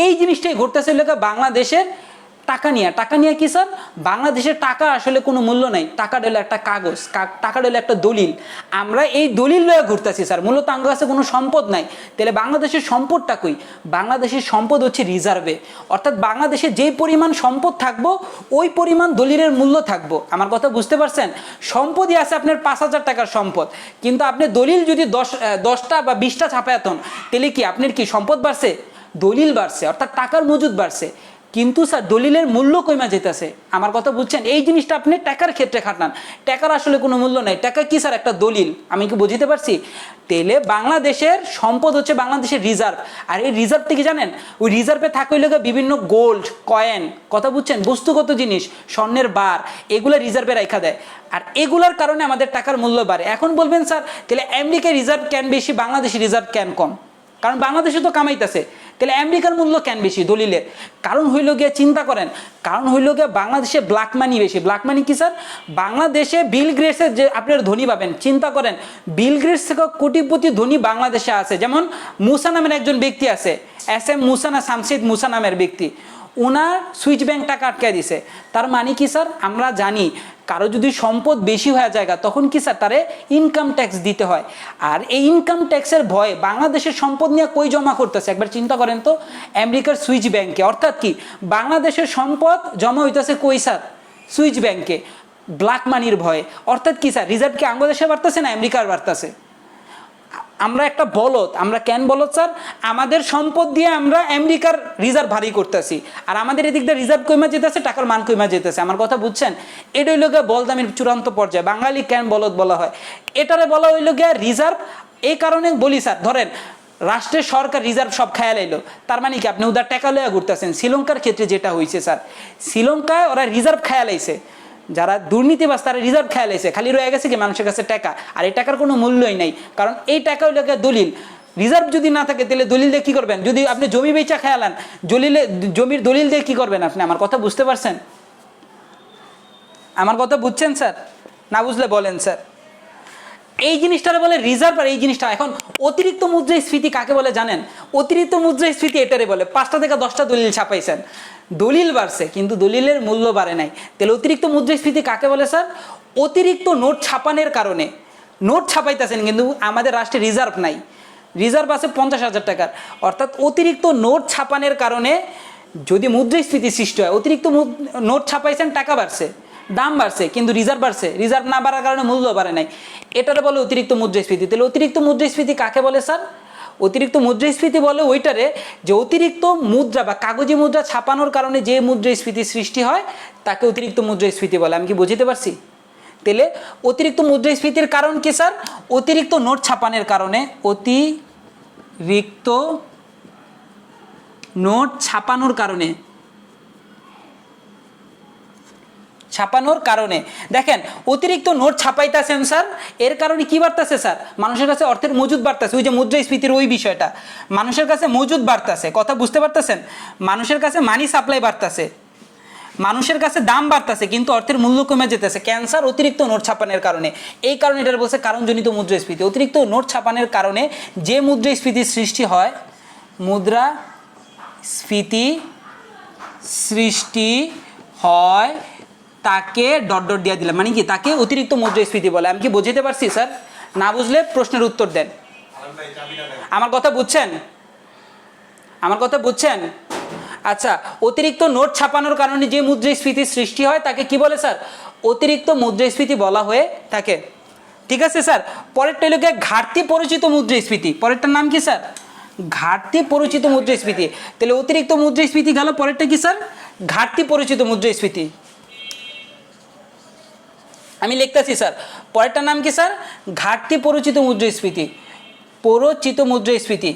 এই জিনিসটাই ঘটতেছে বাংলাদেশের টাকা নিয়ে কি স্যার? বাংলাদেশের টাকা আসলে কোনো মূল্য নাই। টাকাটা হলো একটা কাগজ, টাকাটা হলো একটা দলিল। আমরা এই দলিল লয়ে ঘুরতেছি স্যার, মূলত আমার কাছে কোনো সম্পদ নাই। তাহলে বাংলাদেশের সম্পদটা কই? বাংলাদেশের সম্পদ হচ্ছে রিজার্ভে। অর্থাৎ বাংলাদেশে যেই পরিমাণ সম্পদ থাকবো ওই পরিমাণ দলিলের মূল্য থাকবো। আমার কথা বুঝতে পারছেন? সম্পদই আছে আপনার 5,000 টাকার সম্পদ, কিন্তু আপনি দলিল যদি 10টা বা 20টা ছাপায়াতন, তাহলে কি আপনার কি সম্পদ বাড়ছে? দলিল বাড়ছে, অর্থাৎ টাকার মজুদ বাড়ছে, কিন্তু স্যার দলিলের মূল্য কমে যেতেছে। আমার কথা বুঝছেন? এই জিনিসটা আপনি টাকার ক্ষেত্রে খাটান, টাকার আসলে কোনো মূল্য নাই। টাকা কি স্যার? একটা দলিল। আমি কি বুঝতে পারছি? তেলে বাংলাদেশের সম্পদ হচ্ছে বাংলাদেশের রিজার্ভ। আর এই রিজার্ভ থেকে জানেন, ওই রিজার্ভে থাকে হইলে বিভিন্ন গোল্ড কয়েন, কথা বুঝছেন, বস্তুগত জিনিস, স্বর্ণের বার, এগুলো রিজার্ভে রাখা দেয়। আর এগুলোর কারণে আমাদের টাকার মূল্য বাড়ে। এখন বলবেন স্যার তাহলে আমেরিকার রিজার্ভ কেন বেশি, বাংলাদেশের রিজার্ভ কেন কম? কারণ বাংলাদেশে তো কামাইতেছে, তাহলে আমেরিকার মূল্য কেন বেশি দলিলের? কারণ হইল গিয়ে চিন্তা করেন, কারণ হইল গিয়ে বাংলাদেশে ব্ল্যাক মানি বেশি। ব্ল্যাক মানি কি স্যার? বাংলাদেশে বিল গেটসের যে আপনার ধনী পাবেন, চিন্তা করেন বিল গেটস থেকে কোটিপতি ধনী বাংলাদেশে আছে। যেমন মুসা নামের একজন ব্যক্তি আছে, SM মুসা না শামসিদ মুসা নামের ব্যক্তি, ওনার সুইচ ব্যাংক টাকা আটকে দিছে। তার মানে কি স্যার? আমরা জানি কারো যদি সম্পদ বেশি হয়ে যায় তখন কি স্যার তারে ইনকাম ট্যাক্স দিতে হয়। আর এই ইনকাম ট্যাক্সের ভয়ে বাংলাদেশের সম্পদ নিয়ে কই জমা করতেছে? একবার চিন্তা করেন তো, আমেরিকার সুইচ ব্যাংকে। অর্থাৎ কি বাংলাদেশের সম্পদ জমা হইতেছে কই স্যার? সুইচ ব্যাংকে, ব্ল্যাক মানির ভয়ে। অর্থাৎ কি স্যার রিজার্ভ কি বাংলাদেশে বাড়তেছে না আমেরিকার বাড়তেছে? আমরা একটা বলদ। আমরা কেন বলদ স্যার? আমাদের সম্পদ দিয়ে আমরা আমেরিকার রিজার্ভ ভারী করতেছি, আর আমাদের এদিক দিয়ে রিজার্ভ কমে যেতেছে, টাকার মান কমে যেতেছে। আমার কথা বুঝছেন? এটা হইল গিয়ে বলদামির চূড়ান্ত পর্যায়ে। বাঙালি কেন বলদ বলা হয়? এটারে বলা হইল গিয়ে রিজার্ভ। এই কারণে বলি স্যার, ধরেন রাষ্ট্রের সরকার রিজার্ভ সব খেয়াল এলো, তার মানে কি আপনি উদার টাকা লইয়া ঘুরতেছেন। শ্রীলঙ্কার ক্ষেত্রে যেটা হয়েছে স্যার, শ্রীলঙ্কায় ওরা রিজার্ভ খেয়াল আইছে, যারা দুর্নীতিবাজ তারা রিজার্ভ খেয়াল আইছে, খালি রয়ে গেছে কি মানুষের কাছে টাকা, আর এই টাকার কোনো মূল্যই নাই। কারণ এই টাকা হইল গিয়ে দলিল। রিজার্ভ যদি না থাকে তাহলে দলিল দিয়ে কী করবেন? যদি আপনি জমি বেচা খেয়ালান, জমির দলিল দিয়ে কী করবেন আপনি? আমার কথা বুঝতে পারছেন? আমার কথা বুঝছেন স্যার? না বুঝলে বলেন স্যার। এই জিনিসটারে বলে রিজার্ভ। আর এই জিনিসটা এখন অতিরিক্ত মুদ্রাস্ফীতি কাকে বলে জানেন? অতিরিক্ত মুদ্রাস্ফীতি এটারে বলে 5টা থেকে 10টা দলিল ছাপাইছেন, দলিল বাড়ছে কিন্তু দলিলের মূল্য বাড়ে নাই, তাহলে অতিরিক্ত মুদ্রাস্ফীতি কাকে বলে স্যার? অতিরিক্ত নোট ছাপানোর কারণে, নোট ছাপাইতেছেন কিন্তু আমাদের রাষ্ট্রে রিজার্ভ নাই, রিজার্ভ আছে 50,000 টাকার, অর্থাৎ অতিরিক্ত নোট ছাপানোর কারণে যদি মুদ্রাস্ফীতি সৃষ্টি হয়, অতিরিক্ত নোট ছাপাইছেন, টাকা বাড়ছে, দাম বাড়ছে কিন্তু রিজার্ভ বাড়ছে, রিজার্ভ না বাড়ার কারণে মূল্য বাড়ে নাই, এটারে বলে অতিরিক্ত মুদ্রাস্ফীতি। তাহলে অতিরিক্ত মুদ্রাস্ফীতি কাকে বলে স্যার? অতিরিক্ত মুদ্রাস্ফীতি বলে ওইটারে যে অতিরিক্ত মুদ্রা বা কাগজি মুদ্রা ছাপানোর কারণে যে মুদ্রাস্ফীতি সৃষ্টি হয় তাকে অতিরিক্ত মুদ্রাস্ফীতি বলে। আমি কি বুঝতে পারছি? তাহলে অতিরিক্ত মুদ্রাস্ফীতির কারণ কি স্যার? অতিরিক্ত নোট ছাপানোর কারণে, অতিরিক্ত নোট ছাপানোর কারণে, ছাপানোর কারণে দেখেন অতিরিক্ত নোট ছাপাইতেছেন স্যার, এর কারণে কি বাড়তেছে স্যার? মানুষের কাছে অর্থের মজুদ বাড়তেছে, ওই যে মুদ্রাস্ফীতির ওই বিষয়টা, মানুষের কাছে মজুদ বাড়তেছে, কথা বুঝতে পারতেছেন? মানুষের কাছে মানি সাপ্লাই বাড়তেছে, মানুষের কাছে দাম বাড়তেছে কিন্তু অর্থের মূল্য কমে যেতেছে, ক্যান্সার অতিরিক্ত নোট ছাপানোর কারণে। এই কারণে এটা বলছে কারণজনিত মুদ্রাস্ফীতি। অতিরিক্ত নোট ছাপানোর কারণে যে মুদ্রাস্ফীতির সৃষ্টি হয়, মুদ্রাস্ফীতি সৃষ্টি হয় তাকে ডট ডট দিয়ে দিলাম, মানে কি তাকে অতিরিক্ত মুদ্রাস্ফীতি বলে। আমি কি বুঝতে পারছি স্যার? না বুঝলে প্রশ্নের উত্তর দেন। আমার কথা বুঝছেন? আমার কথা বুঝছেন? আচ্ছা, অতিরিক্ত নোট ছাপানোর কারণে যে মুদ্রাস্ফীতির সৃষ্টি হয় তাকে কি বলে স্যার? অতিরিক্ত মুদ্রাস্ফীতি বলা হয়ে থাকে। ঠিক আছে স্যার। পরেরটা হলো ঘাটতি পরিচিত মুদ্রাস্ফীতি। পরেরটার নাম কি স্যার? ঘাটতি পরিচিত মুদ্রাস্ফীতি। তাহলে অতিরিক্ত মুদ্রাস্ফীতি গেল, পরেরটা কি স্যার? ঘাটতি পরিচিত মুদ্রাস্ফীতি। আমি লিখতেছি স্যার, পরেরটার নাম কি স্যার? ঘাটতি পরিচিত মুদ্রাস্ফীতি। পরিচিত মুদ্রাস্ফীতি,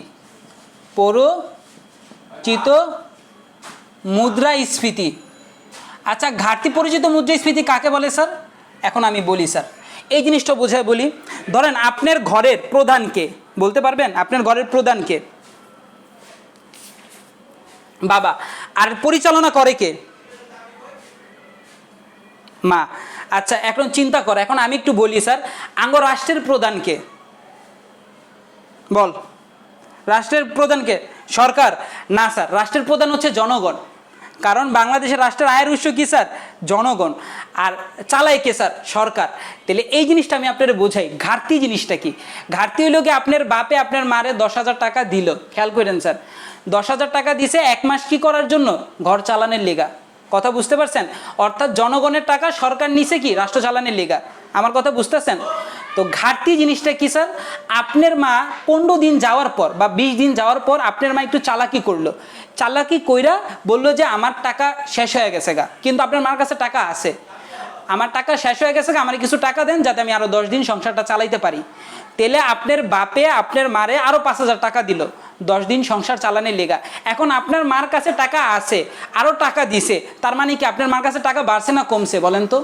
পরিচিত মুদ্রাস্ফীতি। আচ্ছা, ঘাটতি পরিচিত মুদ্রাস্ফীতি কাকে বলে স্যার? এখন আমি বলি স্যার, এই জিনিসটা বোঝায় বলি। ধরেন আপনার ঘরের প্রধানকে, বলতে পারবেন আপনার ঘরের প্রধানকে? বাবা। আর পরিচালনা করে কে? মা। আচ্ছা, এখন চিন্তা কর, এখন আমি একটু বলি স্যার, আঙ্গ রাষ্ট্রের প্রধানকে বল। রাষ্ট্রের প্রধানকে? সরকার? না স্যার, রাষ্ট্রের প্রধান হচ্ছে জনগণ, কারণ বাংলাদেশের রাষ্ট্রের আয়ের উৎস কি স্যার? জনগণ। আর চালায় কে স্যার? সরকার। তাহলে এই জিনিসটা আমি আপনাদের বোঝাই, ঘাটতি জিনিসটা কি? ঘাটতি হইল কি আপনার বাপে আপনার মারে 10,000 টাকা দিল, খেয়াল করেন স্যার, 10,000 টাকা দিছে 1 মাস কি করার জন্য? ঘর চালানোর লেগা। কথা বুঝতে পারছেন? অর্থাৎ জনগণের টাকা সরকার নিছে কি? রাষ্ট্র চালানোর লেগা। আমার কথা বুঝতেছেন? তো ঘাটতি জিনিসটা কি স্যার? আপনার মা 15 দিন যাওয়ার পর বা 20 দিন যাওয়ার পর আপনার মা একটু চালাকি করলো, চালাকি কইরা বললো যে আমার টাকা শেষ হয়ে গেছে গা, কিন্তু আপনার মার কাছে টাকা আছে, আমার টাকা শেষ হয়ে গেছে গা, আমার কিছু টাকা দেন যাতে আমি আরো 10 দিন সংসারটা চালাইতে পারি। তেলে আপনার বাপে আপনার মারে আরো 5,000 টাকা দিল 10 দিন সংসার চালানোর লেগা। এখন আপনার মার কাছে টাকা আছে, আরো টাকা দিছে, তার মানে কি আপনার মার কাছে টাকা বাড়ছে না কমছে বলেন তো?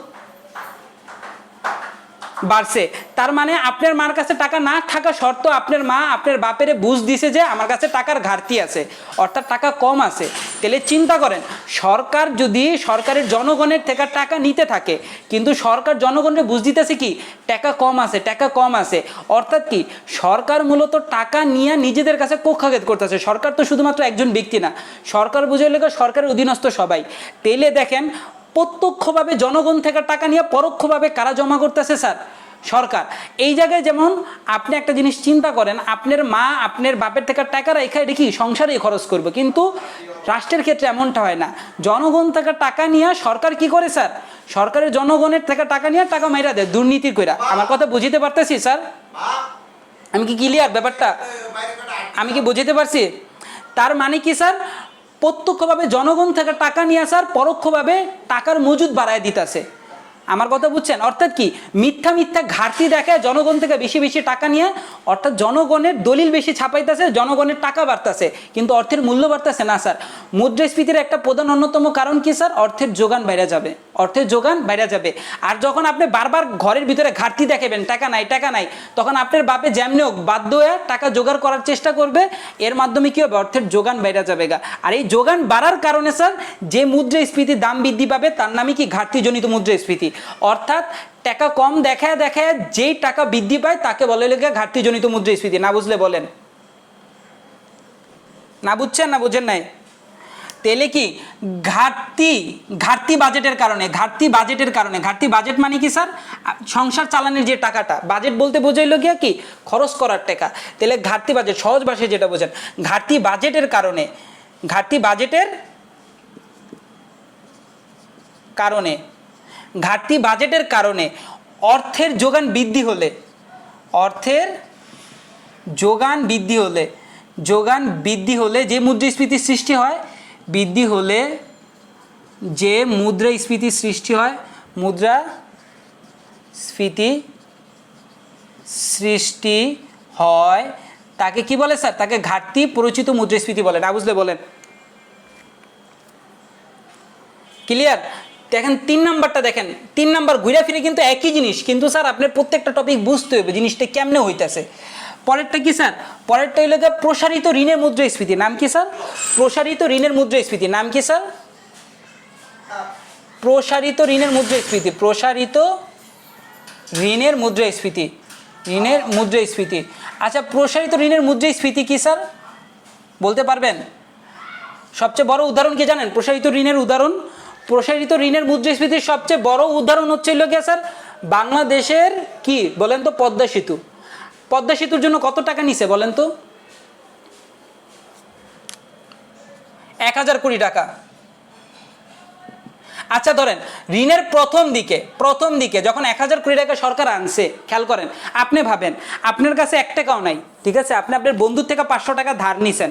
বাড়ছে। তার মানে আপনার মার কাছে টাকা না থাকা শর্ত আপনার মা আপনার বাপেরে বুঝ দিছে যে আমার কাছে টাকার ঘাটতি আছে, অর্থাৎ টাকা কম আছে। তাহলে চিন্তা করেন, সরকার যদি সরকারের জনগণের থেকে টাকা নিতে থাকে, কিন্তু সরকার জনগণকে বুঝ দিতেছে কি টাকা কম আছে, টাকা কম আছে, অর্থাৎ কি সরকার মূলত টাকা নিয়ে নিজেদের কাছে কক্ষাঘাত করতেছে। সরকার তো শুধুমাত্র একজন ব্যক্তি না, সরকার বুঝে লেগে সরকারের অধীনস্থ সবাই। তেলে দেখেন প্রত্যক্ষভাবে জনগণ থেকে টাকা নিয়ে পরোক্ষভাবে কারা জমা করতেছে স্যার? সরকার। এই জায়গায় যেমন আপনি একটা জিনিস চিন্তা করেন, আপনার মা আপনার বাপের থেকে টাকা রেখে দেখি সংসারেই খরচ করবে, কিন্তু রাষ্ট্রের ক্ষেত্রে এমনটা হয় না। জনগণ থেকে টাকা নিয়ে সরকার কি করে স্যার? সরকারের জনগণের থেকে টাকা নিয়ে টাকা মাইরা দেয় দুর্নীতি কইরা। আমার কথা বুঝিতে পারতেছি স্যার? আমি কি ক্লিয়ার ব্যাপারটা? আমি কি বুঝিতে পারছি? তার মানে কি স্যার? প্রত্যক্ষভাবে জনগণ থেকে টাকা নিয়ে স্যার পরোক্ষভাবে টাকার মজুদ বাড়ায় দিতেছে। আমার কথা বুঝছেন? অর্থাৎ কি মিথ্যা মিথ্যা ঘাটতি দেখায় জনগণ থেকে বেশি বেশি টাকা নিয়ে, অর্থাৎ জনগণের দলিল বেশি ছাপাইতেছে, জনগণের টাকা বাড়তেছে, কিন্তু অর্থের মূল্য বাড়তেছে না স্যার। মুদ্রাস্ফীতির একটা প্রধান অন্যতম কারণ কি স্যার? অর্থের যোগান বাইরে যাবে, অর্থের যোগান বাইরে যাবে। আর যখন আপনি বারবার ঘরের ভিতরে ঘাটতি দেখাবেন, টাকা নাই টাকা নাই, তখন আপনার বাপে যেমনি হোক বাধ্য হয়ে টাকা জোগাড় করার চেষ্টা করবে, এর মাধ্যমে কি হবে? অর্থের যোগান বাইরে যাবে গা। আর এই যোগান বাড়ার কারণে স্যার যে মুদ্রাস্ফীতির দাম বৃদ্ধি পাবে তার নামই কি ঘাটতিজনিত মুদ্রাস্ফীতি। অর্থাৎ টাকা কম দেখায় দেখায় যেই টাকা বৃদ্ধি পায় তাকে বলে লেগে ঘাটতিজনিত মুদ্রাস্ফীতি। না বুঝলে বলেন, না বুঝছেন না বুঝেন নাই? তাহলে কি ঘাটতি বাজেটের কারণে, ঘাটতি বাজেট মানে কি স্যার? সংসার চালানোর যে টাকাটা, বাজেট বলতে বোঝাইল গিয়া কি খরচ করার টাকা। তাহলে ঘাটতি বাজেট সহজ ভাষায় যেটা বোঝেন, ঘাটতি বাজেটের কারণে অর্থের যোগান বৃদ্ধি হলে যে মুদ্রাস্ফীতির সৃষ্টি হয়, তাকে কি বলে স্যার? তাকে ঘাটতি পরিচিত মুদ্রাস্ফীতি বলে। না বুঝলে বলেন। ক্লিয়ার? দেখেন 3 নাম্বারটা দেখেন, 3 নাম্বার ঘুরে ফিরে কিন্তু একই জিনিস, কিন্তু স্যার আপনার প্রত্যেকটা টপিক বুঝতে হবে জিনিসটা কেমনে হইতেছে। পরেরটা কি স্যার? পরেরটা হইল প্রসারিত ঋণের মুদ্রাস্ফীতি। নাম কি স্যার? প্রসারিত ঋণের মুদ্রাস্ফীতি। নাম কি স্যার? প্রসারিত ঋণের মুদ্রাস্ফীতি। আচ্ছা, প্রসারিত ঋণের মুদ্রাস্ফীতি কি স্যার বলতে পারবেন? সবচেয়ে বড় উদাহরণ কি জানেন? প্রসারিত ঋণের মুদ্রাস্ফীতির সবচেয়ে বড় উদাহরণ হচ্ছে স্যার বাংলাদেশের কি বলেন তো? পদ্মা সেতুর জন্য কত টাকা নিছে বলেন তো? 1000 কোটি টাকা। আচ্ছা ধরেন ঋণের প্রথম দিকে যখন 1000 কোটি টাকা সরকার আনছে, খেয়াল করেন, আপনি ভাবেন আপনার কাছে 1 টাকাও নাই, ঠিক আছে? আপনি আপনার বন্ধুর থেকে 500 টাকা ধার নিছেন।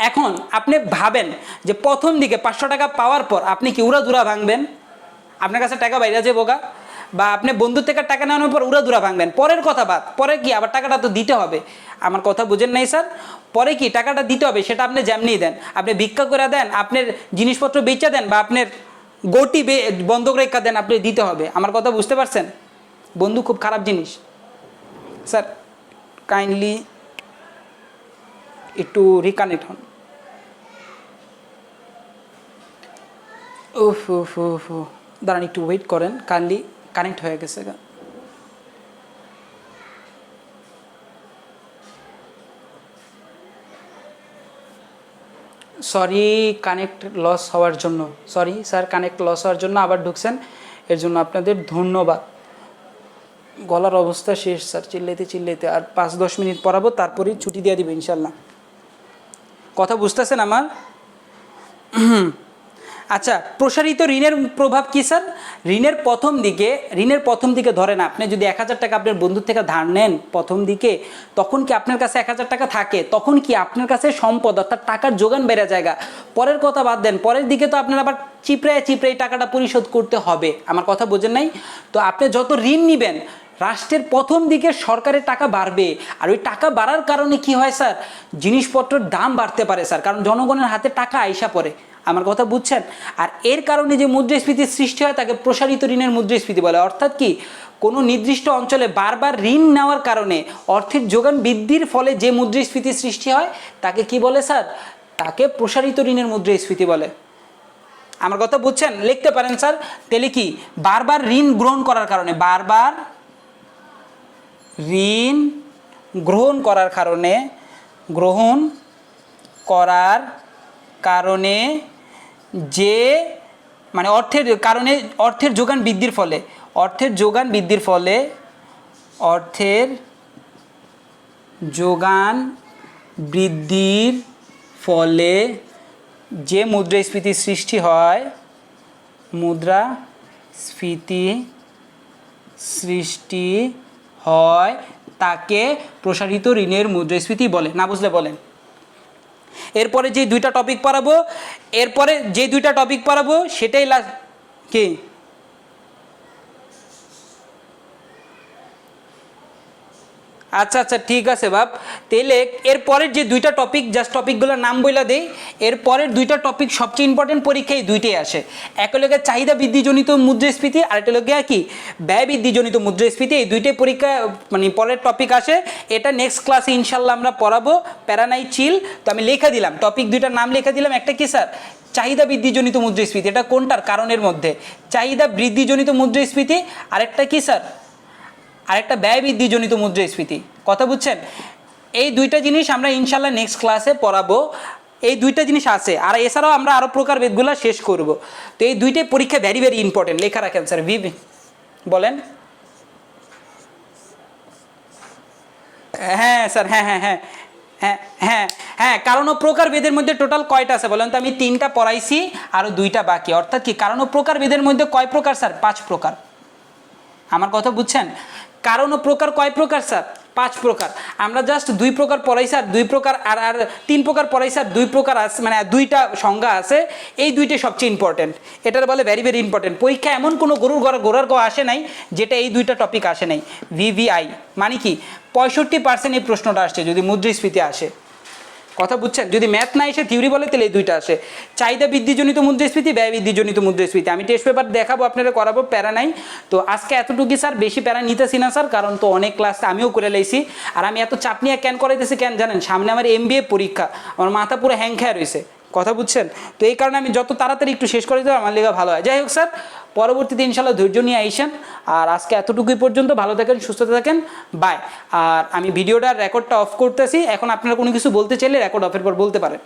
এখন আপনি ভাবেন যে প্রথম দিকে 500 টাকা পাওয়ার পর আপনি কি উড়াধুরা ভাঙবেন? আপনার কাছে টাকা বাইরে যে বোকা, বা আপনি বন্ধুর থেকে টাকা নেওয়ার পর উড়াধুরা ভাঙবেন। পরের কথা বাদ, পরে কি আবার টাকাটা তো দিতে হবে। আমার কথা বুঝেন নাই স্যার? পরে কি টাকাটা দিতে হবে, সেটা আপনি যেমনিই দেন, আপনি ভিক্ষা করে দেন, আপনার জিনিসপত্র বেচা দেন, বা আপনার গোটি বন্ধক রেখা দেন, আপনি দিতে হবে। আমার কথা বুঝতে পারছেন? বন্ধু খুব খারাপ জিনিস স্যার, কাইন্ডলি একটু রিকানেক্ট হন। দাঁড়ান একটু ওয়েট করেন, কাইন্ডলি কানেক্ট হয়ে গেছে। সরি কানেক্ট লস হওয়ার জন্য, সরি স্যার, কানেক্ট লস হওয়ার জন্য আবার ঢুকছেন, এর জন্য আপনাদের ধন্যবাদ। গলার অবস্থা শেষ স্যার, চিল্লাইতে আর 5-10 মিনিট পড়াবো, তারপরেই ছুটি দিয়ে দিবে ইনশাল্লাহ। কথা বুঝতেছেন আমার? আচ্ছা, প্রসারিত ঋণের প্রভাব কি স্যার? ঋণের প্রথম দিকে ধরেন আপনি যদি 1000 টাকা আপনার বন্ধুর থেকে ধার নেন প্রথম দিকে, তখন কি আপনার কাছে 1000 টাকা থাকে? তখন কি আপনার কাছে সম্পদ অর্থাৎ টাকার যোগান বেড়ে জায়গা। পরের কথা বাদ দেন, পরের দিকে তো আপনার আবার চিপড়ায় টাকাটা পরিশোধ করতে হবে। আমার কথা বোঝেন নাই? তো আপনি যত ঋণ নেবেন, রাষ্ট্রের প্রথম দিকে সরকারের টাকা বাড়বে, আর ওই টাকা বাড়ার কারণে কি হয় স্যার? জিনিসপত্রের দাম বাড়তে পারে স্যার, কারণ জনগণের হাতে টাকা আইসা পড়ে। আমার কথা বুঝছেন? আর এর কারণে যে মুদ্রাস্ফীতির সৃষ্টি হয় তাকে প্রসারিত ঋণের মুদ্রাস্ফীতি বলে। অর্থাৎ কি কোনো নির্দিষ্ট অঞ্চলে বারবার ঋণ নেওয়ার কারণে অর্থের যোগান বৃদ্ধির ফলে যে মুদ্রাস্ফীতির সৃষ্টি হয় তাকে কি বলে স্যার? তাকে প্রসারিত ঋণের মুদ্রাস্ফীতি বলে। আমার কথা বুঝছেন? লিখতে পারেন স্যার। তাহলে কি বারবার ঋণ গ্রহণ করার কারণে যে মানে অর্থের যোগান বৃদ্ধির ফলে যে মুদ্রাস্ফীতির সৃষ্টি হয়, তাকে প্রসারিত ঋণের মুদ্রাস্ফীতি বলে। না বুঝলে বলেন। এরপরে যে দুইটা টপিক পড়াবো সেটাই কি আচ্ছা ঠিক আছে বাপ। তাহলে এরপরের যে দুইটা টপিক, জাস্ট টপিকগুলোর নাম বইলা দেই। এরপরের দুইটা টপিক সবচেয়ে ইম্পর্টেন্ট, পরীক্ষায় দুইটাই আসে। এক হলো চাহিদা বৃদ্ধিজনিত মুদ্রাস্ফীতি, আর একটা হলো কি ব্যয় বৃদ্ধিজনিত মুদ্রাস্ফীতি। এই দুইটাই পরীক্ষা মানে পরের টপিক আসে। এটা নেক্সট ক্লাসে ইনশাল্লাহ আমরা পড়াবো, প্যারা নাই চিল। তো আমি লেখা দিলাম টপিক দুইটার নাম লেখা দিলাম। একটা কি স্যার? চাহিদা বৃদ্ধিজনিত মুদ্রাস্ফীতি, এটা কোনটার কারণের মধ্যে? চাহিদা বৃদ্ধিজনিত মুদ্রাস্ফীতি, আরেকটা কি স্যার? আরেকটা ব্যয় বৃদ্ধিজনিত মুদ্রাস্ফীতি। কথা বুঝছেন? এই দুইটা জিনিস আমরা ইনশাল্লাহ নেক্সট ক্লাসে পড়াবো। এই দুইটা জিনিস আছে, আর এছাড়াও আমরা আরও প্রকারভেদগুলো শেষ করব। তো এই দুইটাই পরীক্ষা ভেরি ভেরি ইম্পর্টেন্ট, লেখা রাখেন স্যার। বলেন। হ্যাঁ স্যার, হ্যাঁ হ্যাঁ হ্যাঁ হ্যাঁ হ্যাঁ হ্যাঁ। কারণ ও প্রকারভেদের মধ্যে টোটাল কয়টা আছে বলেন তো? আমি 3টা পড়াইছি, আরও 2টা বাকি। অর্থাৎ কি কারণ ও প্রকারভেদের মধ্যে কয় প্রকার স্যার? 5 প্রকার। আমার কথা বুঝছেন? কারণ ও প্রকার কয় প্রকার স্যার? 5 প্রকার। আমরা জাস্ট 2 প্রকার পড়াই স্যার, 2 প্রকার আর 3 প্রকার পড়াই স্যার, 2 প্রকার আছে, মানে 2টা সংজ্ঞা আছে। এই 2টাই সবচেয়ে ইম্পর্টেন্ট, এটার বলে ভেরি ভেরি ইম্পর্টেন্ট। পরীক্ষা এমন কোনো গোড়ার গ আসে নাই যেটা এই 2টা টপিক আসে নাই। ভিভিআই মানে কি 65% এই প্রশ্নটা আসছে যদি মুদ্রাস্ফীতি আসে। কথা বুঝছেন? যদি ম্যাথ না এসে থিওরি বলে তাহলে এই 2টা আসে, চাহিদা বৃদ্ধিজনিত মুদ্রাস্ফীতি, ব্যয় বৃদ্ধিজনিত মুদ্রাস্ফীতি। আমি টেস্ট পেপার দেখাবো, আপনারা করাবো, প্যারা নাই। তো আজকে এতটুকুই স্যার, বেশি প্যারা নিতেছি না স্যার, কারণ তো অনেক ক্লাস আমিও করে লাইছি। আর আমি এত চাপ নিয়ে কেন করাইতেছি কেন জানেন? সামনে আমার MBA পরীক্ষা, আমার মাথা পুরো হ্যাং খেয়ে রয়েছে। কথা বুঝছেন? তো এই কারণে আমি যত তাড়াতাড়ি একটু শেষ করে দেবো আমার লেগে ভালো হয়। যাই হোক স্যার, পরবর্তীতে ইনশাল্লাহ ধৈর্য নিয়ে আইসেন। আর আজকে এতটুকুই পর্যন্ত, ভালো থাকেন, সুস্থ থাকেন, বাই। আর আমি ভিডিওটার রেকর্ডটা অফ করতেছি এখন। আপনারা কোনো কিছু বলতে চাইলে রেকর্ড অফের পর বলতে পারেন।